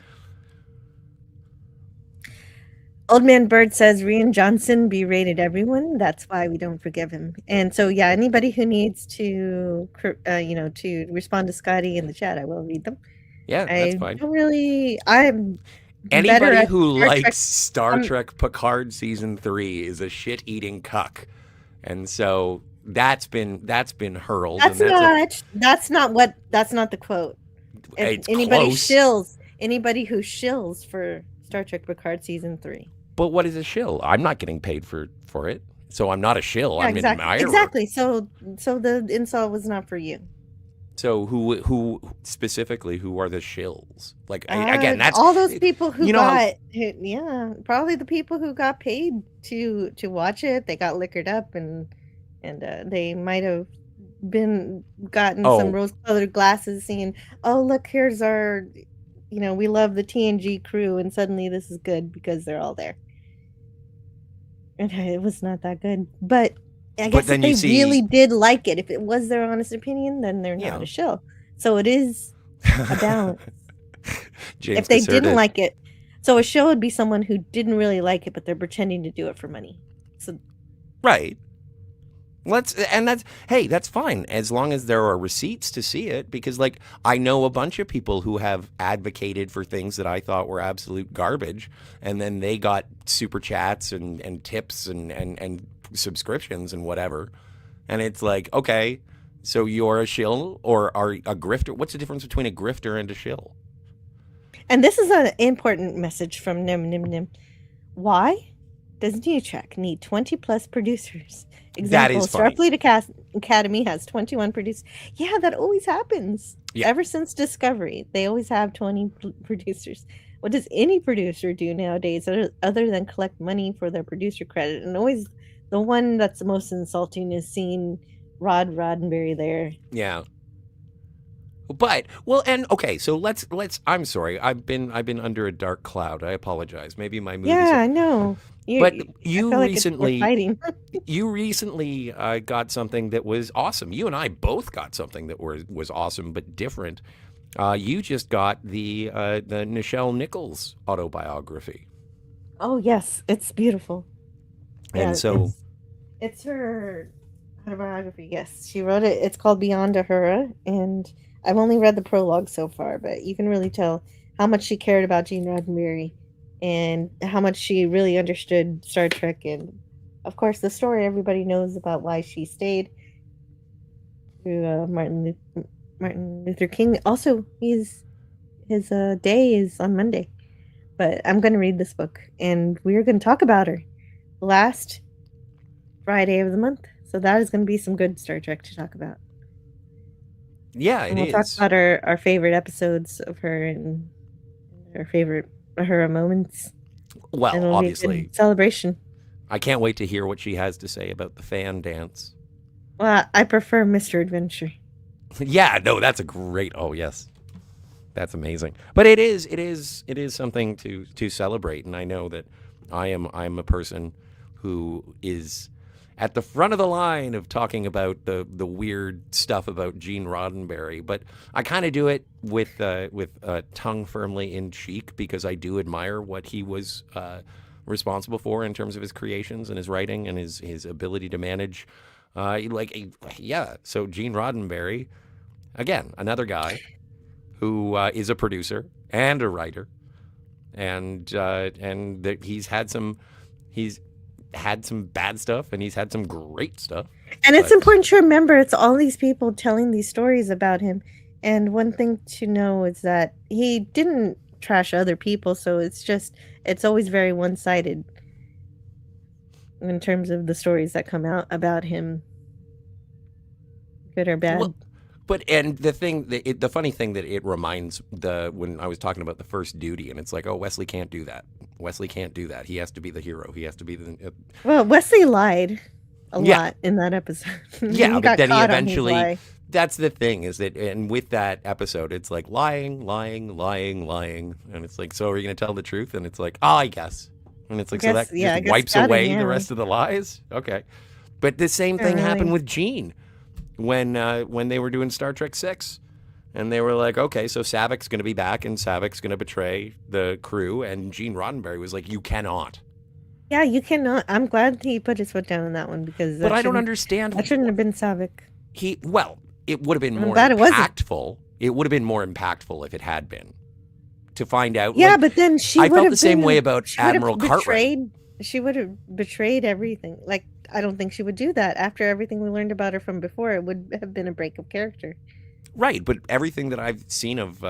Old Man Bird says Rian Johnson berated everyone. That's why we don't forgive him. And so, yeah, anybody who needs to, to respond to Scotty in the chat, I will read them. Yeah, that's fine. I'm anybody who likes Star Trek Picard season 3 is a shit-eating cuck, and so that's been hurled. That's not the quote. Anybody who shills for Star Trek Picard season 3. But what is a shill? I'm not getting paid for it, so I'm not a shill. Yeah, I'm an admirer. Exactly. So the insult was not for you. So who specifically? Who are the shills? Like, again, that's all those people who probably the people who got paid to watch it. They got liquored up and they might have gotten some rose-colored glasses, saying, "Oh, look, here's our." We love the TNG crew, and suddenly this is good because they're all there. And it was not that good. But I guess if they really did like it, if it was their honest opinion, then they're not a shill. So it is a balance. James if they Caserta. didn't like it. So a show would be someone who didn't really like it, but they're pretending to do it for money. So Right. That's fine as long as there are receipts to see it, because like I know a bunch of people who have advocated for things that I thought were absolute garbage, and then they got super chats and tips and subscriptions and whatever. And it's like, okay, so you're a shill or are a grifter? What's the difference between a grifter and a shill? And this is an important message from Nim Nim Nim. Why does NuTrek need 20 plus producers? Example, That is funny. Starfleet Academy has 21 producers. Yeah, that always happens. Yeah. Ever since Discovery, they always have 20 producers. What does any producer do nowadays other than collect money for their producer credit? And always the one that's the most insulting is seeing Rod Roddenberry there. Yeah. But so let's I'm sorry. I've been under a dark cloud. I apologize. Maybe my mood Yeah, I know. But I you feel like recently we're fighting. you recently got something that was awesome. You and I both got something that was awesome but different. You just got the Nichelle Nichols autobiography. Oh yes, it's beautiful. And so it's her autobiography. Yes, she wrote it. It's called Beyond Uhura, and I've only read the prologue so far, but you can really tell how much she cared about Gene Roddenberry and how much she really understood Star Trek. And of course, the story everybody knows about why she stayed through Martin Luther King. Also, his day is on Monday, but I'm going to read this book, and we're going to talk about her last Friday of the month. So that is going to be some good Star Trek to talk about. Yeah, and we'll talk about our favorite episodes of her and her moments. Well, obviously, celebration. I can't wait to hear what she has to say about the fan dance. Well, I prefer Mr. Adventure. Yeah, no, that's a great. Oh yes, that's amazing. But it is something to celebrate, and I know that I'm a person who is at the front of the line of talking about the weird stuff about Gene Roddenberry, but I kind of do it with tongue firmly in cheek, because I do admire what he was responsible for in terms of his creations and his writing and his ability to manage. So Gene Roddenberry, again, another guy who is a producer and a writer, and that he's had some bad stuff and he's had some great stuff. And it's important to remember it's all these people telling these stories about him. And one thing to know is that he didn't trash other people, so it's always very one-sided in terms of the stories that come out about him, good or bad. Well, the funny thing that it reminds when I was talking about the first duty, and it's like, oh, Wesley can't do that. Wesley can't do that. He has to be the hero. He has to be the. Well, Wesley lied a lot in that episode. Yeah, but then he eventually. That's the thing, is that, and with that episode, it's like lying, and it's like, so are you going to tell the truth? And it's like, I guess. And it's like, so that just wipes away the rest of the lies. Okay, but the same thing happened with Gene when they were doing Star Trek 6. And they were like, okay, so Savik's going to be back, and Savik's going to betray the crew. And Gene Roddenberry was like, you cannot. Yeah, you cannot. I'm glad he put his foot down on that one, because but I don't understand. That shouldn't have been Savik. It would have been more impactful. It would have been more impactful if it had been. To find out. Yeah, but then I felt the same way about Admiral Cartwright. She would have betrayed everything. Like, I don't think she would do that. After everything we learned about her from before, it would have been a break of character. Right, but everything that I've seen of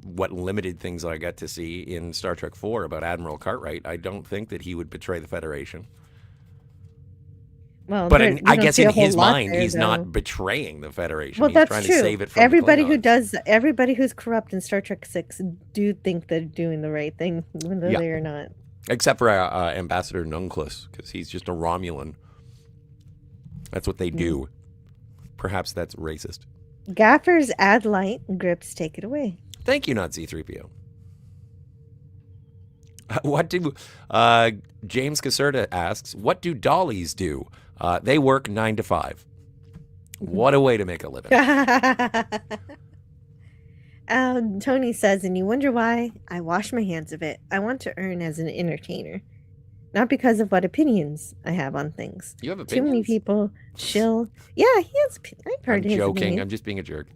what limited things I got to see in Star Trek 4 about Admiral Cartwright, I don't think that he would betray the Federation. Well, but I guess in his mind, he's not betraying the Federation. Well, he's that's trying true. to save it from everybody the Klingons. Everybody who's corrupt in Star Trek 6 do think they're doing the right thing, whether they are not. Except for Ambassador Nunklus, because he's just a Romulan. That's what they do. Perhaps that's racist. Gaffers add light, Grips take it away. Thank you, not Z3PO. James Caserta asks, what do dollies do? They work 9 to 5. What a way to make a living. Tony says, and you wonder why I wash my hands of it. I want to earn as an entertainer, not because of what opinions I have on things. You have Too many opinions? people shill. Yeah, he has. I've heard I'm his joking. opinions. I'm just being a jerk.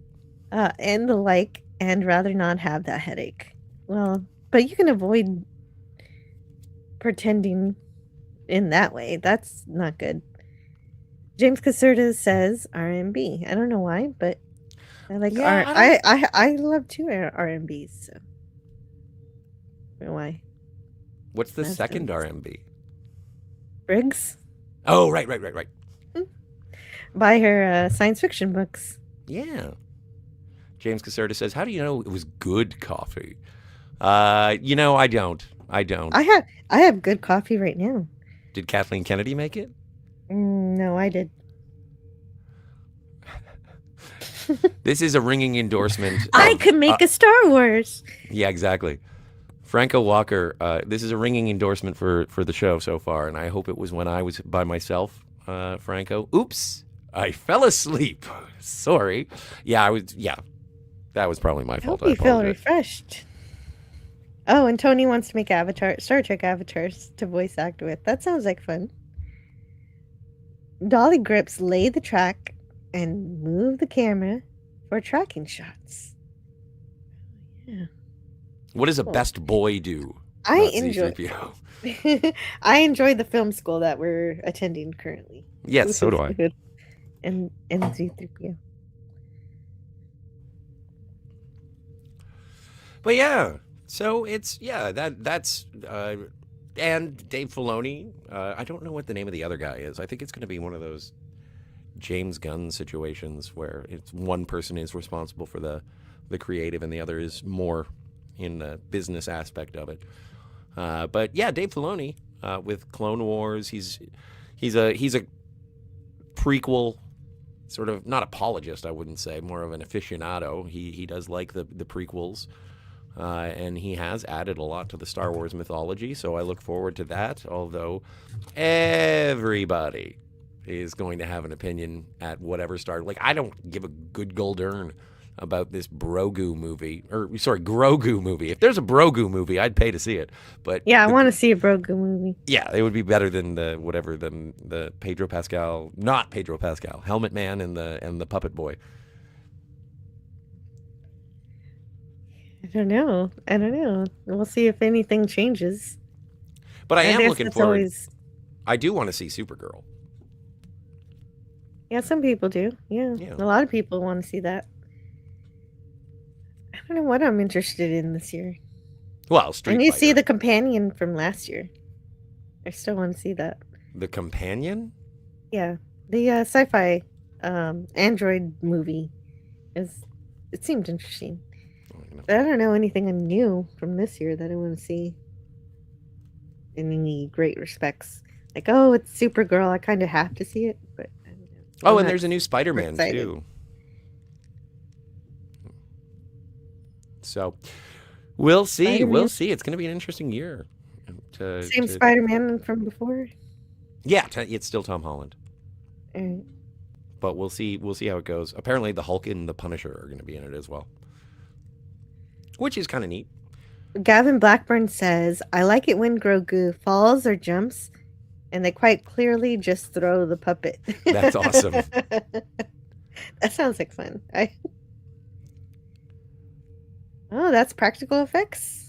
And the like, and rather not have that headache. Well, but you can avoid pretending in that way. That's not good. James Caserta says RMB. I don't know why, but I like I love two RMBs. So I don't know why? What's the That's second nice. RMB? Briggs. Oh, right. Buy her science fiction books. Yeah. James Caserta says, how do you know it was good coffee? I don't. I have good coffee right now. Did Kathleen Kennedy make it? No, I did. This is a ringing endorsement. I could make a Star Wars. Yeah, exactly. Franco Walker, this is a ringing endorsement for the show so far, and I hope it was when I was by myself, Franco. Oops, I fell asleep. Sorry. Yeah, that was probably my fault. I hope you feel refreshed. Oh, and Tony wants to make Star Trek avatars to voice act with. That sounds like fun. Dolly Grips lay the track and move the camera for tracking shots. Yeah. What does a best boy do? I Not enjoy. C-3PO. I enjoy the film school that we're attending currently. Yes, so do I. And Z3PO. But yeah, so it's that's and Dave Filoni. I don't know what the name of the other guy is. I think it's going to be one of those James Gunn situations where it's one person is responsible for the creative and the other is more in the business aspect of it. But yeah, Dave Filoni with Clone Wars, he's a prequel sort of, not apologist, I wouldn't say, more of an aficionado. He does like the prequels. And he has added a lot to the Star Wars mythology, so I look forward to that, although everybody is going to have an opinion at whatever Star... Like, I don't give a good gold darn about this Grogu movie. If there's a Grogu movie, I'd pay to see it. But yeah, I want to see a Grogu movie. Yeah, it would be better than the Pedro Pascal... Not Pedro Pascal. Helmet Man and the Puppet Boy. I don't know. We'll see if anything changes. But I am guess looking that's forward. always- I do want to see Supergirl. Yeah, some people do. Yeah. A lot of people want to see that. I don't know what I'm interested in this year. Well, Street I need to Fighter. see the companion from last year. I still want to see that. The Companion? Yeah, the sci-fi android movie it seemed interesting. But I don't know anything new from this year that I want to see in any great respects. Like, oh, it's Supergirl. I kind of have to see it, but I don't know. Oh, I'm and not there's a new Spider-Man excited. too. So we'll see. Spider-Man? We'll see. It's going to be an interesting year. Same Spider-Man from before. Yeah, it's still Tom Holland. Alright. But we'll see. We'll see how it goes. Apparently, the Hulk and the Punisher are going to be in it as well, which is kind of neat. Gavin Blackburn says, I like it when Grogu falls or jumps, and they quite clearly just throw the puppet. That's awesome. That sounds like fun. Oh, that's practical effects?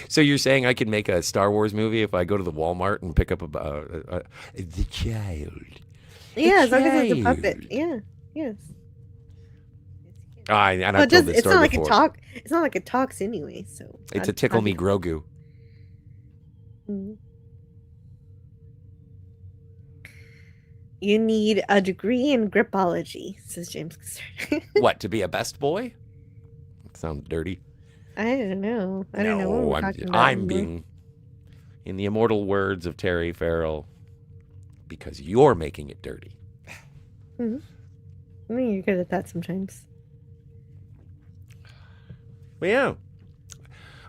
So you're saying I could make a Star Wars movie if I go to the Walmart and pick up the child? Yeah, as long as it's a puppet. Yeah, yes. And Well, I've told this it's story not like before. it's not like it talks anyway, so It's a tickle me Grogu. Mhm. You need a degree in gripology, says James. What, to be a best boy? Sounds dirty. I don't know. I don't know what we're talking about I'm anymore. being, in the immortal words of Terry Farrell, because you're making it dirty. Mm-hmm. I mean, you're good at that sometimes. But yeah,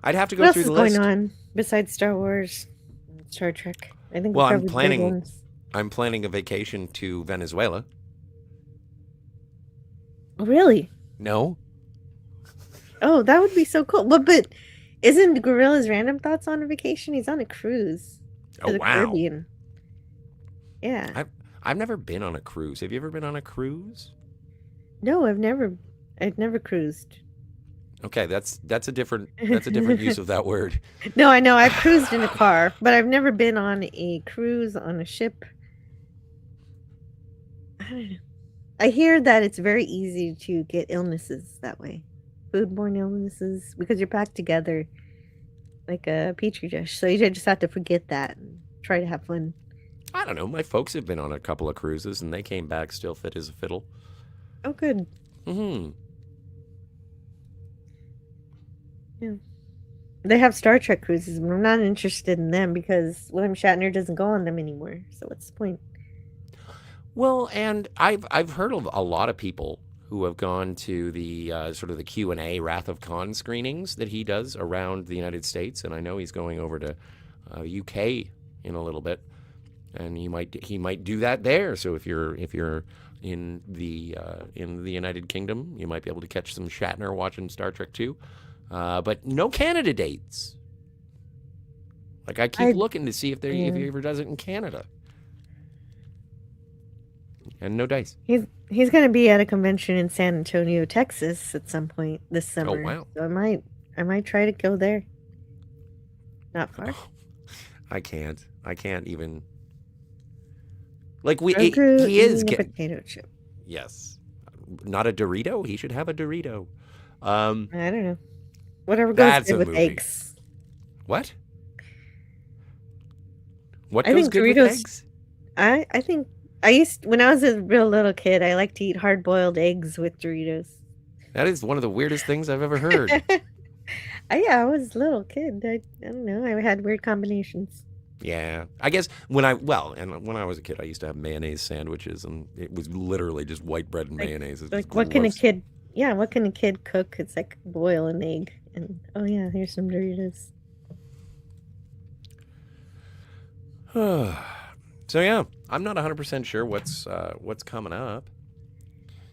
I'd have to go What else through is the going list. on besides Star Wars, and Star Trek? I think Well, we I'm covered the big planning. ones. I'm planning a vacation to Venezuela. Oh, really? No? Oh, that would be so cool. But isn't Gorilla's Random Thoughts on a vacation? He's on a cruise to Oh, the wow. Caribbean. Yeah. I've never been on a cruise. Have you ever been on a cruise? No, I've never cruised. Okay, that's a different use of that word. No, I know. I've cruised in a car, but I've never been on a cruise on a ship. I don't know. I hear that it's very easy to get illnesses that way. Foodborne illnesses, because you're packed together like a petri dish. So you just have to forget that and try to have fun. I don't know. My folks have been on a couple of cruises, and they came back still fit as a fiddle. Oh, good. Mm-hmm. Yeah. They have Star Trek cruises, but I'm not interested in them because William Shatner doesn't go on them anymore. So what's the point? Well, and I've heard of a lot of people who have gone to the sort of the Q&A Wrath of Khan screenings that he does around the United States, and I know he's going over to UK in a little bit, and he might do that there. So if you're in the United Kingdom, you might be able to catch some Shatner watching Star Trek 2, but no Canada dates. Like I keep looking to see if he ever does it in Canada. And no dice. He's going to be at a convention in San Antonio, Texas, at some point this summer. Oh, wow! So I might try to go there. Not far. Oh, I can't even. Like he is getting a potato chip. Yes, not a Dorito. He should have a Dorito. I don't know. Whatever goes good with movie. eggs. What? What goes good with eggs? I think. When I was a real little kid, I liked to eat hard-boiled eggs with Doritos. That is one of the weirdest things I've ever heard. I was a little kid. I don't know. I had weird combinations. Yeah. I guess when I was a kid, I used to have mayonnaise sandwiches, and it was literally just white bread and mayonnaise. Like what can a kid cook? It's like boil an egg and, oh yeah, here's some Doritos. So yeah, I'm not 100% sure what's coming up.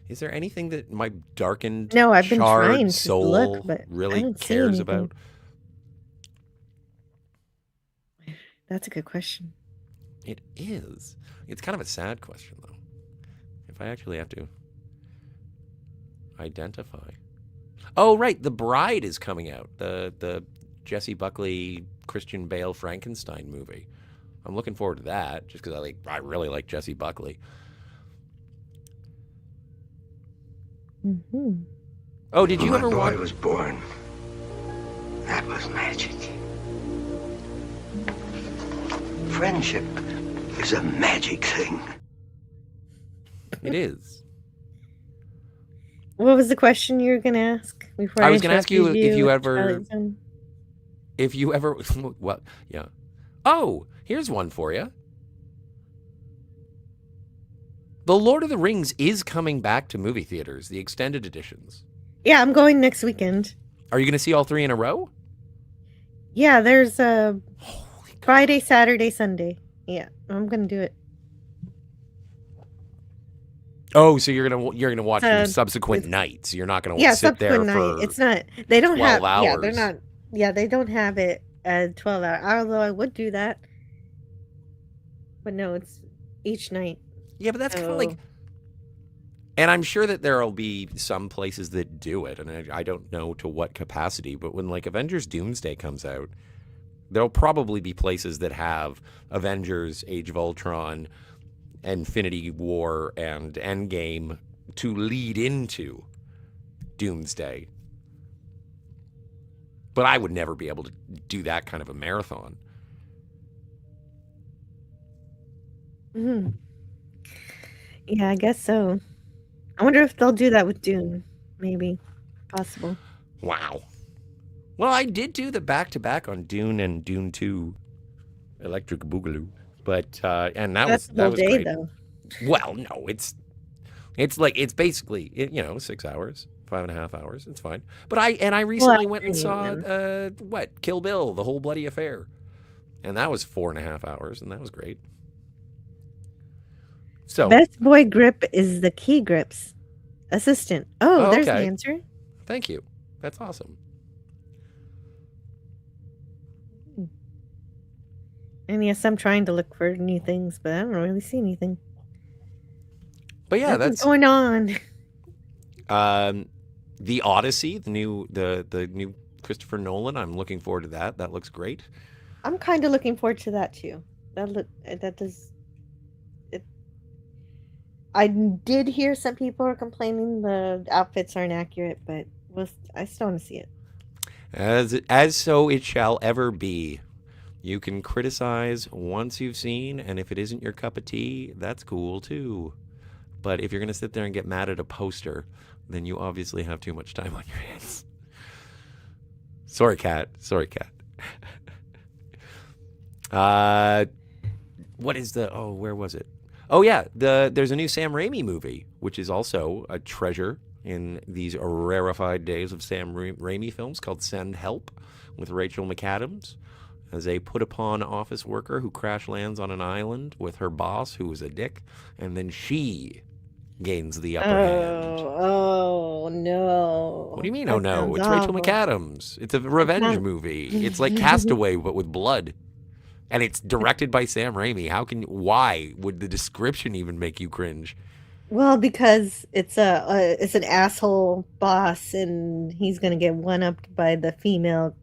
Is there anything that my darkened, I've been trying charred to soul look, but really cares about? That's a good question. It is. It's kind of a sad question, though. If I actually have to identify. Oh, right, The Bride is coming out. The Jesse Buckley, Christian Bale Frankenstein movie. I'm looking forward to that, just because I really like Jesse Buckley. Mm-hmm. Oh, did you ever watch? Was born. That was magic. Friendship is a magic thing. It is. What was the question you were going to ask? I was going to ask you if you ever, well, yeah. Oh, here's one for you. The Lord of the Rings is coming back to movie theaters, the extended editions. Yeah, I'm going next weekend. Are you going to see all 3 in a row? Yeah, there's Friday, Saturday, Sunday. Yeah, I'm going to do it. Oh, so you're gonna watch them subsequent nights. You're not gonna sit there for it's not. They don't 12 have. hours. Yeah, they're not. Yeah, they don't have it at 12 hours. Although I would do that, but no, it's each night. Yeah, but that's kind of like. And I'm sure that there will be some places that do it, and I don't know to what capacity. But when like Avengers Doomsday comes out, there'll probably be places that have Avengers: Age of Ultron, Infinity War, and Endgame to lead into Doomsday. But I would never be able to do that kind of a marathon. Mm-hmm. Yeah, I guess so. I wonder if they'll do that with Dune. Maybe. Possible. Wow. Well, I did do the back-to-back on Dune and Dune 2 Electric Boogaloo. But and that was great. Though. Well, no, it's basically 6 hours, 5.5 hours. It's fine. But I recently went and saw Kill Bill, The Whole Bloody Affair, and that was 4.5 hours, and that was great. So best boy grip is the key grips. assistant. Oh, there's the okay. answer. Thank you. That's awesome. And yes, I'm trying to look for new things, but I don't really see anything. But yeah, Nothing's that's going on. The Odyssey, the new Christopher Nolan. I'm looking forward to that. That looks great. I'm kind of looking forward to that too. That does. I did hear some people are complaining the outfits aren't accurate, but I still want to see it. As so it shall ever be. You can criticize once you've seen, and if it isn't your cup of tea, that's cool too. But if you're going to sit there and get mad at a poster, then you obviously have too much time on your hands. Sorry, Cat. What is where was it? Oh, yeah, there's a new Sam Raimi movie, which is also a treasure in these rarefied days of Sam Raimi films, called Send Help, with Rachel McAdams as a put-upon office worker who crash lands on an island with her boss, who is a dick, and then she gains the upper hand. Oh, no. What do you mean, oh, no? It's Rachel McAdams. It's a revenge movie. It's like Castaway, but with blood. And it's directed by Sam Raimi. Why would the description even make you cringe? Well, because it's an asshole boss, and he's gonna get one-upped by the female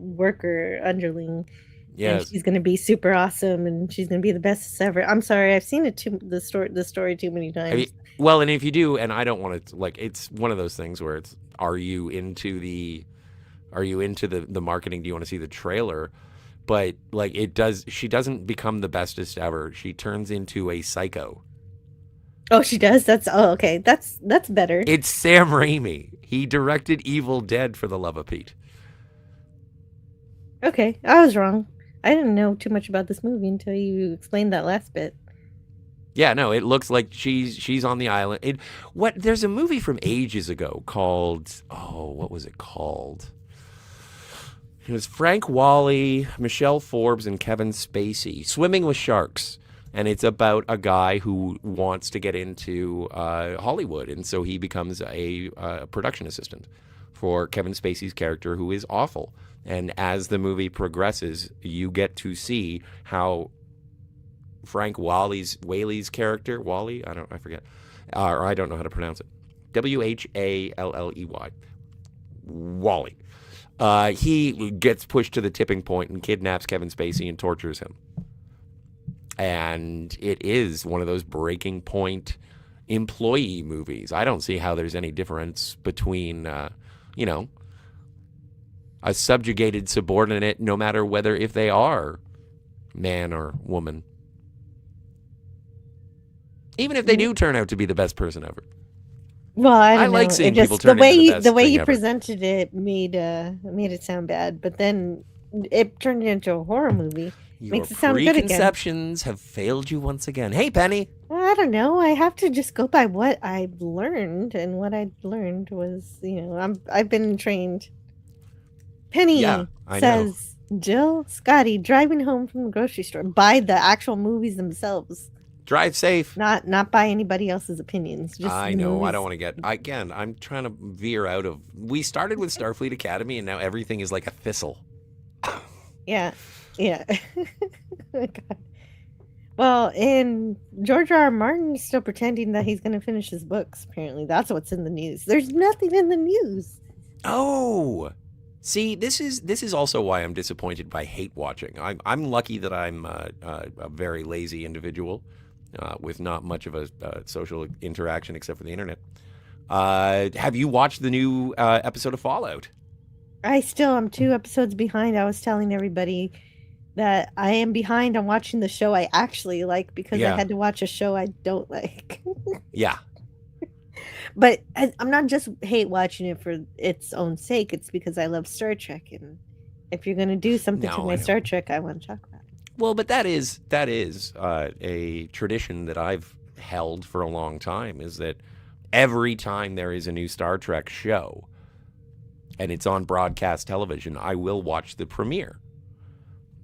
worker underling. Yes. And she's gonna be super awesome, and she's gonna be the best ever. I'm sorry, I've seen it the story too many times. Well, and if you do, and I don't want to it's one of those things where it's, are you into the marketing? Do you want to see the trailer? But she doesn't become the bestest ever. She turns into a psycho. Oh, she does? Okay. That's better. It's Sam Raimi. He directed Evil Dead, for the love of Pete. Okay, I was wrong. I didn't know too much about this movie until you explained that last bit. Yeah, no, it looks like she's on the island. There's a movie from ages ago called, what was it called? It was Frank Wally, Michelle Forbes, and Kevin Spacey, Swimming with Sharks. And it's about a guy who wants to get into Hollywood. And so he becomes a production assistant for Kevin Spacey's character, who is awful. And as the movie progresses, you get to see how Frank Whaley's character, Wally, I forget, or I don't know how to pronounce it. Whalley. Wally. He gets pushed to the tipping point and kidnaps Kevin Spacey and tortures him. And it is one of those breaking point employee movies. I don't see how there's any difference between, a subjugated subordinate, no matter if they are man or woman. Even if they do turn out to be the best person ever. Well, I don't know. Like seeing people turn into the best the way thing you ever. presented it made it sound bad, but then it turned into a horror movie. Makes it sound good again. Preconceptions have failed you once again. Hey, Penny. I don't know. I have to just go by what I've learned, and what I learned was, I've been trained. Penny says, Jill, Scotty, driving home from the grocery store, buy the actual movies themselves. Drive safe. Not by anybody else's opinions. Just I know. movies. I don't want to get... Again, I'm trying to veer out of... We started with Starfleet Academy, and now everything is like a thistle. Yeah. Oh my God. Well, and George R. Martin is still pretending that he's going to finish his books. Apparently, that's what's in the news. There's nothing in the news. Oh, see, this is also why I'm disappointed by hate watching. I'm lucky that I'm a very lazy individual with not much of a social interaction except for the internet. Have you watched the new episode of Fallout? I'm 2 episodes behind. I was telling everybody that I am behind on watching the show I actually like because I had to watch a show I don't like. Yeah. But I'm not just hate watching it for its own sake. It's because I love Star Trek. And if you're going to do something to my Star Trek, I want to talk about it. Well, but that is a tradition that I've held for a long time, is that every time there is a new Star Trek show and it's on broadcast television, I will watch the premiere.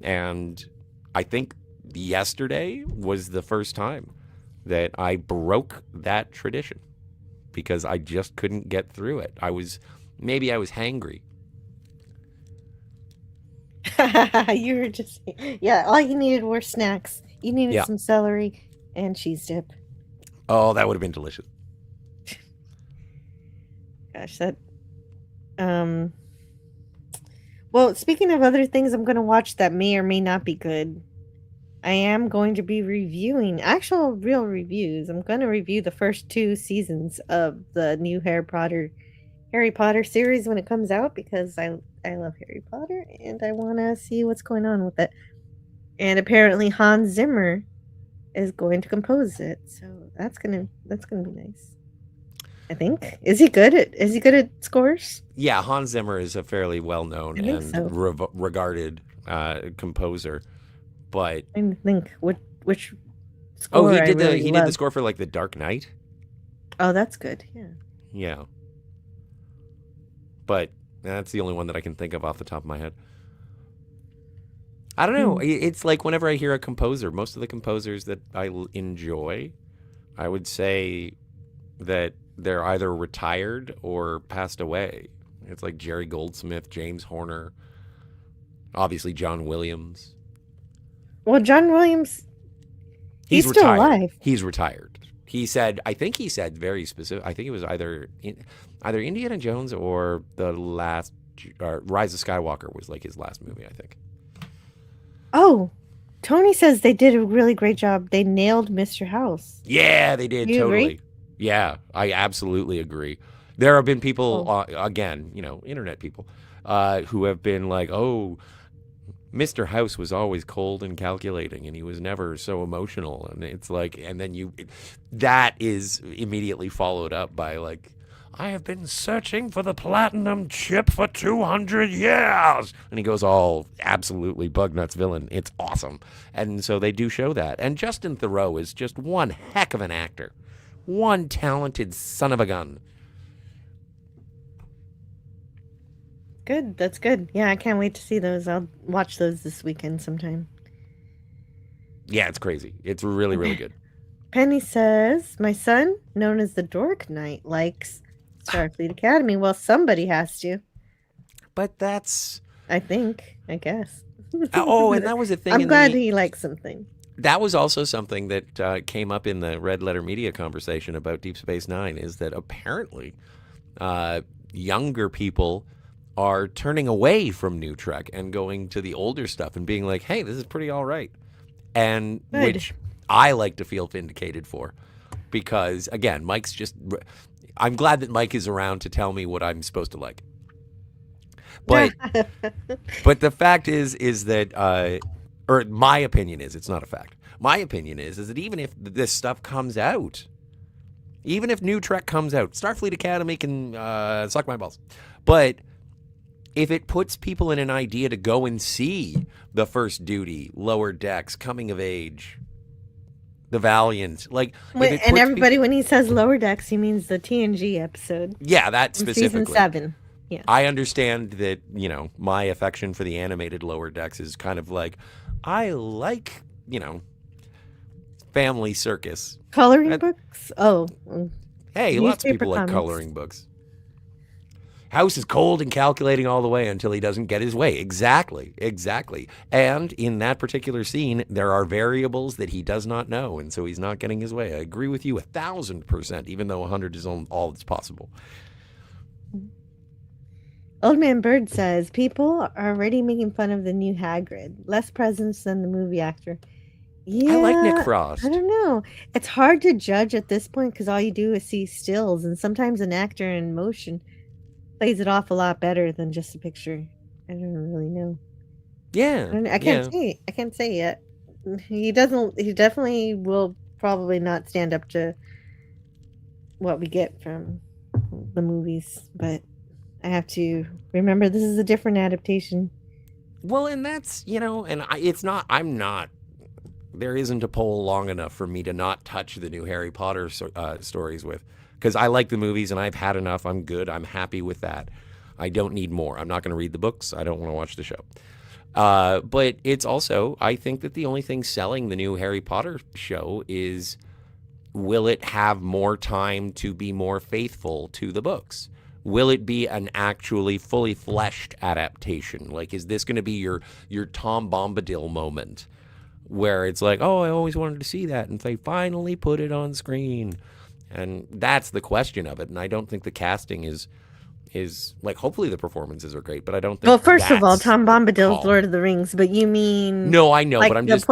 And I think yesterday was the first time that I broke that tradition. because I just couldn't get through it. Maybe I was hangry. You were just, yeah, all you needed were snacks. You needed some celery and cheese dip. Oh, that would have been delicious. Gosh, that, well, speaking of other things I'm going to watch that may or may not be good, I am going to be reviewing actual real reviews. I'm going to review the first 2 seasons of the new Harry Potter series when it comes out, because I love Harry Potter and I want to see what's going on with it. And apparently Hans Zimmer is going to compose it, so that's gonna be nice. I think. Is he good at scores? Yeah, Hans Zimmer is a fairly well-known and regarded composer. But I think which score. He did the score for like The Dark Knight. Oh, that's good. Yeah. Yeah. But that's the only one that I can think of off the top of my head. I don't know. It's like whenever I hear a composer, most of the composers that I enjoy, I would say that they're either retired or passed away. It's like Jerry Goldsmith, James Horner, obviously John Williams. Well, John Williams, he's still alive. He's retired. I think he said very specific. I think it was either Indiana Jones or the last Rise of Skywalker was like his last movie, I think. Oh, Tony says they did a really great job. They nailed Mr. House. Yeah, they did. You Totally. agree? Yeah, I absolutely agree. There have been people, again, internet people, who have been like, oh, Mr. House was always cold and calculating and he was never so emotional. And it's like, and then that is immediately followed up by like, I have been searching for the platinum chip for 200 years. And he goes all absolutely bug-nuts villain. It's awesome. And so they do show that. And Justin Theroux is just one heck of an actor. One talented son of a gun. Good. That's good. Yeah, I can't wait to see those. I'll watch those this weekend sometime. Yeah, it's crazy. It's really, really good. Penny says, my son, known as the Dork Knight, likes Starfleet Academy. Well, somebody has to. But that's... I guess. Oh, and that was a thing. I'm glad he likes something. That was also something that came up in the Red Letter Media conversation about Deep Space Nine, is that apparently younger people are turning away from NuTrek and going to the older stuff and being like, hey, this is pretty all right. And Good. Which I like to feel vindicated for, because, again, I'm glad that Mike is around to tell me what I'm supposed to like. But but the fact is that, or my opinion is, it's not a fact. My opinion is that even if this stuff comes out, even if NuTrek comes out, Starfleet Academy can suck my balls. But if it puts people in an idea to go and see the First Duty, Lower Decks, Coming of Age, the Valiant, like, and everybody, when he says Lower Decks, he means the TNG episode. Yeah, that specifically. Season 7. Yeah. I understand that, my affection for the animated Lower Decks is kind of like, I like, family circus. Coloring books? Oh. Hey, lots of people like coloring books. House is cold and calculating all the way until he doesn't get his way. Exactly. And in that particular scene, there are variables that he does not know, and so he's not getting his way. I agree with you 1,000%, even though 100 is all that's possible. Old Man Bird says, people are already making fun of the new Hagrid. Less presence than the movie actor. Yeah, I like Nick Frost. I don't know. It's hard to judge at this point because all you do is see stills, and sometimes an actor in motion plays it off a lot better than just a picture. I don't really know. Yeah. I can't say. I can't say yet. He definitely will probably not stand up to what we get from the movies, but I have to remember this is a different adaptation. Well, and that's, there isn't a poll long enough for me to not touch the new Harry Potter stories with, because I like the movies and I've had enough. I'm good. I'm happy with that. I don't need more. I'm not going to read the books. I don't want to watch the show. But it's also, I think that the only thing selling the new Harry Potter show is will it have more time to be more faithful to the books? Will it be an actually fully fleshed adaptation? Like, is this going to be your Tom Bombadil moment where it's like, oh, I always wanted to see that, and they finally put it on screen? And that's the question of it. And I don't think the casting is like, hopefully the performances are great, but I don't think. Well, first of all, that's Tom the Bombadil's call. Lord of the Rings, but you mean No, I know, like but I'm the just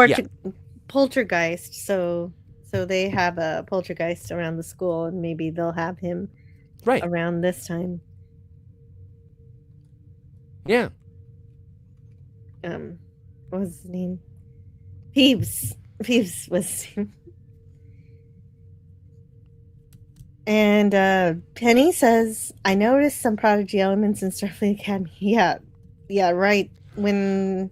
poltergeist. So they have a poltergeist around the school, and maybe they'll have him right around this time. Yeah. What was his name? Peeves. Peeves was his name. And Penny says, I noticed some Prodigy elements in Starfleet Academy. Yeah, right. When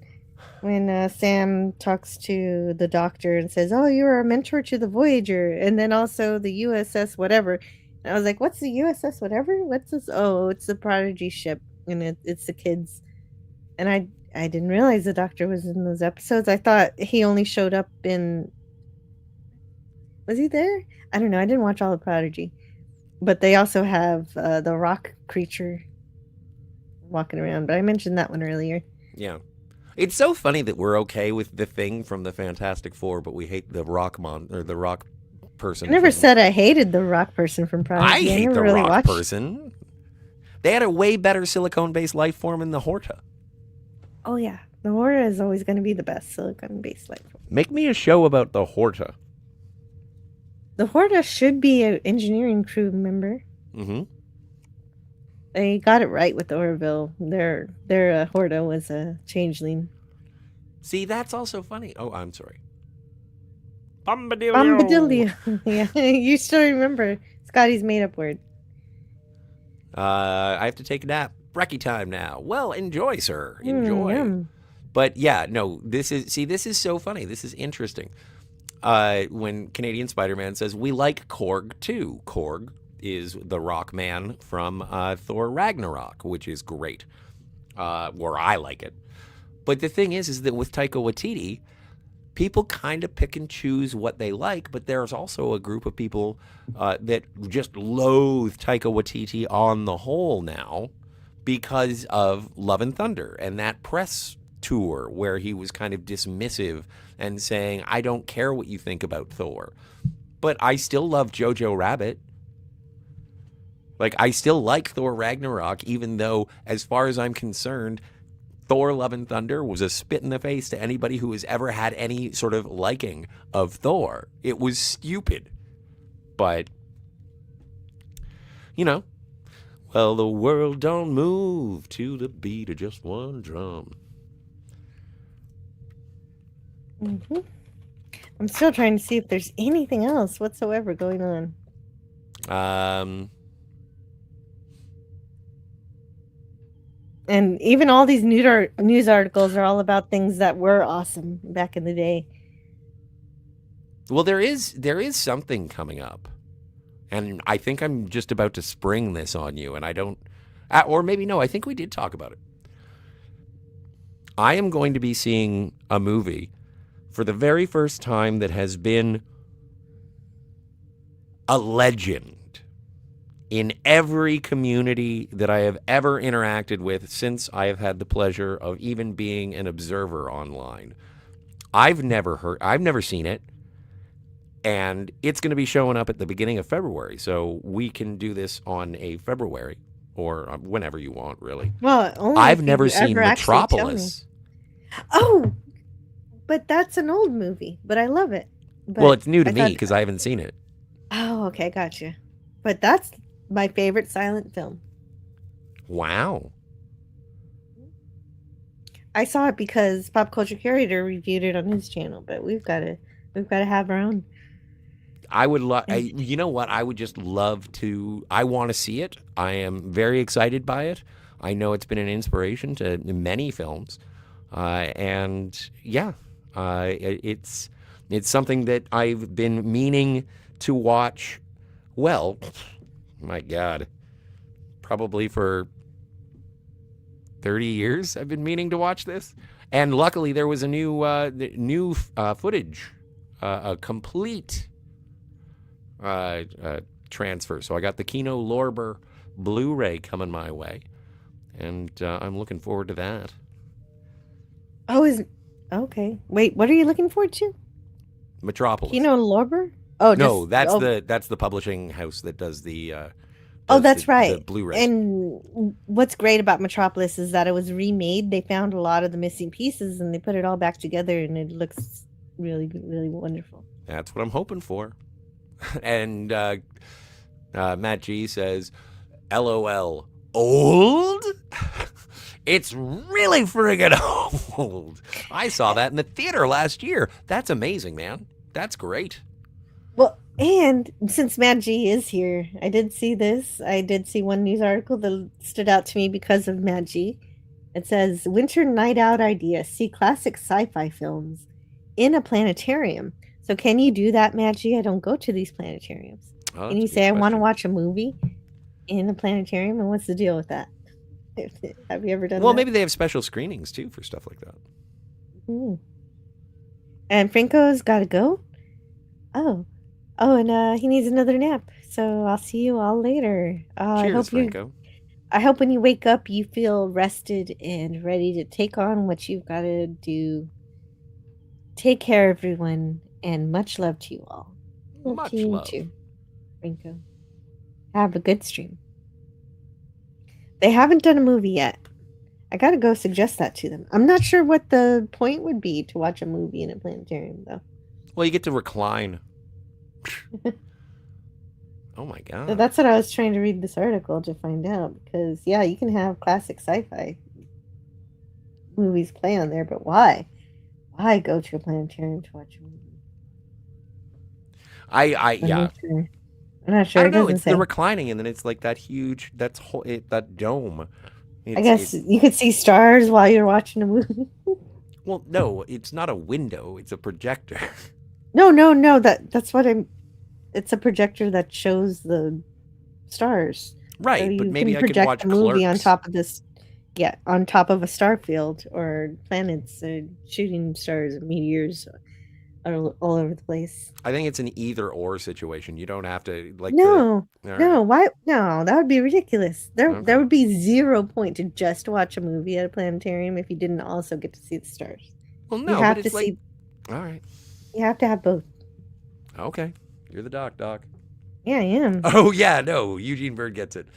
Sam talks to the Doctor and says, oh, you were a mentor to the Voyager, and then also the USS whatever. And I was like, what's the USS whatever? What's this? Oh, it's the Prodigy ship, and it's the kids. And I didn't realize the Doctor was in those episodes. I thought he only showed up in... Was he there? I don't know. I didn't watch all of Prodigy. But they also have the rock creature walking around. But I mentioned that one earlier. Yeah. It's so funny that we're okay with the Thing from the Fantastic Four, but we hate the rock the rock person. I never said I hated the rock person from Prodigy. I hate never the really rock watched... person. They had a way better silicone-based life form in the Horta. Oh, yeah. The Horta is always going to be the best silicone-based life form. Make me a show about the Horta. The Horta should be an engineering crew member. Mm-hmm. They got it right with the Orville. Their Horta was a changeling. See, that's also funny. Oh, I'm sorry. Bombadilio. Bombadilio. Yeah, you still remember Scotty's made-up word. I have to take a nap. Brekkie time now. Well, enjoy, sir. Enjoy. Yum. But yeah, no, this is so funny. This is interesting. When Canadian Spider-Man says, we like Korg too. Korg is the rock man from Thor Ragnarok, which is great, or I like it. But the thing is that with Taika Waititi, people kind of pick and choose what they like, but there's also a group of people that just loathe Taika Waititi on the whole now because of Love and Thunder and that press tour where he was kind of dismissive and saying, I don't care what you think about Thor, but I still love Jojo Rabbit. Like, I still like Thor Ragnarok, even though, as far as I'm concerned, Thor Love and Thunder was a spit in the face to anybody who has ever had any sort of liking of Thor. It was stupid. But, you know, well, the world don't move to the beat of just one drum. Mm-hmm. I'm still trying to see if there's anything else whatsoever going on. And even all these news articles are all about things that were awesome back in the day. Well, there is something coming up. And I think I'm just about to spring this on you, and I don't... or maybe no, I think we did talk about it. I am going to be seeing a movie for the very first time that has been a legend in every community that I have ever interacted with since I have had the pleasure of even being an observer online. I've never seen it, and it's going to be showing up at the beginning of February, so we can do this on a February, or whenever you want, really. Well, only I've never seen Metropolis. Oh, but that's an old movie, but I love it. But well, it's new to me because I haven't seen it. Oh, okay, gotcha. But that's my favorite silent film. Wow. I saw it because Pop Culture Curator reviewed it on his channel, but we've got to have our own. I would love, you know what? I would just love to, I want to see it. I am very excited by it. I know it's been an inspiration to many films. And yeah, it's something that I've been meaning to watch. Well, my God, probably for 30 years I've been meaning to watch this. And luckily there was a new footage, a complete transfer. So I got the Kino Lorber Blu-ray coming my way, and I'm looking forward to that. Oh, okay. Wait, what are you looking forward to? Metropolis. Kino Lorber? Oh, no, that's the publishing house that does the. That's right. The Blu-rays. And what's great about Metropolis is that it was remade. They found a lot of the missing pieces and they put it all back together, and it looks really, really wonderful. That's what I'm hoping for. And Matt G says, "LOL, old? It's really friggin' old. I saw that in the theater last year. That's amazing, man. That's great." Well, and since Matt G is here, I did see this. I did see one news article that stood out to me because of Matt G. It says, "Winter night out idea. See classic sci-fi films in a planetarium." So can you do that, Matt G? I don't go to these planetariums. Oh, Can you say, "I want to watch a movie in a planetarium"? And what's the deal with that? Have you ever done that? Well, maybe they have special screenings, too, for stuff like that. And Franco's got to go? Oh, and he needs another nap. So I'll see you all later. Cheers, Franco. I hope when you wake up, you feel rested and ready to take on what you've got to do. Take care, everyone, and much love to you all. Much to you love. too, Franco. Have a good stream. They haven't done a movie yet. I gotta go suggest that to them. I'm not sure what the point would be to watch a movie in a planetarium, though. Well, you get to recline. Oh my god. So that's what I was trying to read this article to find out. Because, yeah, you can have classic sci-fi movies play on there, but why? Why go to a planetarium to watch a movie? Yeah. I'm not sure. I don't know. It's the reclining, and then it's like that huge, that dome. I guess you could see stars while you're watching a movie. Well, no, it's not a window. It's a projector. No. That's what I'm. It's a projector that shows the stars. Right, so but maybe I could project watch a movie on Clerks. top of this. Yeah, on top of a star field or planets, shooting stars and meteors all over the place. I think it's an either-or situation. You don't have to like. No, All no, why? No, that would be ridiculous. There Okay. would be 0 point to just watch a movie at a planetarium if you didn't also get to see the stars. Well, You no, have but to it's like. see. All right. You have to have both. Okay. You're the doc. Yeah, I am. Oh yeah, no. Eugene Bird gets it.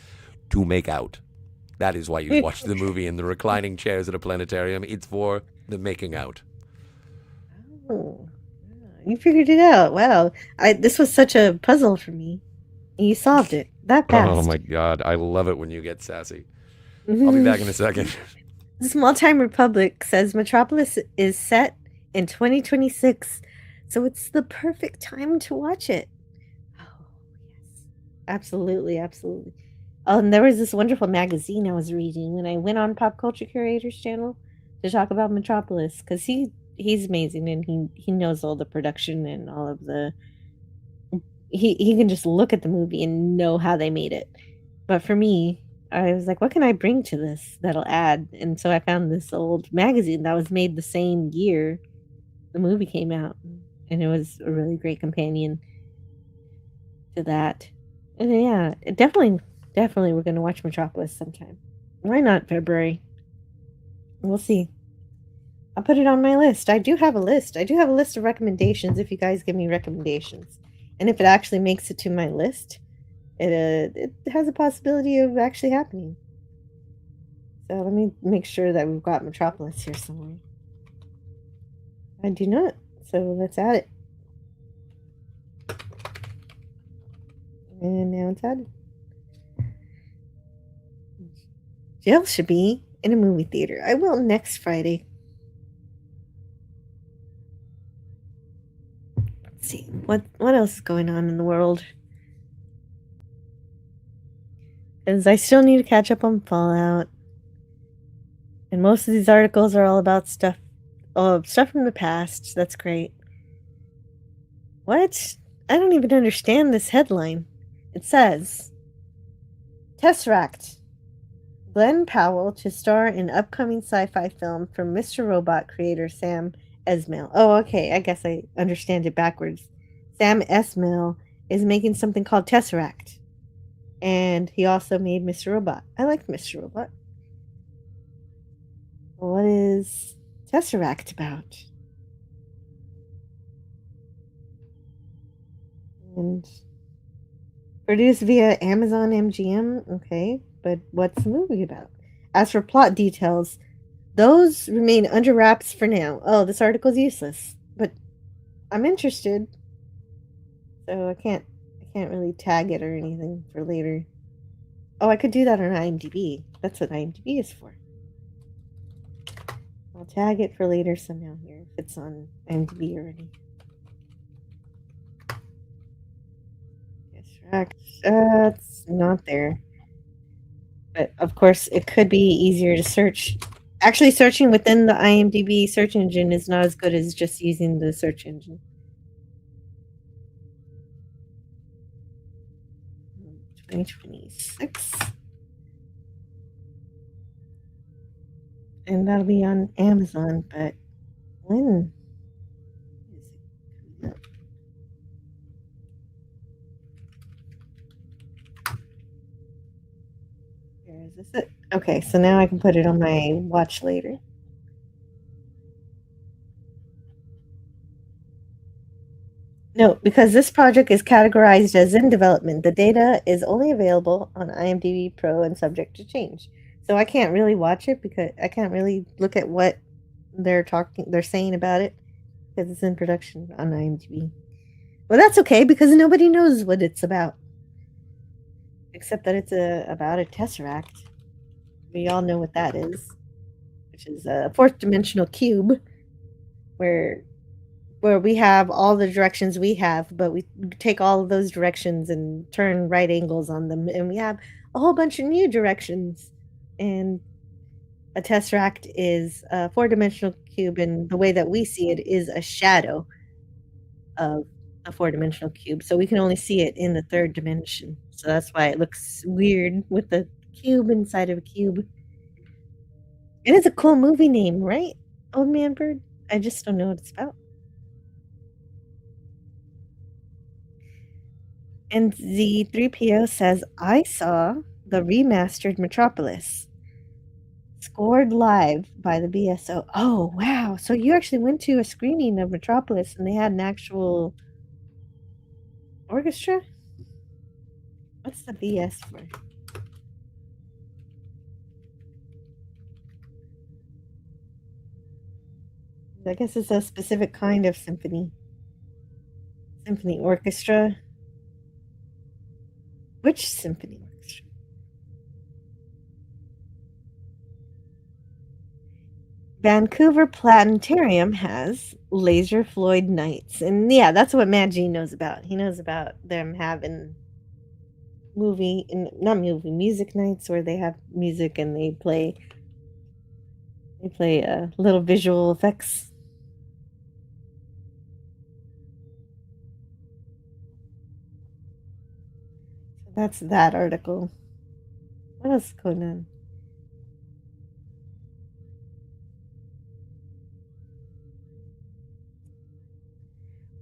To make out. That is why you watch the movie in the reclining chairs at a planetarium. It's for the making out. Oh, you figured it out. Wow, this was such a puzzle for me. You solved it that fast. Oh my god, I love it when you get sassy. I'll be back in a second. Small Time Republic says Metropolis is set in 2026, so it's the perfect time to watch it. Oh, yes. Absolutely. Oh, and there was this wonderful magazine I was reading when I went on Pop Culture Curator's channel to talk about Metropolis, because he's amazing and he knows all the production and all of the... He can just look at the movie and know how they made it. But for me, I was like, what can I bring to this that'll add? And so I found this old magazine that was made the same year the movie came out. And it was a really great companion to that. And yeah, definitely we're going to watch Metropolis sometime. Why not February? We'll see. I'll put it on my list. I do have a list. I do have a list of recommendations if you guys give me recommendations. And if it actually makes it to my list, it has a possibility of actually happening. So let me make sure that we've got Metropolis here somewhere. I do not. So let's add it. And now it's added. Jill should be in a movie theater. I will next Friday. Let's see. What else is going on in the world? Because I still need to catch up on Fallout. And most of these articles are all about stuff from the past. That's great. What? I don't even understand this headline. It says, Tesseract. Glenn Powell to star in upcoming sci-fi film from Mr. Robot creator Sam Esmail. Oh, okay. I guess I understand it backwards. Sam Esmail is making something called Tesseract. And he also made Mr. Robot. I like Mr. Robot. What is Tesseract about? And produced via Amazon MGM. Okay, but what's the movie about? As for plot details, those remain under wraps for now. Oh, this article's useless, but I'm interested. So I can't really tag it or anything for later. Oh, I could do that on IMDb. That's what IMDb is for. I'll tag it for later somehow here if it's on IMDb already. It's not there. But of course, it could be easier to search. Actually, searching within the IMDb search engine is not as good as just using the search engine. 2026. And that'll be on Amazon, but when is it coming up? Where is this? It? Okay, so now I can put it on my watch later. No, because this project is categorized as in development, the data is only available on IMDb Pro and subject to change. So I can't really watch it because I can't really look at what they're saying about it because it's in production on IMDb. Well, that's okay because nobody knows what it's about. Except that it's about a Tesseract. We all know what that is, which is a fourth dimensional cube where we have all the directions we have, but we take all of those directions and turn right angles on them, and we have a whole bunch of new directions. And a Tesseract is a four-dimensional cube, and the way that we see it is a shadow of a four-dimensional cube, so we can only see it in the third dimension. So that's why it looks weird with the cube inside of a cube. It is a cool movie name, right, Old Man Bird? I just don't know what it's about. And the 3PO says, I saw the remastered Metropolis. Scored live by the BSO. Oh, wow. So you actually went to a screening of Metropolis and they had an actual orchestra? What's the BS for? I guess it's a specific kind of symphony. Symphony orchestra. Which symphony orchestra? Vancouver Planetarium has Laser Floyd Nights. And yeah, that's what Mad G knows about. He knows about them having music nights where they have music and they play little visual effects. That's that article. What else is going on?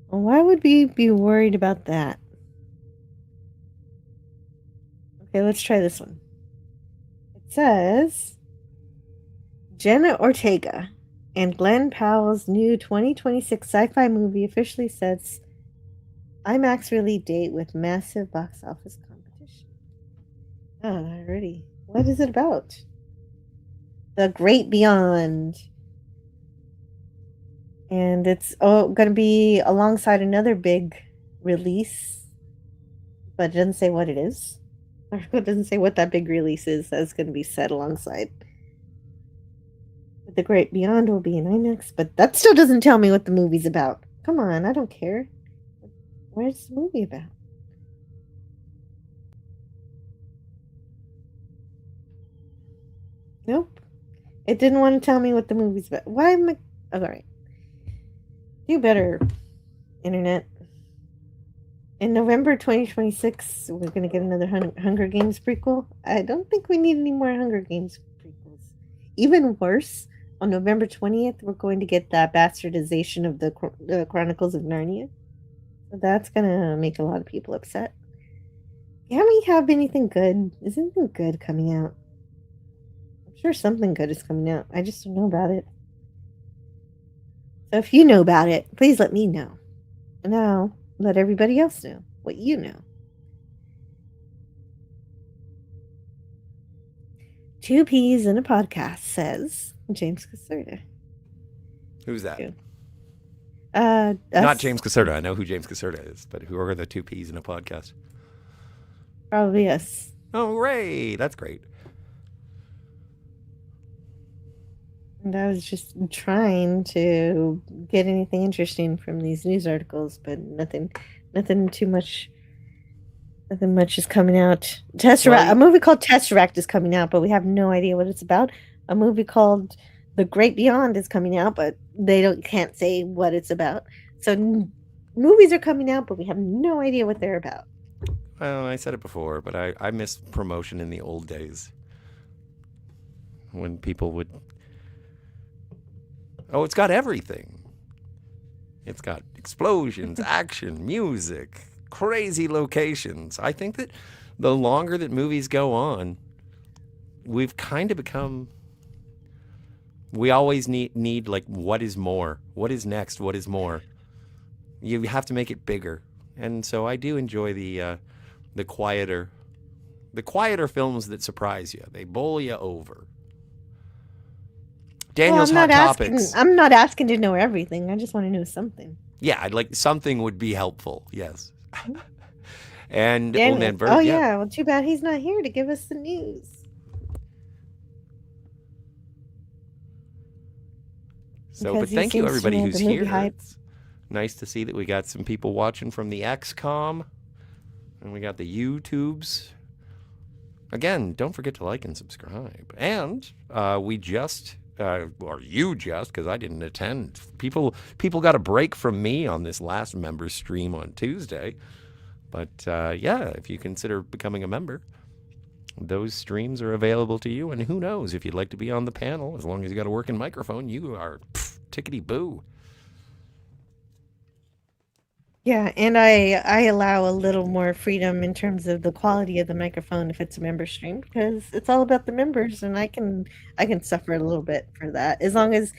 Well, why would we be worried about that? Okay, let's try this one. It says Jenna Ortega and Glenn Powell's new 2026 sci-fi movie officially sets IMAX release date with massive box office competition. Oh, already. What is it about? The Great Beyond. And it's going to be alongside another big release, but it doesn't say what it is. Or it doesn't say what that big release is that's going to be set alongside. But The Great Beyond will be in IMAX, but that still doesn't tell me what the movie's about. Come on, I don't care. Where's the movie about? Nope. It didn't want to tell me what the movie's about. Why am I... Oh, alright. Do better, Internet. In November 2026, we're going to get another Hunger Games prequel. I don't think we need any more Hunger Games prequels. Even worse, on November 20th, we're going to get that bastardization of the Chronicles of Narnia. That's gonna make a lot of people upset. Can we have anything good? Is anything good coming out? I'm sure something good is coming out. I just don't know about it. So if you know about it, please let me know. And now let everybody else know what you know. Two peas in a podcast, says James Caserta. Who's that? Us. Not James Caserta. I know who James Caserta is, but who are the two peas in a podcast? Probably us. Oh, Ray. That's great. And I was just trying to get anything interesting from these news articles, but nothing too much. Nothing much is coming out. A movie called Tesseract is coming out, but we have no idea what it's about. A movie called The Great Beyond is coming out, but they can't say what it's about. So movies are coming out, but we have no idea what they're about. Well, I said it before, but I miss promotion in the old days when people would. Oh, it's got everything. It's got explosions, action, music, crazy locations. I think that the longer that movies go on, we've kind of become. We always need like, what is more? What is next? What is more? You have to make it bigger, and so I do enjoy the quieter films that surprise you. They bowl you over. Daniel's Hot Topics. I'm not asking to know everything. I just want to know something. Yeah, I'd like something would be helpful. Yes. And Daniel. Old Man Bird. Oh yeah. Well, too bad he's not here to give us the news. So, but thank you everybody who's here. It's nice to see that we got some people watching from the XCOM, and we got the YouTubes. Again, don't forget to like and subscribe. And we just. Or you just, because I didn't attend. People got a break from me on this last member stream on Tuesday. But yeah, if you consider becoming a member, those streams are available to you. And who knows, if you'd like to be on the panel, as long as you got a working microphone, you are tickety-boo. Yeah, and I allow a little more freedom in terms of the quality of the microphone if it's a member stream, because it's all about the members, and I can suffer a little bit for that as long as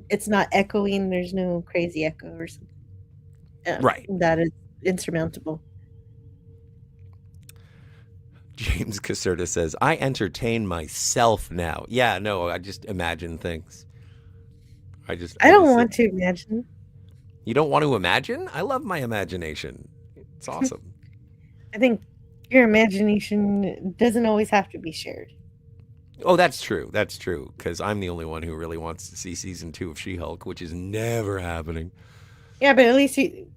it's not echoing. There's no crazy echo or something. Right. That is insurmountable. James Caserta says, I entertain myself now. Yeah, no, I just imagine things. I don't want to imagine. You don't want to imagine? I love my imagination. It's awesome. I think your imagination doesn't always have to be shared. Oh, that's true. That's true. Because I'm the only one who really wants to see season 2 of She-Hulk, which is never happening. Yeah, but at least you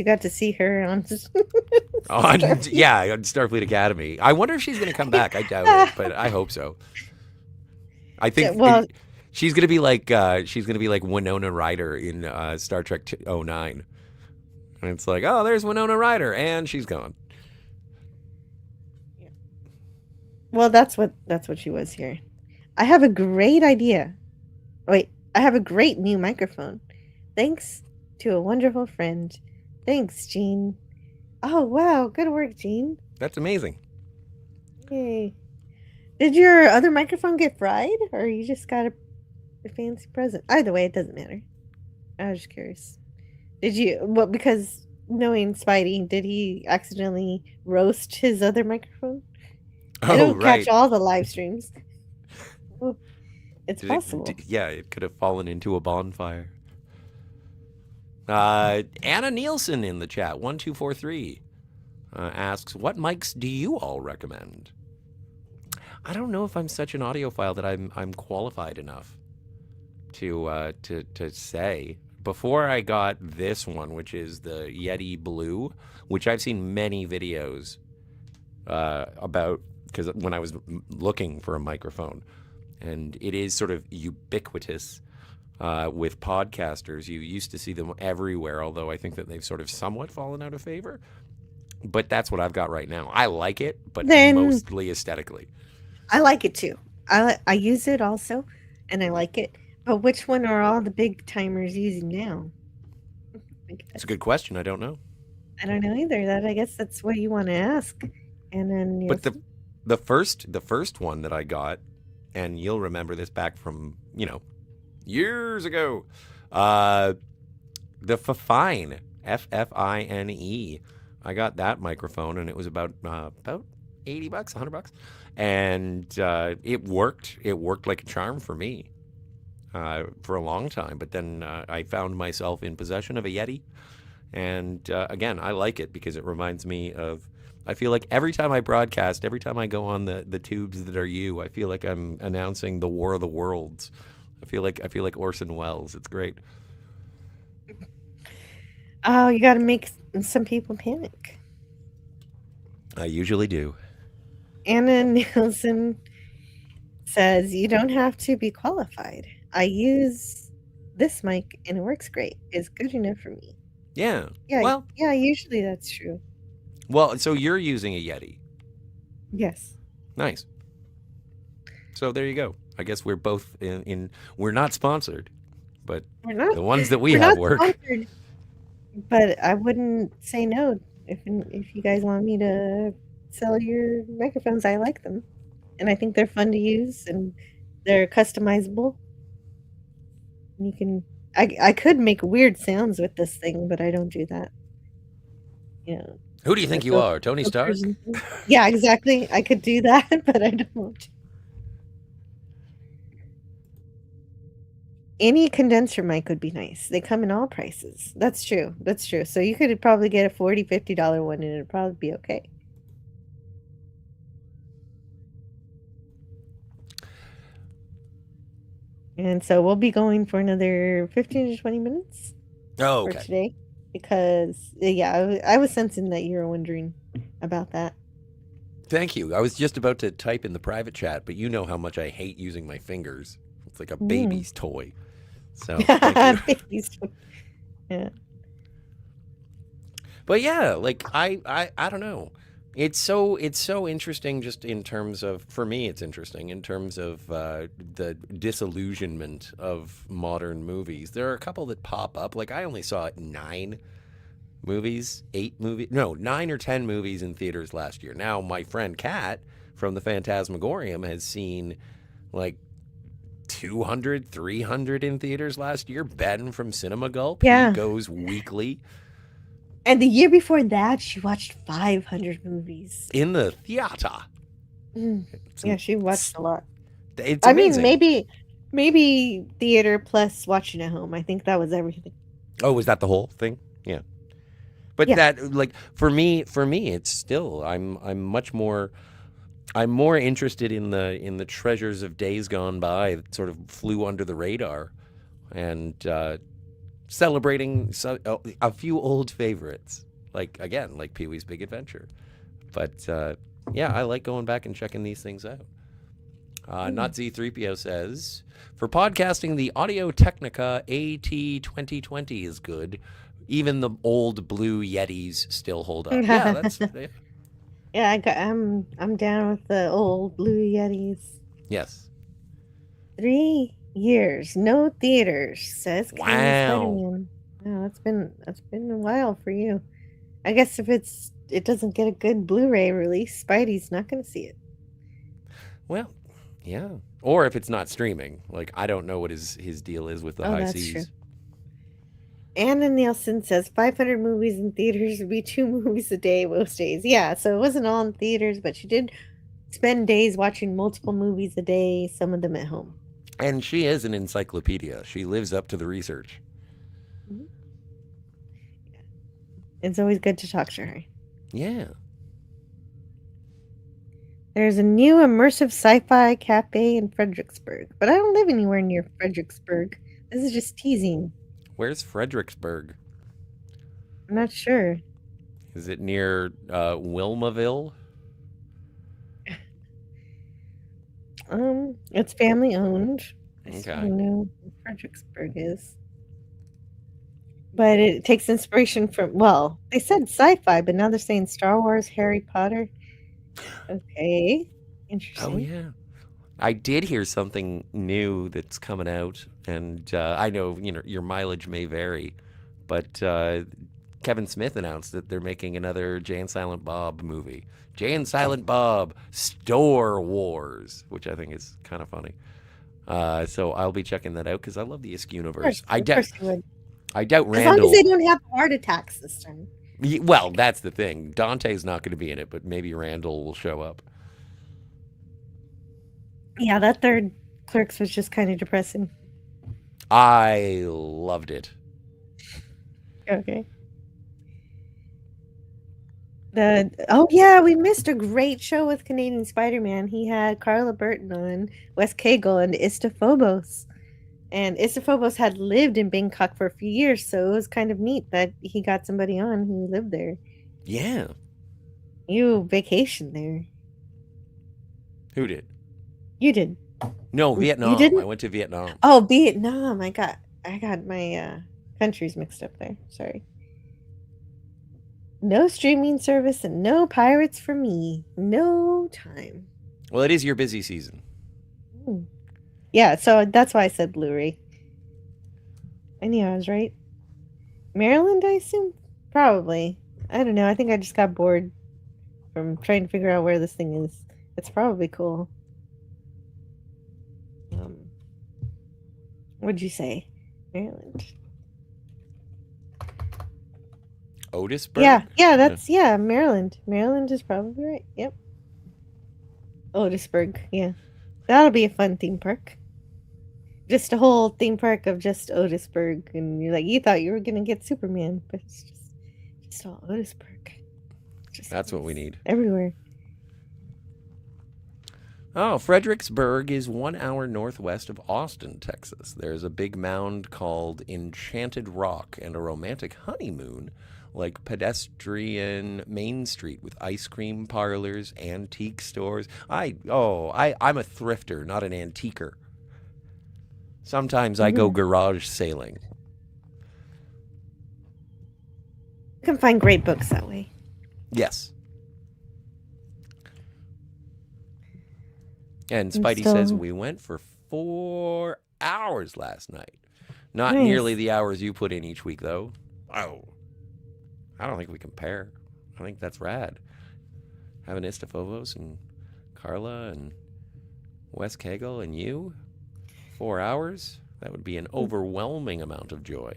got to see her on on Starfleet Academy. I wonder if she's going to come back. I doubt it, but I hope so. I think she's going to be like Winona Ryder in Star Trek 09. And it's like, oh, there's Winona Ryder, and she's gone. Yeah. Well, that's what she was here. I have a great idea. Wait, I have a great new microphone. Thanks to a wonderful friend. Thanks, Jean. Oh, wow. Good work, Jean. That's amazing. Yay. Did your other microphone get fried, or you just got a fancy present? Either way, it doesn't matter. I was just curious. Did you, because knowing Spidey, did he accidentally roast his other microphone? I don't catch all the live streams. It's possible. It could have fallen into a bonfire. Anna Nielsen in the chat, 1243, asks, what mics do you all recommend? I don't know if I'm such an audiophile that I'm qualified enough to say. Before I got this one, which is the Yeti Blue, which I've seen many videos about, because when I was looking for a microphone, and it is sort of ubiquitous with podcasters. You used to see them everywhere, although I think that they've sort of somewhat fallen out of favor. But that's what I've got right now. I like it, but mostly aesthetically. I like it too. I use it also, and I like it. But which one are all the big timers using now? It's a good question. I don't know. I don't know either. I guess that's what you want to ask. And then But the first one that I got, and you'll remember this back from, years ago. The Fifine, F-F-I-N-E. I got that microphone, and it was about $80, $100, and it worked. It worked like a charm for me for a long time. But then I found myself in possession of a Yeti, and again, I like it because it reminds me of. I feel like every time I broadcast, every time I go on the tubes that are you, I feel like I'm announcing the War of the Worlds. I feel like Orson Welles. It's great. Oh, you got to make some people panic. I usually do. Anna Nielsen says, you don't have to be qualified. I use this mic and it works great. It's good enough for me. Yeah. Yeah. Well, yeah, usually that's true. Well, so you're using a Yeti. Yes. Nice. So there you go. I guess we're both in we're not sponsored, but the ones that we have work. Sponsored, but I wouldn't say no if you guys want me to sell your microphones. I like them, and I think they're fun to use, and they're customizable. And you can. I could make weird sounds with this thing, but I don't do that. Who do you think you are, Tony Stark? Yeah, exactly. I could do that, but I don't. Any condenser mic would be nice. They come in all prices. That's true. That's true. So you could probably get a $40, $50 one, and it'd probably be okay. And so we'll be going for another 15 to 20 minutes for today. Because, yeah, I was sensing that you were wondering about that. Thank you. I was just about to type in the private chat, but you know how much I hate using my fingers. It's like a baby's toy. So, baby's toy. Yeah. But yeah, like I don't know. It's so interesting just in terms of, for me it's interesting in terms of the disillusionment of modern movies. There are a couple that pop up. Like I only saw 9 or 10 movies in theaters last year. Now my friend Kat from the Phantasmagorium has seen like 200, 300 in theaters last year. Ben from Cinema Gulp, he goes weekly. And the year before that, she watched 500 movies. In the theater. Yeah, she watched a lot. It's amazing. I mean, maybe theater plus watching at home. I think that was everything. Oh, was that the whole thing? Yeah. But that, like, for me, it's still, I'm more interested in the treasures of days gone by that sort of flew under the radar, and celebrating a few old favorites, like Pee-wee's Big Adventure. But yeah, I like going back and checking these things out. Not Z3PO says, for podcasting, the Audio Technica AT2020 is good. Even the old blue Yetis still hold up. Yeah, that's. Yeah, I'm down with the old blue Yetis. Yes. 3 years, no theaters, says wow. No, that's been a while for you. I guess if it doesn't get a good Blu-ray release, Spidey's not going to see it. Well, yeah. Or if it's not streaming, like I don't know what his deal is with the high seas. True. Anna Nielsen says 500 movies in theaters would be 2 movies a day most days. Yeah, so it wasn't all in theaters, but she did spend days watching multiple movies a day, some of them at home. And she is an encyclopedia. She lives up to the research. Mm-hmm. Yeah. It's always good to talk to her. Yeah. There's a new immersive sci-fi cafe in Fredericksburg, but I don't live anywhere near Fredericksburg. This is just teasing. Where's Fredericksburg? I'm not sure. Is it near Wilmaville? It's family owned. Okay. I don't know where Fredericksburg is. But it takes inspiration from, well, they said sci-fi, but now they're saying Star Wars, Harry Potter. Okay. Interesting. Oh, yeah. I did hear something new that's coming out, and I know your mileage may vary, But Kevin Smith announced that they're making another Jay and Silent Bob movie. Jay and Silent Bob Store Wars, which I think is kind of funny. So I'll be checking that out because I love the Isk universe. I doubt Randall. As long as they don't have heart attacks this time. Well, that's the thing. Dante's not going to be in it, but maybe Randall will show up. Yeah, that third Clerks was just kind of depressing. I loved it. Okay. We missed a great show with Canadian Spider-Man. He had Carla Burton on, Wes Cagle, and Istophobos. And Istophobos had lived in Bangkok for a few years, so it was kind of neat that he got somebody on who lived there. Yeah. You vacationed there. Who did? You did. No, Vietnam. You didn't? I went to Vietnam. Oh, Vietnam. I got my countries mixed up there. Sorry. No streaming service and no pirates for me. No time. Well, it is your busy season. Yeah, so that's why I said Blu-ray. I knew I was right. Maryland, I assume? Probably. I don't know. I think I just got bored from trying to figure out where this thing is. It's probably cool. What'd you say? Maryland. Otisburg? Yeah, Maryland. Maryland is probably right. Yep. Otisburg, yeah. That'll be a fun theme park. Just a whole theme park of just Otisburg, and you thought you were gonna get Superman, but it's just all Otisburg. That's what we need. Everywhere. Oh, Fredericksburg is 1 hour northwest of Austin, Texas. There's a big mound called Enchanted Rock and a romantic honeymoon, like pedestrian Main Street with ice cream parlors, antique stores. I'm a thrifter, not an antiquer. Sometimes I go garage sailing. You can find great books that way. Yes. And Spidey says we went for 4 hours last night. Not nearly the hours you put in each week, though. Oh. I don't think we compare. I think that's rad. Having Istophobos and Carla and Wes Cagle and you. 4 hours? That would be an overwhelming amount of joy.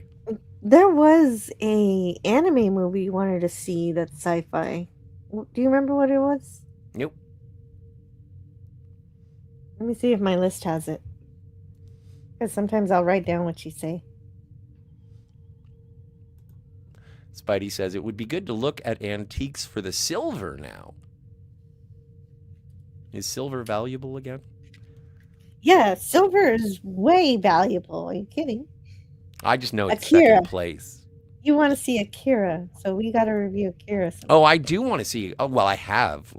There was a anime movie you wanted to see that's sci-fi. Do you remember what it was? Nope. Let me see if my list has it. Because sometimes I'll write down what you say. Spidey says it would be good to look at antiques for the silver now. Is silver valuable again? Yeah, silver is way valuable. Are you kidding? I just know it's Akira. second place. You want to see Akira, so we got to review Akira. Sometime. Oh, I do want to see. Oh, well, I have.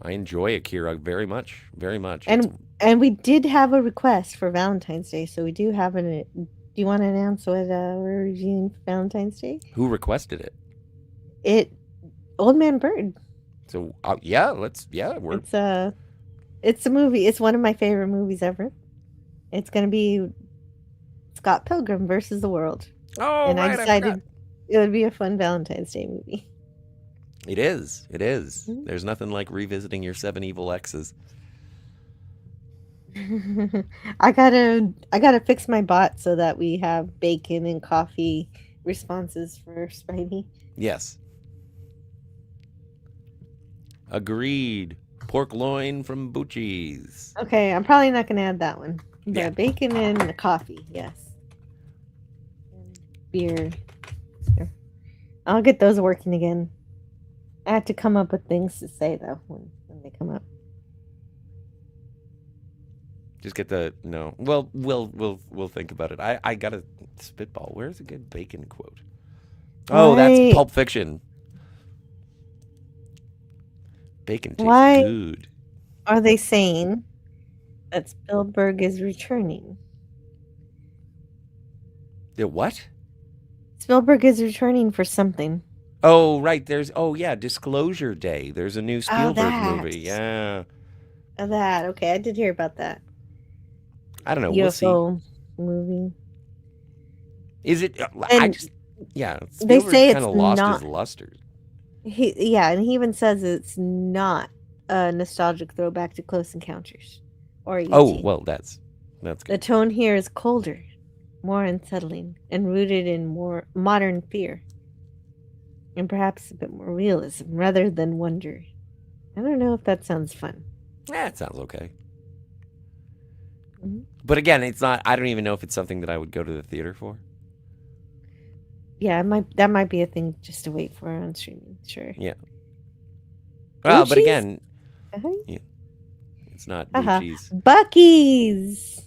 I enjoy Akira very much, very much. And we did have a request for Valentine's Day, so we do have an. Do you want to announce what we're reviewing for Valentine's Day? Who requested it? Old Man Bird. So it's a movie. It's one of my favorite movies ever. It's gonna be Scott Pilgrim versus the World. Oh, and right, I decided it would be a fun Valentine's Day movie. It is. It is. Mm-hmm. There's nothing like revisiting your 7 evil exes. I gotta fix my bot so that we have bacon and coffee responses for Spidey. Yes. Agreed. Pork loin from Bucci's. Okay, I'm probably not gonna add that one. But Yeah. bacon and coffee, yes. And beer. Sure. I'll get those working again. I have to come up with things to say though when they come up. Just get the no. Well, we'll think about it. I got a spitball. Where's a good bacon quote? Oh, that's Pulp Fiction. Bacon tastes good. Are they saying that Spielberg is returning? The what? Spielberg is returning for something. Oh, right. Disclosure Day. There's a new Spielberg movie. Yeah. That. Okay, I did hear about that. I don't know. UFO We'll see. movie. Is it? I And just, yeah. they say kind it's of lost not. his luster. And he even says it's not a nostalgic throwback to Close Encounters or ET. Oh well, that's The good. tone here is colder, more unsettling, and rooted in more modern fear, and perhaps a bit more realism rather than wonder. I don't know if that sounds fun. Yeah, it sounds okay. Mhm. But again, it's not. I don't even know if it's something that I would go to the theater for. Yeah, that might be a thing just to wait for on streaming. Sure. Yeah. Well, but Bucky's? again, Uh-huh. yeah, it's not Uh-huh. Gucci's.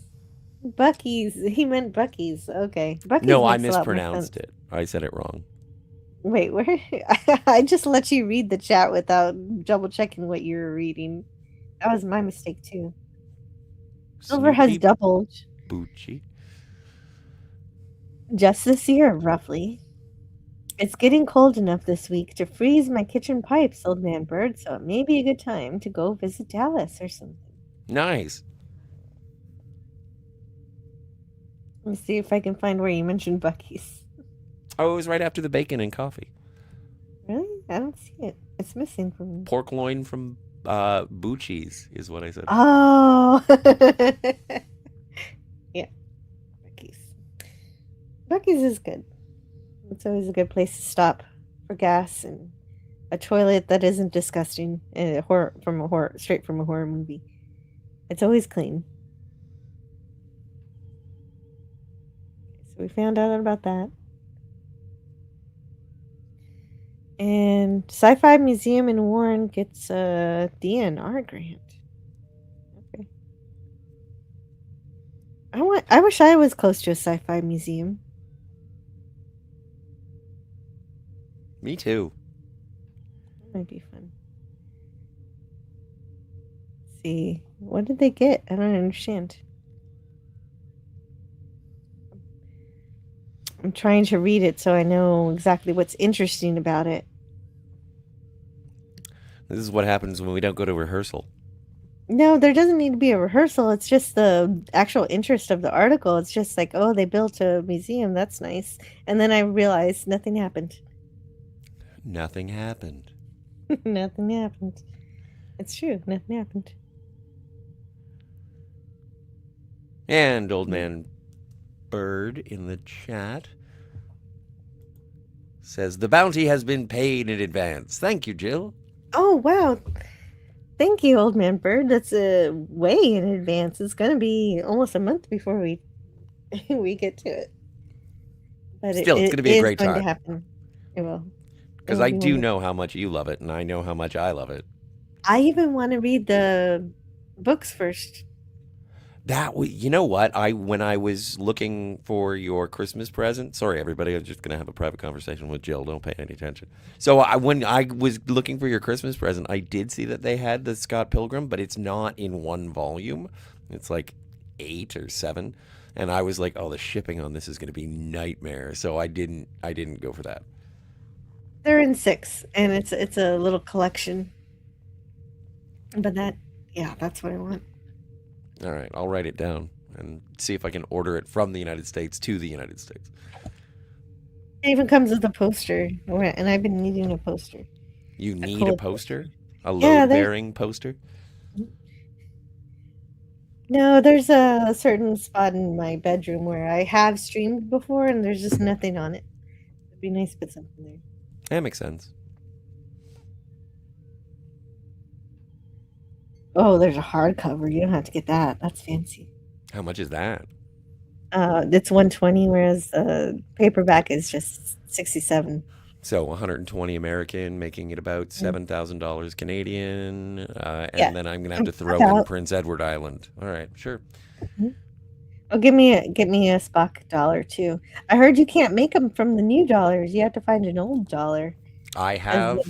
Bucky's. He meant Bucky's. Okay. Bucky's No, I makes a lot more mispronounced sense. it. I said it wrong. Wait, where? I just let you read the chat without double checking what you were reading. That was my mistake too. Silver has Snoopy doubled Bucci. just this year, roughly. It's getting cold enough this week to freeze my kitchen pipes, Old Man Bird, so it may be a good time to go visit Dallas or something. Nice. Let me see if I can find where you mentioned Bucky's. Oh, it was right after the bacon and coffee. Really? I don't see it. It's missing from me. Pork loin from Bucci's is what I said. Oh! Yeah. Bucky's is good. It's always a good place to stop for gas and a toilet that isn't disgusting and straight from a horror movie. It's always clean. So we found out about that. And Sci-Fi Museum in Warren gets a DNR grant. Okay. I wish I was close to a sci-fi museum. Me too. That might be fun. Let's see. What did they get? I don't understand. I'm trying to read it so I know exactly what's interesting about it. This is what happens when we don't go to rehearsal. No, there doesn't need to be a rehearsal. It's just the actual interest of the article. It's just like, oh, they built a museum. That's nice. And then I realized nothing happened. Nothing happened. Nothing happened. It's true. Nothing happened. And Old Man Bird in the chat says the bounty has been paid in advance. Thank you, Jill. Oh, wow. Thank you, Old Man Bird. That's way in advance. It's going to be almost a month before we get to it. But Still, it's going to be a great going time. to happen. It will. Because I do know how much you love it, and I know how much I love it. I even want to read the books first. You know what? When I was looking for your Christmas present, sorry everybody, I'm just gonna have a private conversation with Jill. Don't pay any attention. So when I was looking for your Christmas present, I did see that they had the Scott Pilgrim, but it's not in one volume. It's like 8 or 7, and I was like, oh, the shipping on this is gonna be nightmare. So I didn't go for that. They're in 6, and it's a little collection. But that's what I want. All right, I'll write it down and see if I can order it from the United States to the United States. It even comes with a poster, and I've been needing a poster. You need a poster? A Yeah, load-bearing poster? No, there's a certain spot in my bedroom where I have streamed before, and there's just nothing on it. It'd be nice to put something there. That makes sense. Oh, there's a hardcover. You don't have to get that. That's fancy. How much is that? It's $120, whereas paperback is just $67. So 120 American, making it about $7,000 Canadian, and then I'm gonna have to throw in Prince Edward Island. All right, sure. Mm-hmm. Oh, get me a Spock dollar too. I heard you can't make them from the new dollars. You have to find an old dollar. I have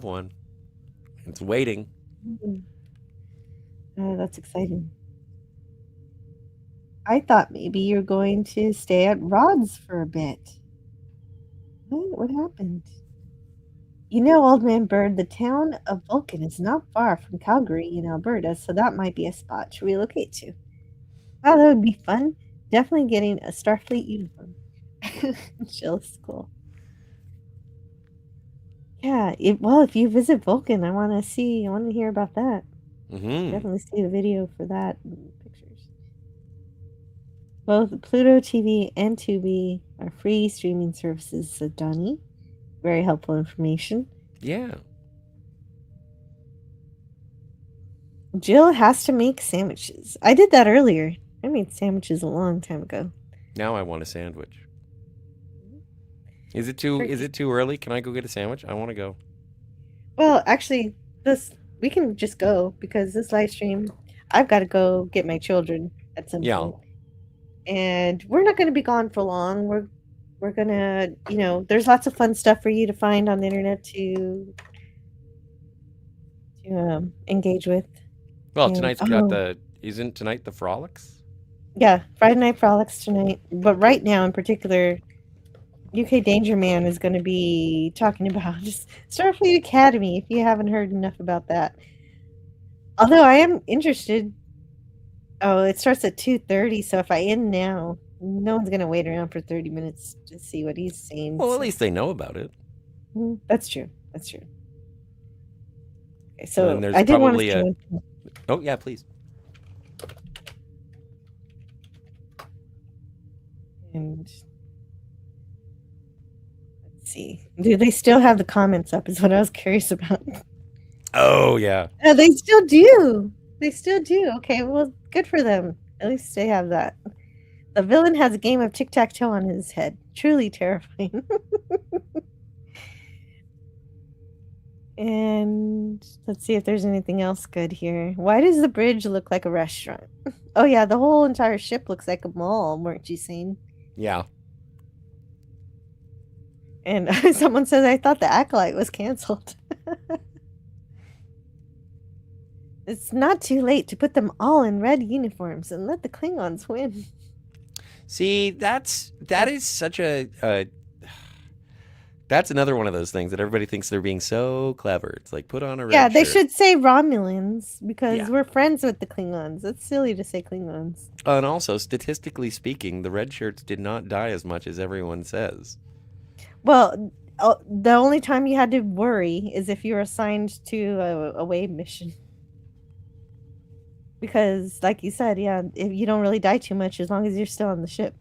one. It's waiting. Oh, that's exciting. I thought maybe you're going to stay at Rod's for a bit. What happened? You know, Old Man Bird, the town of Vulcan is not far from Calgary in Alberta, so that might be a spot to relocate to. Wow, that would be fun. definitely getting a Starfleet uniform. Jill's cool. Yeah, if you visit Vulcan, I want to hear about that. Definitely see the video for that and pictures. Both Pluto TV and Tubi are free streaming services, said Donnie. Very helpful information. Yeah. Jill has to make sandwiches. I did that earlier. I made sandwiches a long time ago. Now I want a sandwich. Is it too early? Can I go get a sandwich? I want to go. Well, actually, we can just go because this live stream, I've got to go get my children at some point. And we're not going to be gone for long. We're going to, there's lots of fun stuff for you to find on the internet to engage with. Well, isn't tonight the Frolics? Yeah, Friday Night Frolics tonight. But right now in particular, UK Danger Man is going to be talking about just Starfleet Academy, if you haven't heard enough about that. Although I am interested. Oh, it starts at 2:30, so if I end now, no one's going to wait around for 30 minutes to see what he's saying. Well, at least they know about it. That's true. Okay, so there's I did want probably to Oh, yeah, please. And let's see. Do they still have the comments up is what I was curious about. Oh, yeah. They still do. Okay, well, good for them. At least they have that. The villain has a game of tic-tac-toe on his head. Truly terrifying. And let's see if there's anything else good here. Why does the bridge look like a restaurant? Oh, yeah, the whole entire ship looks like a mall, weren't you saying? Yeah. And someone says, I thought the Acolyte was canceled. It's not too late to put them all in red uniforms and let the Klingons win. See, that is such that's another one of those things that everybody thinks they're being so clever. It's like, put on a red shirt. They should say Romulans because we're friends with the Klingons. It's silly to say Klingons. And also, statistically speaking, the red shirts did not die as much as everyone says. Well, the only time you had to worry is if you were assigned to a away mission. Because, like you said, if you don't really die too much as long as you're still on the ship.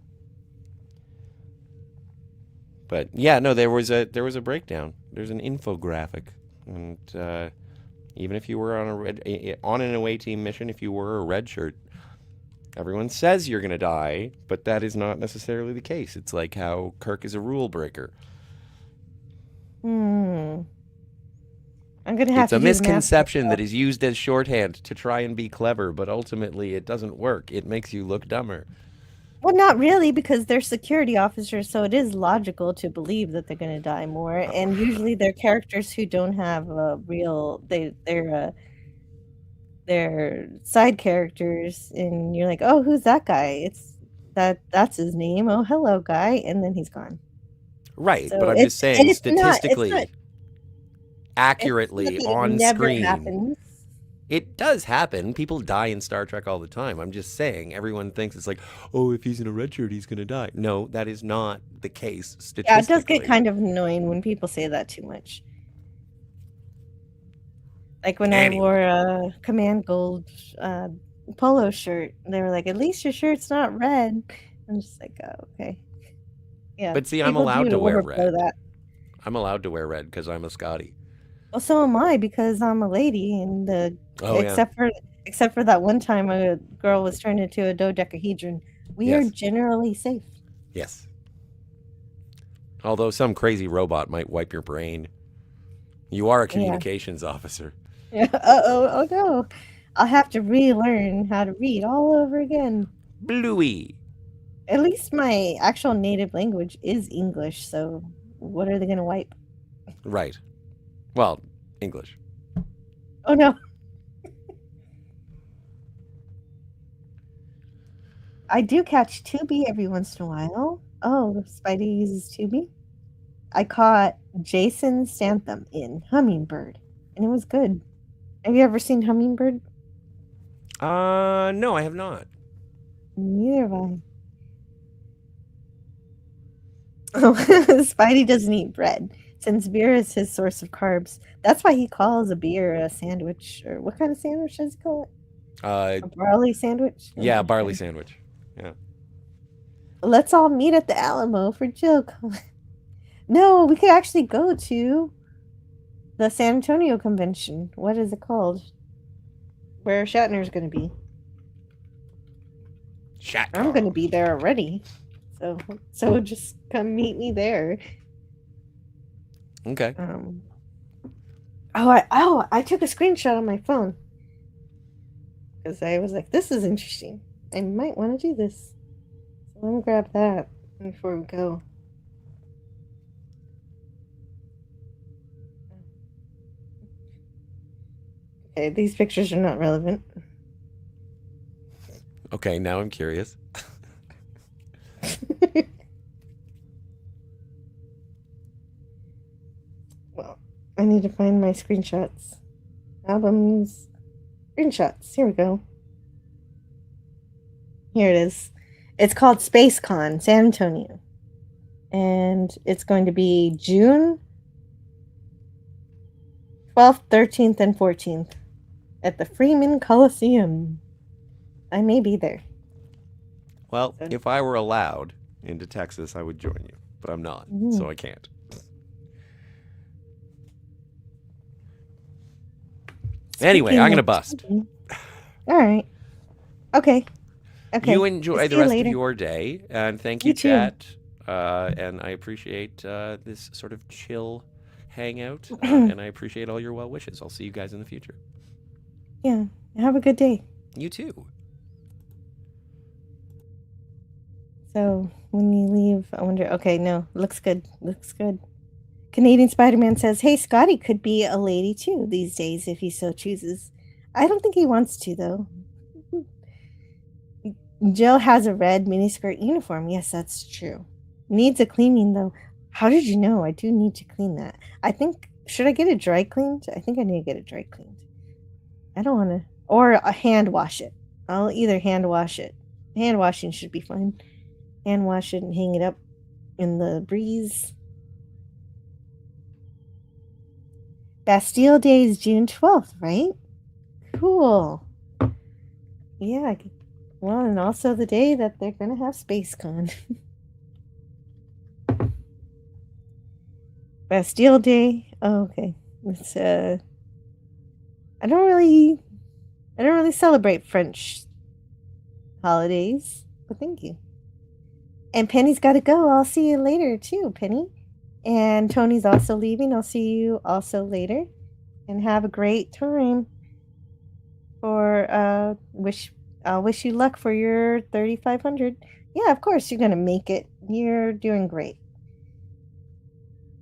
But yeah, no, there was a breakdown. There's an infographic, and even if you were on an away team mission, if you were a red shirt, everyone says you're gonna die, but that is not necessarily the case. It's like how Kirk is a rule breaker. I'm gonna have It's a misconception that is used as shorthand to try and be clever, but ultimately it doesn't work. It makes you look dumber. Well, not really, because they're security officers, so it is logical to believe that they're going to die more. And usually they're characters who don't have a real... They're side characters, and you're like, oh, who's that guy? That's his name. Oh, hello, guy. And then he's gone. Right, So but I'm just saying, statistically, not accurately on never screen... happens. It does happen. People die in Star Trek all the time. I'm just saying, everyone thinks it's like, oh, if he's in a red shirt, he's going to die. No, that is not the case statistically. Yeah, it does get kind of annoying when people say that too much. Like when I wore a Command Gold polo shirt, they were like, at least your shirt's not red. I'm just like, oh, okay. Yeah. But see, I'm allowed to wear red. I'm allowed to wear red because I'm a Scotty. Well, so am I because I'm a lady, and except for that one time a girl was turned into a dodecahedron, we are generally safe. Yes. Although some crazy robot might wipe your brain. You are a communications officer. Yeah. Oh no. I'll have to relearn how to read all over again. Bluey. At least my actual native language is English, so what are they going to wipe? Right. Well, English. Oh, no. I do catch Tubi every once in a while. Oh, Spidey uses Tubi. I caught Jason Statham in Hummingbird, and it was good. Have you ever seen Hummingbird? No, I have not. Neither have I. Oh, Spidey doesn't eat bread since beer is his source of carbs. That's why he calls a beer a sandwich. Or what kind of sandwich does he call it? A barley sandwich? Yeah, barley sandwich. Yeah. Let's all meet at the Alamo for Jill. No, we could actually go to the San Antonio convention. What is it called? Where Shatner's going to be. I'm going to be there already. So just come meet me there. Okay. I took a screenshot on my phone. Because I was like, this is interesting. I might want to do this. So let me grab that before we go. Okay, these pictures are not relevant. Okay, now I'm curious. Well, I need to find my screenshots. Albums. Screenshots. Here we go. Here it is. It's called SpaceCon, San Antonio. And it's going to be June 12th, 13th, and 14th at the Freeman Coliseum. I may be there. Well, if I were allowed into Texas, I would join you, but I'm not, so I can't. Anyway, I'm going to bust. All right. Okay. You enjoy the rest of your day, and thank you, chat. And I appreciate this sort of chill hangout, and I appreciate all your well wishes. I'll see you guys in the future. Yeah. Have a good day. You too. So when you leave, I wonder. Okay, no, looks good. Looks good. Canadian Spider-Man says, "Hey, Scotty could be a lady too these days if he so chooses. I don't think he wants to though." Jill has a red miniskirt uniform. Yes, that's true. Needs a cleaning though. How did you know? I do need to clean that. I think should I get it dry cleaned? I think I need to get it dry cleaned. I don't want to, or a hand wash it. I'll either hand wash it. Hand washing should be fine. Hand wash it and hang it up in the breeze. Bastille Day is June 12th, right? Cool. Yeah. Well, and also the day that they're going to have SpaceCon. Bastille Day. Oh, okay. It's I don't really celebrate French holidays, but thank you. And Penny's got to go. I'll see you later too, Penny. And Tony's also leaving. I'll see you also later. And have a great time. I'll wish you luck for your 3,500. Yeah, of course you're gonna make it. You're doing great.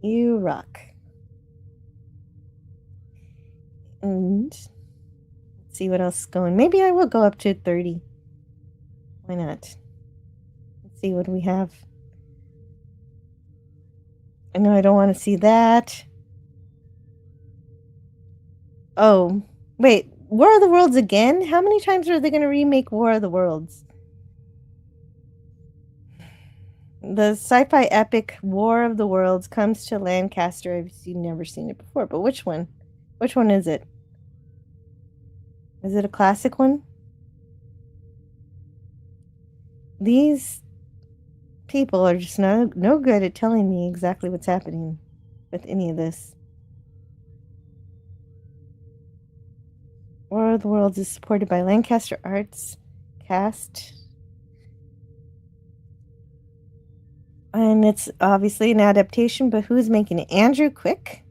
You rock. And let's see what else is going. Maybe I will go up to 30. Why not? Let's see what we have. I know I don't want to see that. Oh, wait. War of the Worlds again? How many times are they going to remake War of the Worlds? The sci-fi epic War of the Worlds comes to Lancaster. I've never seen it before, but which one? Which one is it? Is it a classic one? These people are just no good at telling me exactly what's happening with any of this. War of the Worlds is supported by Lancaster Arts Cast. And it's obviously an adaptation, but who's making it? Andrew Quick?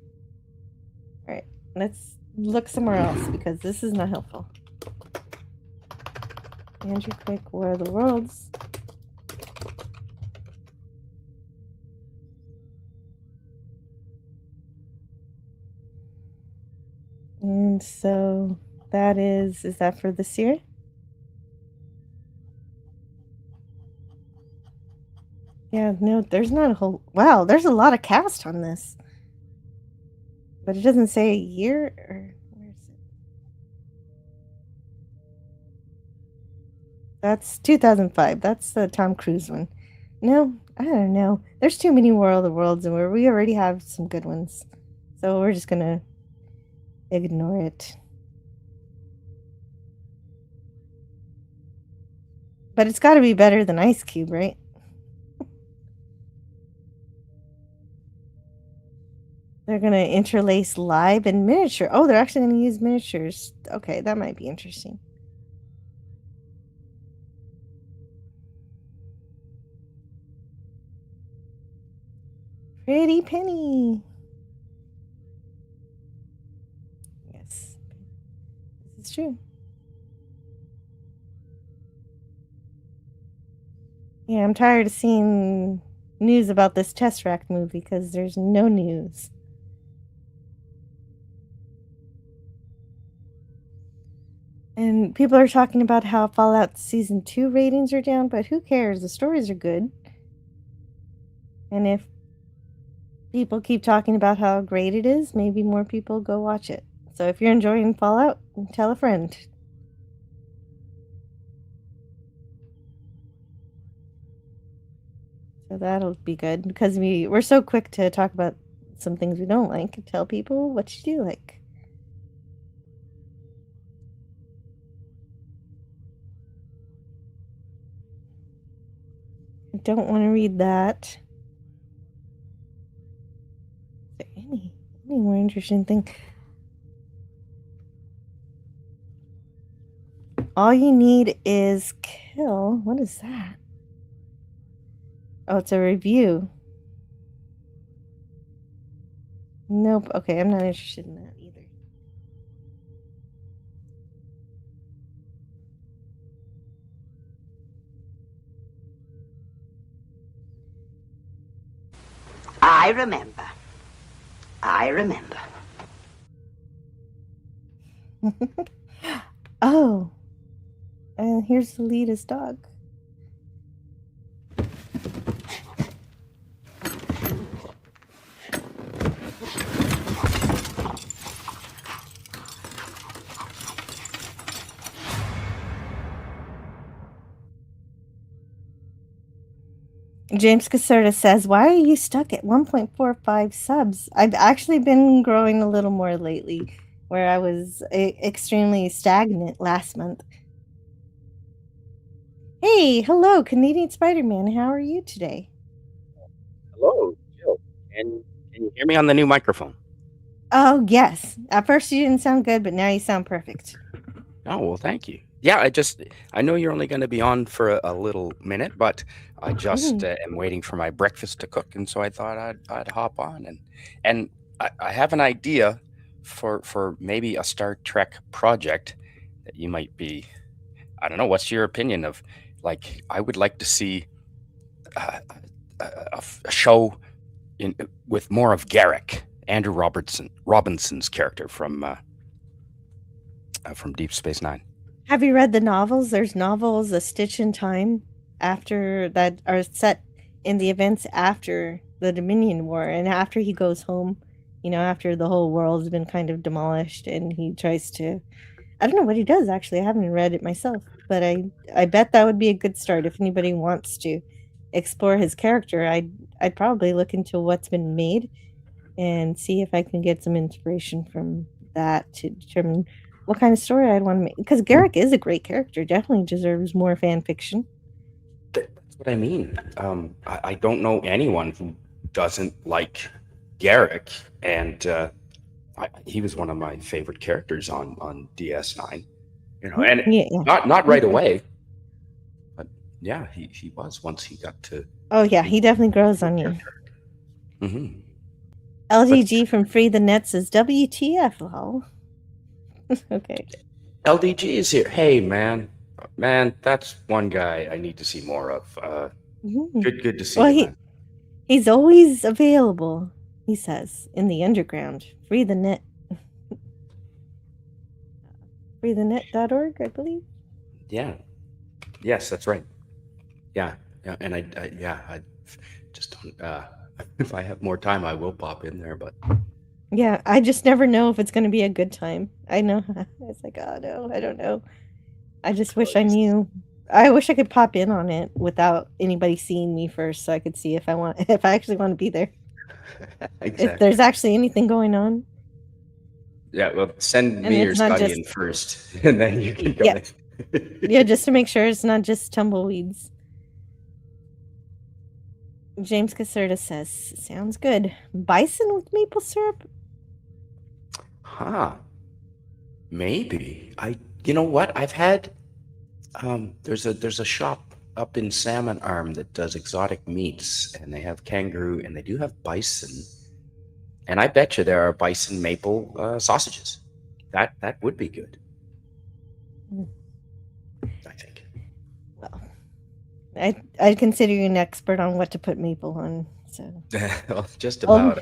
Alright, let's look somewhere else because this is not helpful. Andrew Quick, War of the Worlds. And so that is that for this year? Yeah, no, there's not a whole... Wow, there's a lot of cast on this. But it doesn't say a year, or... Where is it? That's 2005. That's the Tom Cruise one. No, I don't know. There's too many War of the Worlds, and we already have some good ones. So we're just gonna ignore it. But it's got to be better than Ice Cube, right? They're gonna interlace live and miniature. Oh, they're actually gonna use miniatures. Okay, that might be interesting. Pretty Penny. Yes, this is true. Yeah, I'm tired of seeing news about this Tesseract movie because there's no news. And people are talking about how Fallout Season 2 ratings are down, but who cares? The stories are good. And if people keep talking about how great it is, maybe more people go watch it. So if you're enjoying Fallout, tell a friend. So that'll be good because we're so quick to talk about some things we don't like. Tell people what you do like. I don't want to read that. Is there any more interesting thing? All you need is kill. What is that? Oh, it's a review. Nope. Okay, I'm not interested in that either. I remember. I remember. Oh. And here's the leadest dog. James Caserta says, why are you stuck at 1.45 subs? I've actually been growing a little more lately, where I was extremely stagnant last month. Hey, hello, Canadian Spider-Man. How are you today? Hello, Jill. Can you hear me on the new microphone? Oh, yes. At first you didn't sound good, but now you sound perfect. Oh, well, thank you. Yeah, I know you're only going to be on for a little minute, but I just am waiting for my breakfast to cook, and so I thought I'd hop on. And I have an idea for maybe a Star Trek project that you might be, I don't know, what's your opinion of, like, I would like to see a show with more of Garrick, Andrew Robinson's character from Deep Space Nine. Have you read the novels? There's novels, A Stitch in Time, after that are set in the events after the Dominion War and after he goes home, after the whole world's been kind of demolished and he tries to, I don't know what he does actually. I haven't read it myself, but I bet that would be a good start if anybody wants to explore his character. I'd probably look into what's been made and see if I can get some inspiration from that to determine what kind of story I'd want to make. Because Garrick is a great character, definitely deserves more fan fiction. That's what I mean. I don't know anyone who doesn't like Garrick, and he was one of my favorite characters on DS9. And not right away, but yeah, he was once he got to. Oh yeah, he definitely grows on you. Mm-hmm. LDG from Free the Net says WTF, lol. Okay. LDG is here. Hey, man, that's one guy I need to see more of. Good to see you, man. He's always available, he says, in the underground. Free the Net. freethenet.org, I believe. Yeah. Yes, that's right. Yeah. And I just don't. If I have more time, I will pop in there, but. Yeah, I just never know if it's going to be a good time. I know. It's like, oh no, I don't know. I just wish I knew. I wish I could pop in on it without anybody seeing me first, so I could see if I actually want to be there. Exactly. If there's actually anything going on. Yeah, well, send And me or it's not Scotty just in first, and then you can go Yeah. in. Yeah, just to make sure it's not just tumbleweeds. James Caserta says, sounds good. Bison with maple syrup? Huh. Maybe. You know what? I've had there's a shop up in Salmon Arm that does exotic meats, and they have kangaroo and they do have bison. And I bet you there are bison maple sausages. That would be good. I think. Well, I'd consider you an expert on what to put maple on. So Well, just about.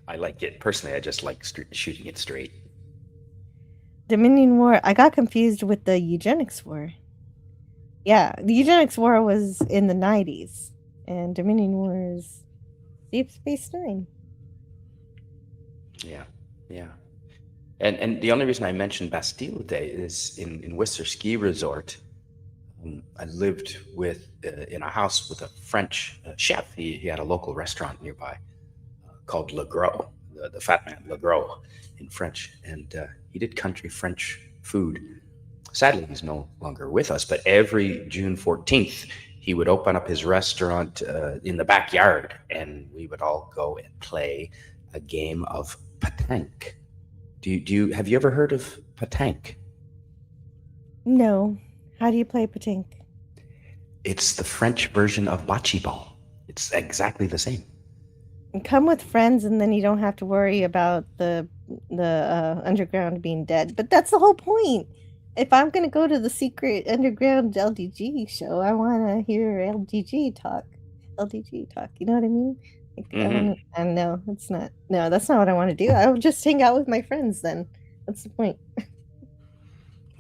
I like it personally. I just like shooting it straight. Dominion War. I got confused with the eugenics war. Yeah, the eugenics war was in the 90s, and Dominion War is Deep Space Nine. Yeah. And the only reason I mentioned Bastille Day is in Whistler Ski Resort. I lived in a house with a French chef. He had a local restaurant nearby called Le Gros, the fat man, Le Gros in French. And he did country French food. Sadly, he's no longer with us, but every June 14th, he would open up his restaurant in the backyard, and we would all go and play a game of pétanque. Have you ever heard of pétanque? No. How do you play pétanque? It's the French version of bocce ball. It's exactly the same. And come with friends, and then you don't have to worry about the underground being dead. But that's the whole point. If I'm going to go to the secret underground LDG show, I want to hear LDG talk. You know what I mean? Like, I know it's not. No, that's not what I want to do. I'll just hang out with my friends then. That's the point. Well,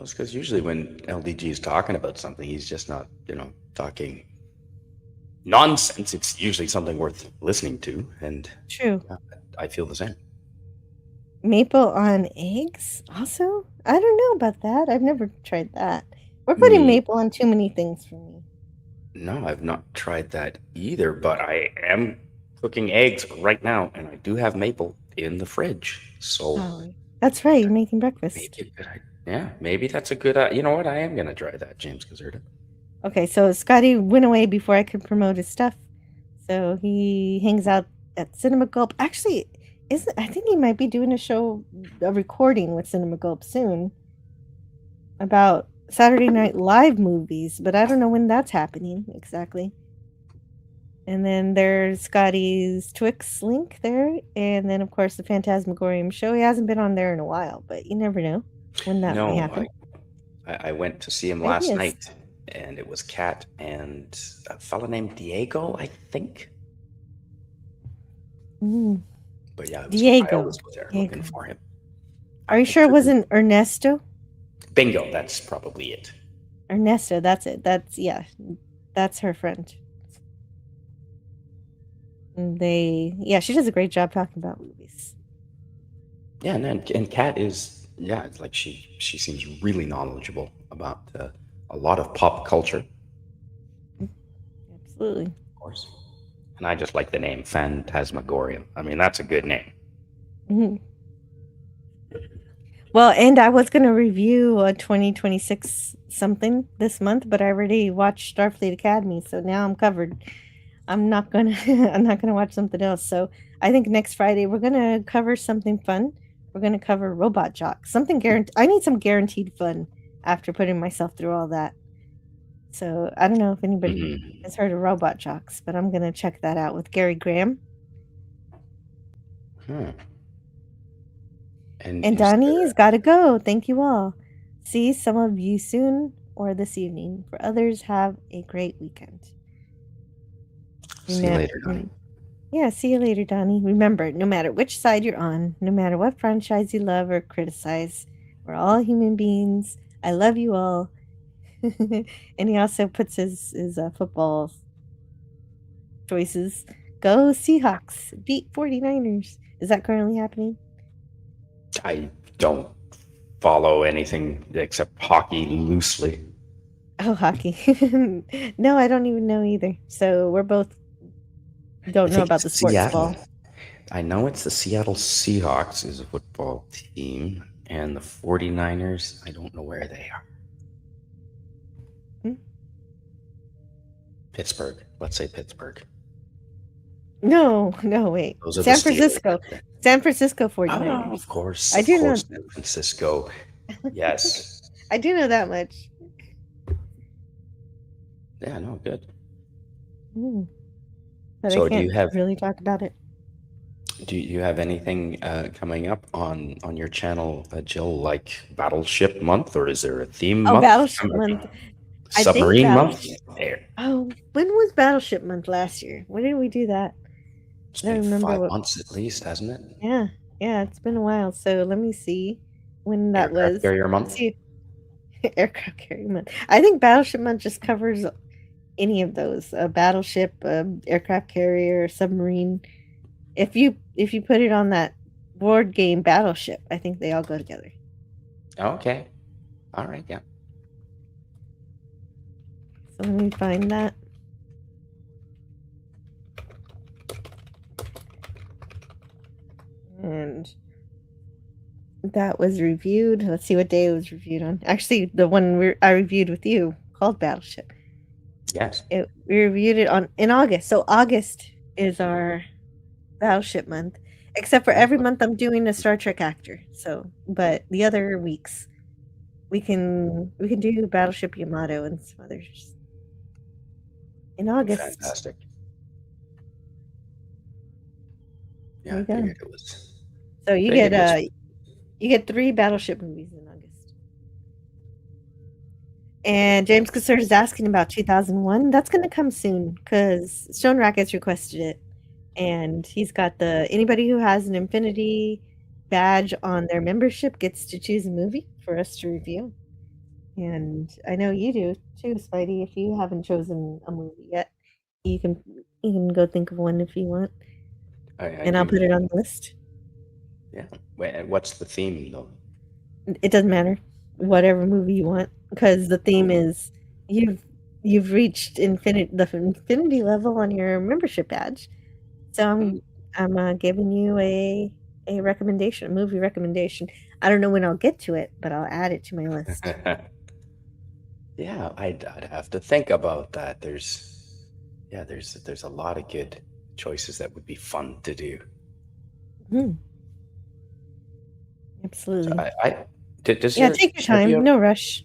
it's because usually when LDG is talking about something, he's just not, talking nonsense. It's usually something worth listening to. And True. I feel the same. Maple on eggs? Also? I don't know about that. I've never tried that. We're putting maple on too many things for me. No, I've not tried that either, but I am cooking eggs right now, and I do have maple in the fridge. So that's right. You're making breakfast. Maybe that's a good. You know what? I am gonna try that, James Caserta. Okay, so Scotty went away before I could promote his stuff, so he hangs out at Cinema Gulp. Actually, I think he might be doing a recording with Cinema Gulp soon about Saturday Night Live movies, but I don't know when that's happening exactly. And then there's Scotty's Twix link there, and then of course the Phantasmagorium show. He hasn't been on there in a while, but you never know when that may happen. I went to see him last night, and it was Kat and a fella named Diego, I think. But yeah, Diego. I always go there looking for him. Are you sure it wasn't Ernesto? Bingo, that's probably it. Ernesto, that's it. That's her friend. And she does a great job talking about movies. Yeah, and Kat is, it's like she seems really knowledgeable about a lot of pop culture. Absolutely. Of course. And I just like the name Phantasmagorium. I mean, that's a good name. Mm-hmm. Well, and I was going to review a 2026 something this month, but I already watched Starfleet Academy, so now I'm covered. I'm not gonna watch something else. So I think next Friday we're gonna cover something fun. We're gonna cover Robot Jock. Something guaranteed. I need some guaranteed fun after putting myself through all that. So I don't know if anybody has heard of Robot Jocks, but I'm gonna check that out with Gary Graham. And Donnie's gotta go. Thank you all. See some of you soon or this evening. For others, have a great weekend. See you later, Donnie. Yeah, see you later, Donnie. Remember, no matter which side you're on, no matter what franchise you love or criticize, we're all human beings. I love you all. And he also puts his football choices. Go Seahawks. Beat 49ers. Is that currently happening? I don't follow anything except hockey loosely. Oh, hockey. No, I don't even know either. So we're both I don't know think about the it's sports Seattle. ball. I know it's the Seattle Seahawks is a football team, and the 49ers, I don't know where they are. Pittsburgh. Let's say Pittsburgh. No, wait. Those are the San Steelers. Francisco. San Francisco Oh, 49ers. of course. I do know. San Francisco. Yes. I do know that much. Yeah, no, good. But So I do you can't have really talk about it. do you have anything coming up on your channel, Jill, like Battleship Month, or is there a theme Oh, month? Battleship Month. I think Submarine Month? There. Oh, when was Battleship Month last year? When did we do that? It's I don't been remember 5 what. months at least, hasn't it? Yeah, it's been a while. So let me see when that Aircraft was. Carrier Month? See, Aircraft Carrier Month. I think Battleship Month just covers any of those: a battleship, aircraft carrier, submarine. If you put it on that board game Battleship, I think they all go together. Okay. All right, yeah. So let me find that. And that was reviewed. Let's see what day it was reviewed on. Actually, the one I reviewed with you called Battleship. Yes. We reviewed it in August. So August is our Battleship month. Except for every month I'm doing a Star Trek actor. So, but the other weeks we can do Battleship Yamato and some others. In August. Fantastic. There Yeah, you go. I figured it was. So you get 3 Battleship movies in August. And James Cassert is asking about 2001. That's going to come soon because Stone Rackets requested it. And he's got anybody who has an Infinity badge on their membership gets to choose a movie for us to review. And I know you do too, Spidey. If you haven't chosen a movie yet, you can go think of one if you want. And I'll put it on the list. Yeah. Wait, what's the theme though? It doesn't matter. Whatever movie you want, because the theme is you've reached the infinity level on your membership badge. So I'm giving you a recommendation, a movie recommendation. I don't know when I'll get to it, but I'll add it to my list. Yeah, I'd have to think about that. There's a lot of good choices that would be fun to do. Absolutely. So take your time. No rush.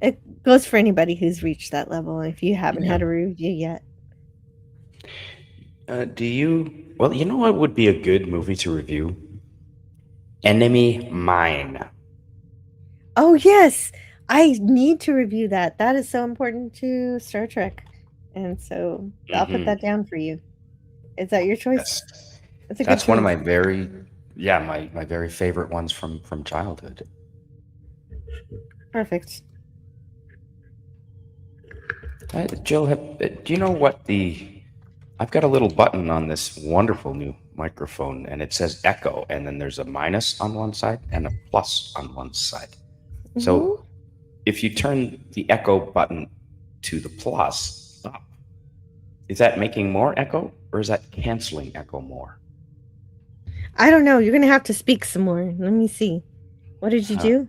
It goes for anybody who's reached that level if you haven't had a review yet. Well, you know what would be a good movie to review? Enemy Mine. Oh, yes. I need to review that. That is so important to Star Trek. And so I'll put that down for you. Is that your choice? That's one of my very favorite ones from childhood. Perfect. Jill, do you know what I've got a little button on this wonderful new microphone, and it says echo, and then there's a minus on one side and a plus on one side. Mm-hmm. So if you turn the echo button to the plus up, is that making more echo, or is that canceling echo more? I don't know. You're going to have to speak some more. Let me see. What did you do?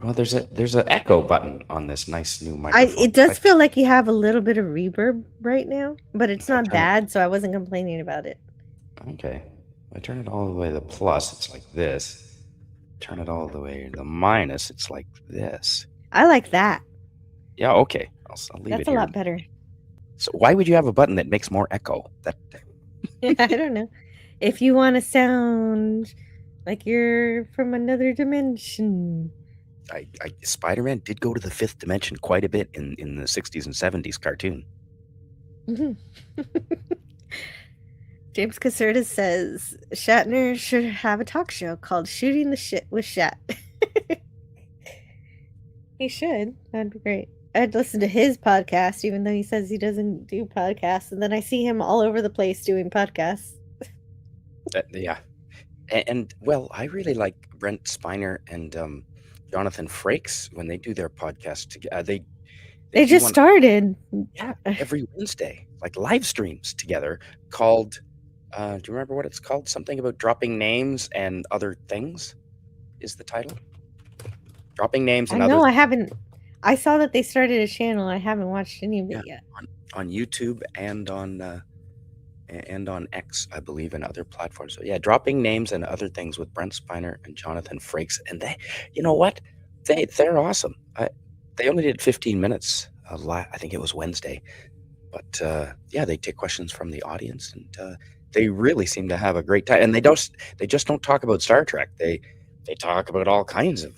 Well, there's an echo button on this nice new microphone. It does feel like you have a little bit of reverb right now, but it's not bad, so I wasn't complaining about it. Okay. I turn it all the way to the plus, it's like this. Turn it all the way to the minus, it's like this. I like that. Yeah, okay. I'll leave it here. That's a lot better. So why would you have a button that makes more echo? I don't know. If you want to sound like you're from another dimension. Spider-Man did go to the 5th dimension quite a bit in the 60s and 70s cartoon. James Caserta says Shatner should have a talk show called Shooting the Shit with Shat. He should. That'd be great. I'd listen to his podcast, even though he says he doesn't do podcasts, and then I see him all over the place doing podcasts. Yeah. And well, I really like Brent Spiner and Jonathan Frakes, when they do their podcast together, They do just one started. every Wednesday, like live streams together called, do you remember what it's called? Something about dropping names and other things is the title. Dropping names I and other know I haven't. I saw that they started a channel. I haven't watched any of it yet. on YouTube and on X, I believe, and other platforms. So yeah, dropping names and other things with Brent Spiner and Jonathan Frakes, and they, you know what, they're awesome. They only did 15 minutes. I think it was Wednesday, but yeah, they take questions from the audience, and they really seem to have a great time. And they just don't talk about Star Trek. They talk about all kinds of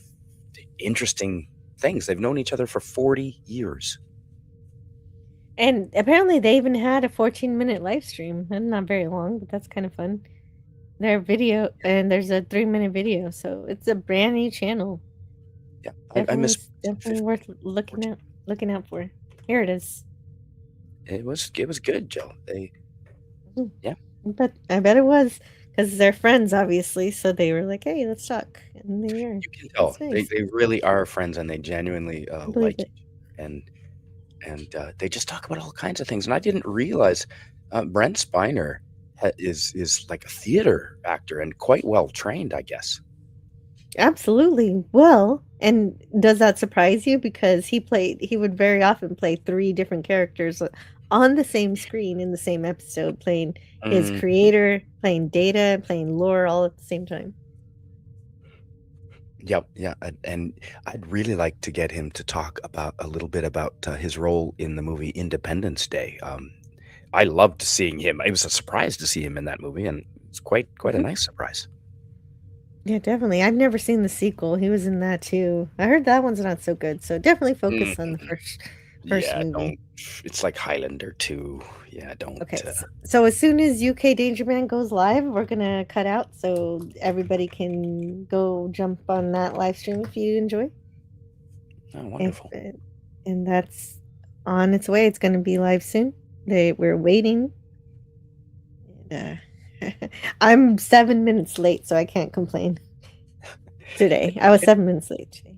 interesting things. They've known each other for 40 years. And apparently they even had a 14-minute live stream. And not very long, but that's kind of fun. Their video, and there's a 3-minute video, so it's a brand new channel. Yeah, definitely worth looking out for. Here it is. It was good, Jill. But I bet it was because they're friends, obviously. So they were like, "Hey, let's talk," and they are. You can tell That's nice. they really are friends, and they genuinely believe like it. each, and they just talk about all kinds of things. And I didn't realize Brent Spiner is like a theater actor and quite well trained, I guess. Absolutely. Well, and does that surprise you? Because he would very often play 3 different characters on the same screen in the same episode, playing his creator, playing Data, playing Lore, all at the same time. Yep, yeah, and I'd really like to get him to talk about a little bit about his role in the movie Independence Day. I loved seeing him. It was a surprise to see him in that movie, and it's quite a nice surprise. Yeah, definitely. I've never seen the sequel. He was in that too. I heard that one's not so good. So definitely focus on the first Yeah, movie. don't. It's like Highlander 2. Yeah, don't. Okay, so as soon as UK Danger Man goes live, we're gonna cut out so everybody can go jump on that live stream if you enjoy. Oh, wonderful. And that's on its way. It's gonna be live soon. We're waiting. I'm 7 minutes late, so I can't complain. Today, I was 7 minutes late today.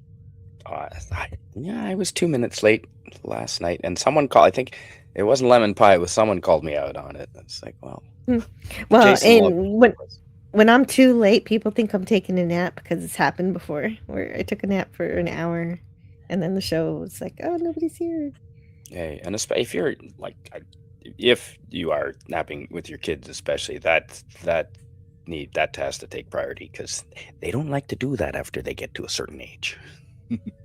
I was 2 minutes late last night, and someone called. I think it wasn't Lemon Pie. It was someone called me out on it. It's like, well, and when I'm too late, people think I'm taking a nap because it's happened before, where I took a nap for an hour, and then the show was like, oh, nobody's here. Hey, and if you're like, if you are napping with your kids, especially that has to take priority because they don't like to do that after they get to a certain age.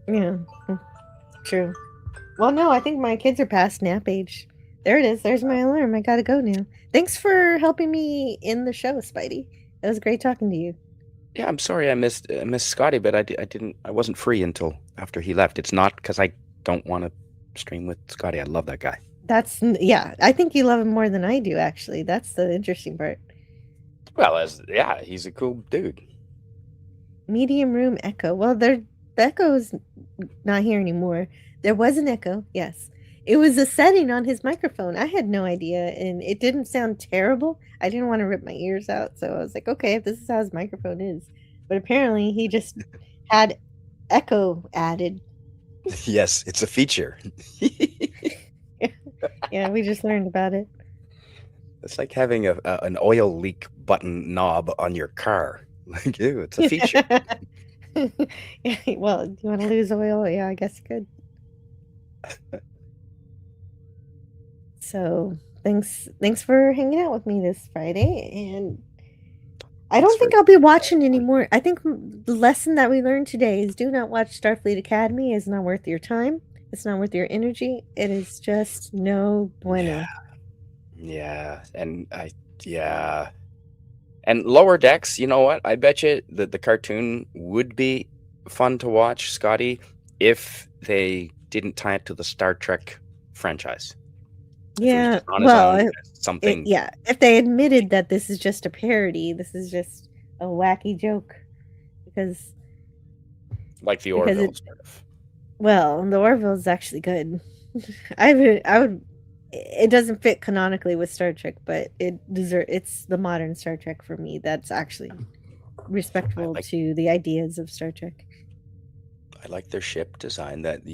Yeah, true. Well, no, I think my kids are past nap age. There it is. There's my alarm. I gotta go now. Thanks for helping me in the show, Spidey. It was great talking to you. Yeah, I'm sorry I missed Scotty, but I wasn't free until after he left. It's not because I don't want to stream with Scotty. I love that guy. Yeah, I think you love him more than I do, actually. That's the interesting part. Well, he's a cool dude. Medium room echo. Well, the echo's not here anymore. There was an echo, yes. It was a setting on his microphone. I had no idea, and it didn't sound terrible. I didn't want to rip my ears out, so I was like, okay, if this is how his microphone is. But apparently he just had echo added. Yes, it's a feature. Yeah, we just learned about it. It's like having an oil leak button knob on your car. Like, ew, it's a feature. Yeah, well, do you want to lose oil? Yeah, I guess you could. So thanks for hanging out with me this Friday, and I don't think I'll be watching anymore. I think the lesson that we learned today is do not watch Starfleet Academy. It's not worth your time. It's not worth your energy. It is just no bueno. Yeah, and and Lower Decks, you know what? I bet you that the cartoon would be fun to watch, Scotty, if they didn't tie it to the Star Trek franchise. Yeah, something. If they admitted that this is just a parody, this is just a wacky joke, because like the Orville sort of. Well, the Orville is actually good. I would. It doesn't fit canonically with Star Trek, but it's the modern Star Trek for me. That's actually respectful to the ideas of Star Trek. I like their ship design. That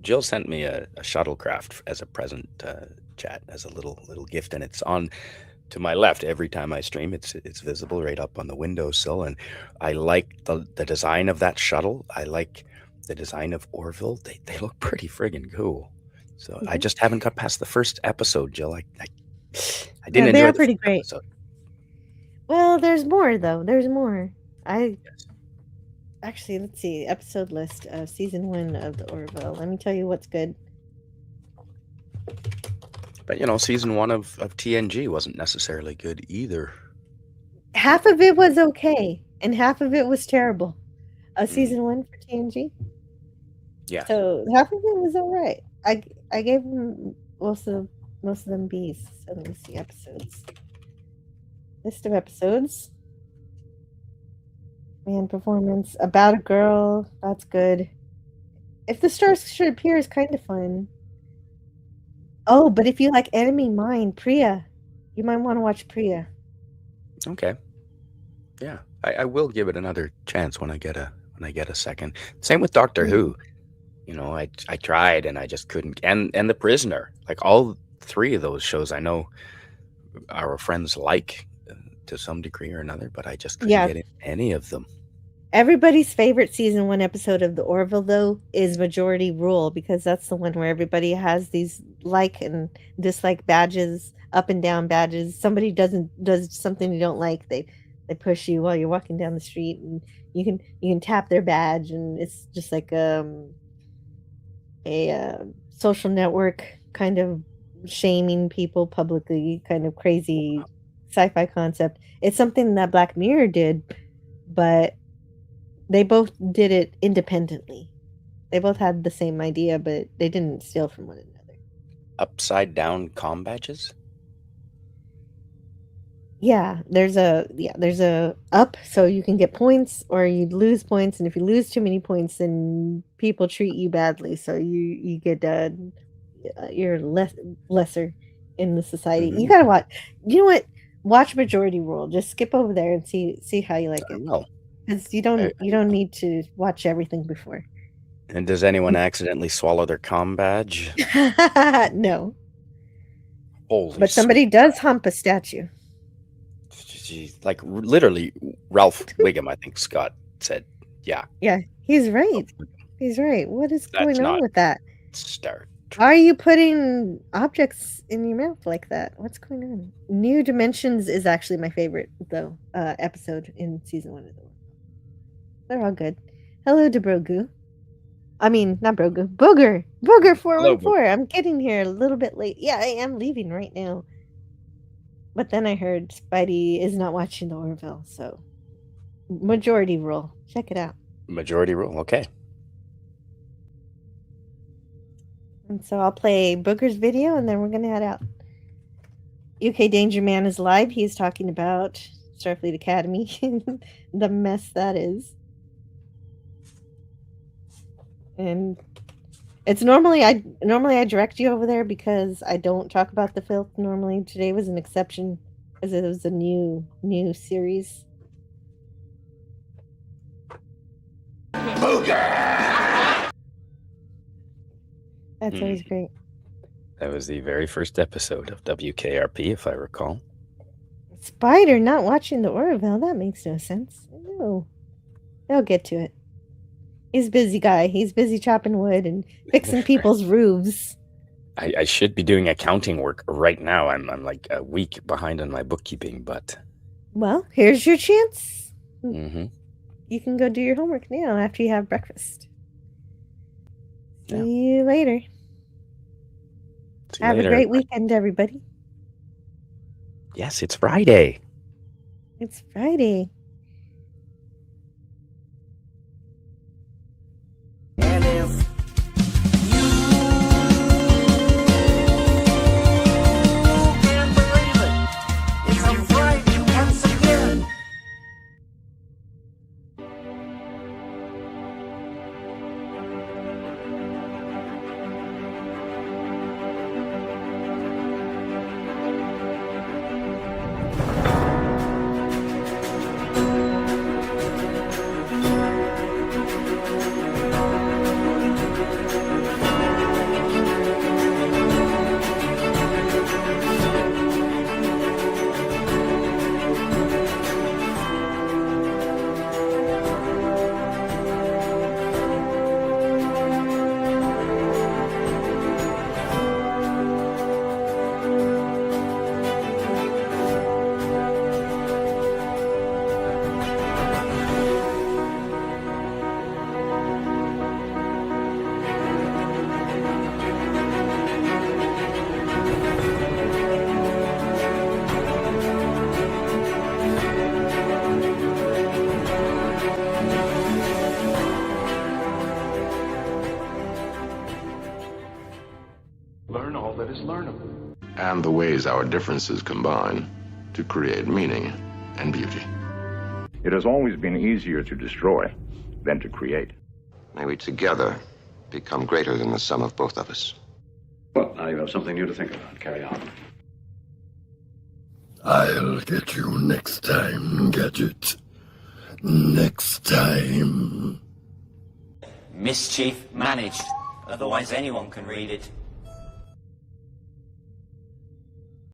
Jill sent me a shuttlecraft as a present, chat, as a little gift, and it's on to my left every time I stream. It's visible right up on the windowsill, and I like the design of that shuttle. I like the design of Orville. They look pretty friggin' cool. So I just haven't got past the first episode, Jill. I didn't enjoy they're the pretty first great. episode. Well, there's more though. There's more. Actually, let's see. Episode list of season 1 of the Orville. Let me tell you what's good. But season 1 of TNG wasn't necessarily good either. Half of it was okay, and half of it was terrible. Season 1 for TNG. Yeah. So half of it was all right. I gave them most of them B's. So let me see episodes. List of episodes. Man, performance. About a Girl. That's good. If the Stars Should Appear is kind of fun. Oh, but if you like Enemy Mine, Priya, you might want to watch Priya. Okay. Yeah, I will give it another chance when I get a second. Same with Doctor Who. I tried and I just couldn't. And The Prisoner, like all 3 of those shows, I know our friends like to some degree or another, but I just couldn't get into any of them. Everybody's favorite season 1 episode of the Orville, though, is Majority Rule, because that's the one where everybody has these like and dislike badges, up and down badges. Somebody does something you don't like, they push you while you're walking down the street, and you can tap their badge, and it's just like a social network kind of shaming people publicly, kind of crazy sci-fi concept. It's something that Black Mirror did, but they both did it independently. They both had the same idea, but they didn't steal from one another. Upside down comm badges? Yeah, there's a up, so you can get points, or you lose points, and if you lose too many points, then people treat you badly, so you get you're lesser in the society. You gotta watch. You know what? Watch Majority Rule. Just skip over there and see how you like it. No, because you don't need to watch everything before. And does anyone accidentally swallow their comm badge? No. Holy but somebody does hump a statue. Jeez, like literally, Ralph Wiggum, I think Scott said, yeah. Yeah, he's right. He's right. What is going on with that? Star Trek. Why are you putting objects in your mouth like that? What's going on? New Dimensions is actually my favorite, though, episode in season 1 of the world. They're all good. Hello to Brogu. I mean, not Brogu. Booger 414. I'm getting here a little bit late. Yeah, I am leaving right now. But then I heard Spidey is not watching the Orville, so Majority Rule. Check it out. Majority Rule, okay. And so I'll play Booger's video, and then we're going to head out. UK Danger Man is live. He's talking about Starfleet Academy, the mess that is. And it's normally I direct you over there because I don't talk about the filth normally. Today was an exception because it was a new series. Booger! That's always great. That was the very first episode of WKRP, if I recall. Spider not watching the Orville, that makes no sense. No. They'll get to it. He's a busy guy. He's busy chopping wood and fixing people's roofs. I should be doing accounting work right now. I'm like a week behind on my bookkeeping, but... Well, here's your chance. Mm-hmm. You can go do your homework now after you have breakfast. See you later. Have a great weekend, everybody. Yes, it's Friday. It's Friday. And if and the ways our differences combine to create meaning and beauty. It has always been easier to destroy than to create. May we together become greater than the sum of both of us. Well, now you have something new to think about. Carry on. I'll get you next time, Gadget. Next time. Mischief managed. Otherwise anyone can read it.